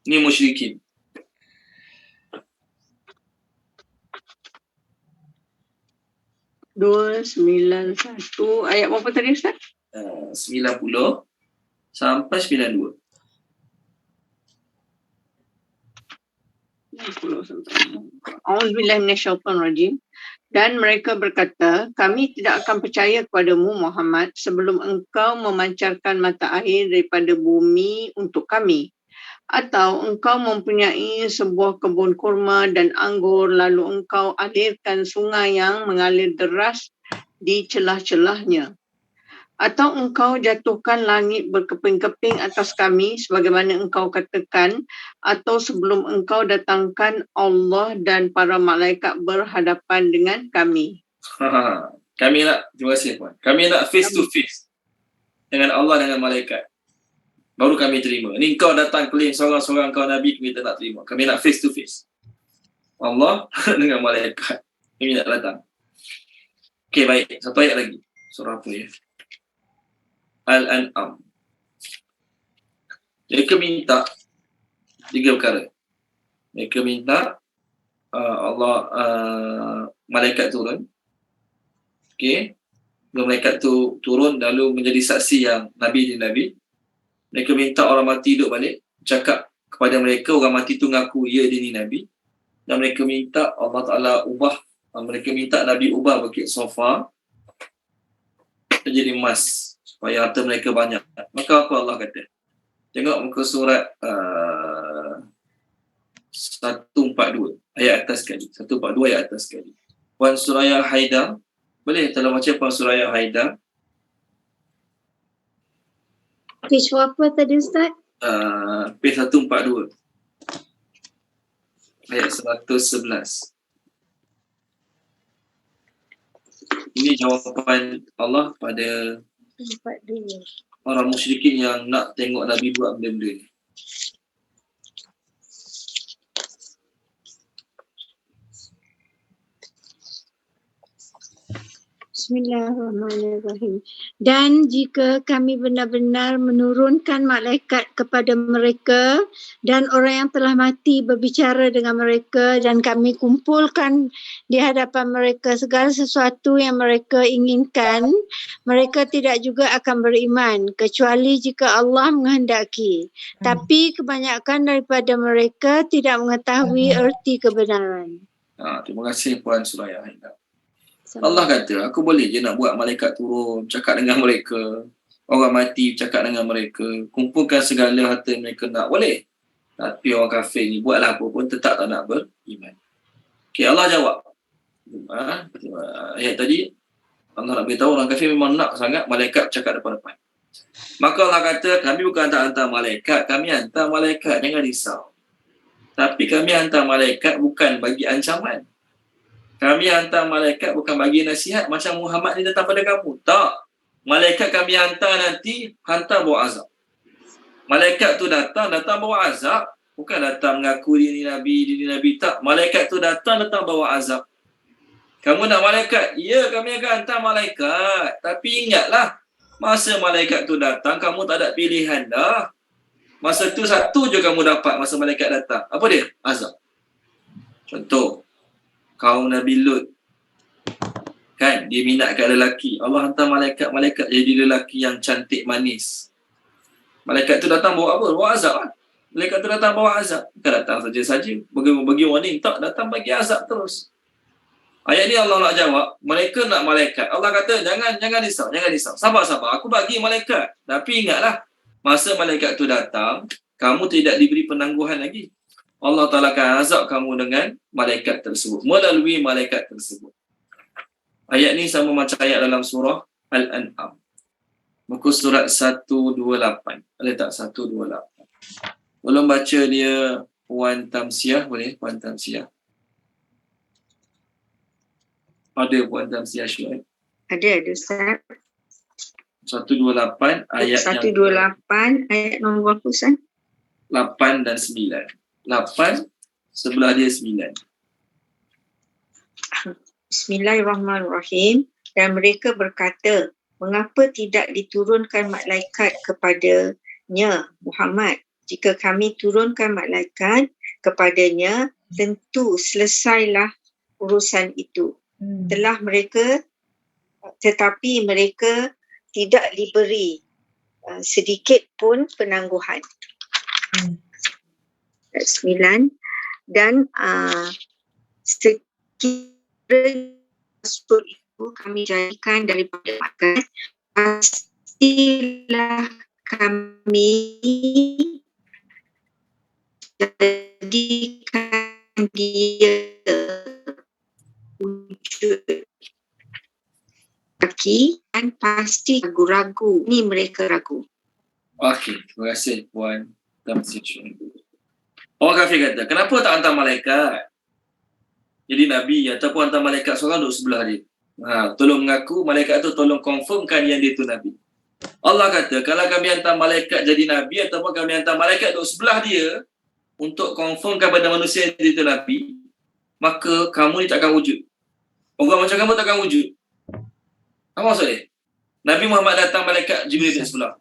Ini musyrikin. Dua 91 ayat berapa tadi Ustaz? 90 sampai 92. A'udzubillahi minasyaitonirrajim. Dan mereka berkata, kami tidak akan percaya kepadamu Muhammad sebelum engkau memancarkan mata air daripada bumi untuk kami. Atau engkau mempunyai sebuah kebun kurma dan anggur, lalu engkau alirkan sungai yang mengalir deras di celah-celahnya. Atau engkau jatuhkan langit berkeping-keping atas kami sebagaimana engkau katakan, atau sebelum engkau datangkan Allah dan para malaikat berhadapan dengan kami. Kami nak, terima kasih Puan. Kami nak face to face dengan Allah dengan malaikat. Baru kami terima. Ni kau datang claim seorang-seorang kau Nabi, kami tak nak terima. Kami nak face to face Allah dengan malaikat. Kami nak datang. Okey, baik. Satu ayat lagi. Surah apa ya? Al-An'am. Mereka minta 3 perkara. Mereka minta malaikat turun. Okey. Malaikat tu turun lalu menjadi saksi yang Nabi ni Nabi. Mereka minta orang mati hidup balik, cakap kepada mereka orang mati tu ngaku ya dia ni Nabi. Dan mereka minta Allah Ta'ala mereka minta Nabi ubah bukit Safa menjadi emas supaya harta mereka banyak. Maka apa Allah kata? Tengok muka surat 142 ayat atas sekali. 142 ayat atas sekali. Puan Suraya Haidar. Boleh tolong baca Puan Suraya Haidar. Page berapa tadi Ustaz? Page 142. Ayat 111. Ini jawapan Allah pada orang musyrikin yang nak tengok Nabi buat benda-benda ni. Bismillahirrahmanirrahim. Dan jika kami benar-benar menurunkan malaikat kepada mereka dan orang yang telah mati berbicara dengan mereka dan kami kumpulkan di hadapan mereka segala sesuatu yang mereka inginkan, mereka tidak juga akan beriman kecuali jika Allah menghendaki. Tapi kebanyakan daripada mereka tidak mengetahui erti kebenaran. Terima kasih Puan Suraya Haidar. Allah kata, aku boleh je nak buat malaikat turun, cakap dengan mereka. Orang mati, cakap dengan mereka. Kumpulkan segala harta mereka nak. Boleh. Tapi orang kafir ni buatlah apa pun tetap tak nak beriman. Okay, Allah jawab. Ayat tadi, Allah nak beritahu orang kafir memang nak sangat malaikat cakap depan-depan. Maka Allah kata, kami bukan hantar malaikat, kami hantar malaikat. Jangan risau. Tapi kami hantar malaikat bukan bagi ancaman. Kami hantar malaikat bukan bagi nasihat macam Muhammad ni datang pada kamu. Tak. Malaikat kami hantar nanti, hantar bawa azab. Malaikat tu datang bawa azab. Bukan datang mengaku dia ni Nabi. Tak. Malaikat tu datang bawa azab. Kamu nak malaikat? Ya, kami akan hantar malaikat. Tapi ingatlah, masa malaikat tu datang, kamu tak ada pilihan dah. Masa tu satu je kamu dapat masa malaikat datang. Apa dia? Azab. Contoh. Kaum Nabi Lut, kan, dia minatkan lelaki. Allah hantar malaikat jadi lelaki yang cantik manis. Malaikat tu datang bawa apa? Bawa azab lah. Malaikat tu datang bawa azab. Bukan datang saja-saja bagi warning. Tak, datang bagi azab terus. Ayat ni Allah nak jawab, mereka nak malaikat. Allah kata, jangan risau. Sabar. Aku bagi malaikat. Tapi ingatlah, masa malaikat tu datang, kamu tidak diberi penangguhan lagi. Allah Ta'ala akan azab kamu dengan malaikat tersebut. Melalui malaikat tersebut. Ayat ni sama macam ayat dalam surah Al-An'am. Muka surat 128. Ada tak 128? Belum baca dia Puan Tamsiah. Boleh Puan Tamsiah? Ada Puan Tamsiah Syuaib? Ada Ustaz. 128 ayat 128 ayat nombor berapa Ustaz? 8 dan 9. 8, sebelah dia 9. Bismillahirrahmanirrahim. Dan mereka berkata, mengapa tidak diturunkan malaikat kepadanya Muhammad? Jika kami turunkan malaikat kepadanya, tentu selesailah urusan itu. Tetapi mereka tidak diberi sedikit pun penangguhan. 9. Dan sekiranya Rasul itu kami jadikan daripada makan, pastilah kami jadikan dia wujud kaki dan pasti ragu-ragu. Ni mereka ragu. Okey, terima kasih Puan Tamsiah. Orang kafir kata, kenapa tak hantar malaikat? Jadi Nabi ataupun hantar malaikat seorang duduk sebelah dia. Tolong mengaku, malaikat tu tolong confirmkan yang dia tu Nabi. Allah kata, kalau kami hantar malaikat jadi Nabi ataupun kami hantar malaikat duduk sebelah dia untuk confirmkan kepada manusia yang dia tu Nabi, maka kamu ni takkan wujud. Orang macam kamu takkan wujud. Apa maksud dia? Nabi Muhammad datang malaikat Jibril di sebelah.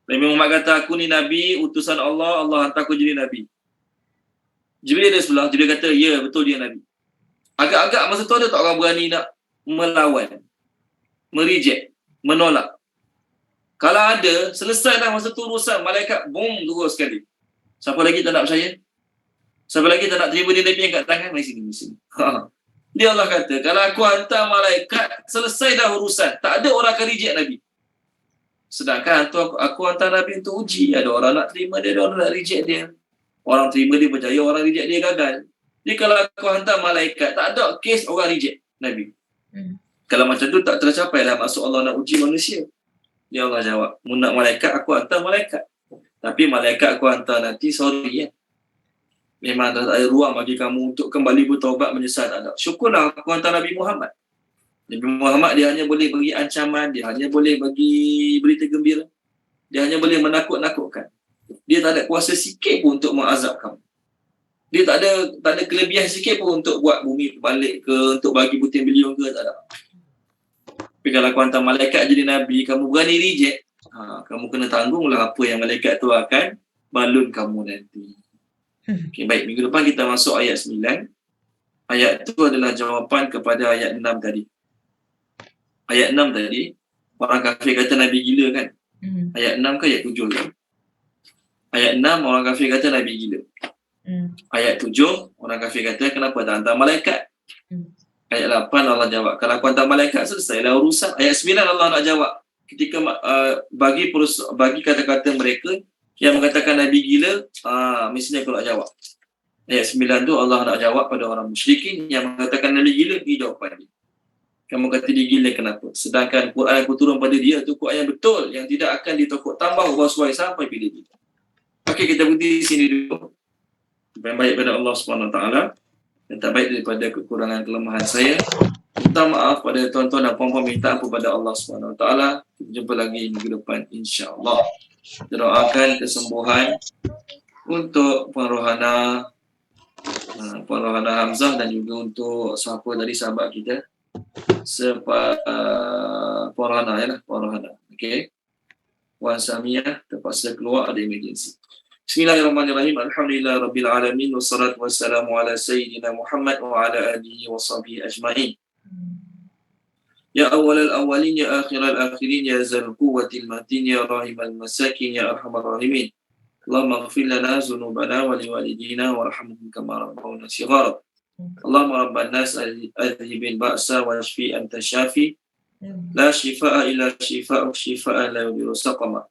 Nabi Muhammad kata, aku ni Nabi, utusan Allah, Allah hantar aku jadi Nabi. Jibril ada sebelah, Jibril kata, ya betul dia Nabi. Agak-agak masa tu ada tak orang berani nak melawan, mereject, menolak? Kalau ada, selesai dah masa tu urusan, malaikat boom terus sekali. Siapa lagi tak nak percaya? Siapa lagi tak nak terima dia Nabi angkat tangan? Mari sini. Dia Allah kata, kalau aku hantar malaikat, selesai dah urusan. Tak ada orang akan reject Nabi. Sedangkan aku hantar Nabi untuk uji. Ada orang nak terima dia, ada orang nak reject dia. Orang terima dia berjaya, orang reject dia gagal. Jadi kalau aku hantar malaikat, tak ada kes orang reject. Nabi. Kalau macam tu tak tercapai lah maksud Allah nak uji manusia. Dia Allah jawab, mu nak malaikat, aku hantar malaikat. Tapi malaikat aku hantar nanti, sorry ya. Memang tak ada ruang bagi kamu untuk kembali bertaubat menyesal tak ada. Syukurlah aku hantar Nabi Muhammad. Nabi Muhammad dia hanya boleh bagi ancaman, dia hanya boleh bagi berita gembira. Dia hanya boleh menakut-nakutkan. Dia tak ada kuasa sikit pun untuk mengazab kamu. Dia tak ada kelebihan sikit pun untuk buat bumi balik ke, untuk bagi puting beliung ke, tak ada. Tapi kalau aku hantar malaikat jadi Nabi, kamu berani reject, kamu kena tanggunglah apa yang malaikat tu akan balun kamu nanti. Okay, baik, minggu depan kita masuk ayat 9. Ayat tu adalah jawapan kepada ayat 6 tadi. Ayat 6 tadi, orang kafir kata Nabi gila kan? Ayat 6 ke ayat 7 kan? Ayat 6, orang kafir kata Nabi gila. Ayat 7, orang kafir kata kenapa tak hantar malaikat? Ayat 8 Allah jawab, kalau aku hantar malaikat selesailah urusan. Ayat 9 Allah nak jawab ketika bagi kata-kata mereka yang mengatakan Nabi gila, mestinya aku nak jawab. Ayat 9 tu Allah nak jawab pada orang musyrikin yang mengatakan Nabi gila, pergi jawapan dia. Kamu kata dia gila kenapa? Sedangkan Quran aku turun pada dia tu Quran yang betul, yang tidak akan ditokok tambah ubah-suai sampai bila-bila. Okey, kita berhenti sini dulu. Yang baik pada Allah SWT, yang tak baik daripada kekurangan kelemahan saya. Minta maaf pada tuan-tuan dan puan-puan, minta ampun pada Allah SWT. Kita jumpa lagi minggu depan insya-Allah. Kita doakan kesembuhan untuk Puan Rohana Hamzah dan juga untuk siapa tadi sahabat kita, Puan Rohana ya lah, Puan Rohana. Okey. Puan Samia terpaksa keluar, ada emergency. Bismillahirrahmanirrahim. Alhamdulillah rabbil alamin wassalatu wassalamu ala sayyidina Muhammad wa ala alihi wa sahbihi ajma'in. Ya awwalal awwalin, ya akhiral akhirin, ya zal quwwatil matin, ya rahimal masakin, ya arhamar rahimin. Allahumma ighfir lana dhunubana wa liwalidina warhamhum kama rabbawna shighara. Allahumma rabban nas adhibil ba'sa washfi anta syafi. La shifaa illa shifaa'uk shifaa'an la yughadiru saqama.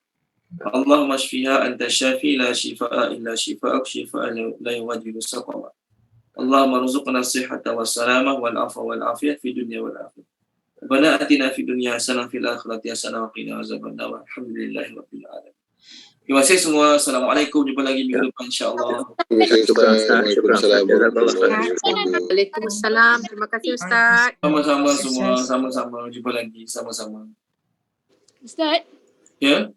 Allahumma shfiha anta syafi, la shifaa illa shifaa'uk shifaa'an la yughadiru saqama. Allahumma rzuqna as-sihhata was-salamah wal 'afwa wal 'afiyah fi dunya wal akhirah. Rabbana atina fid dunya hasanah fil akhirati hasanah wa qina azabannar. Alhamdulillahi rabbil alamin. Terima kasih semua. Assalamualaikum. Jumpa lagi minggu depan insya-Allah. Waalaikumsalam. Terima kasih Ustaz. Sama-sama semua. Sama-sama. Jumpa lagi. Sama-sama. Ustaz. Ya.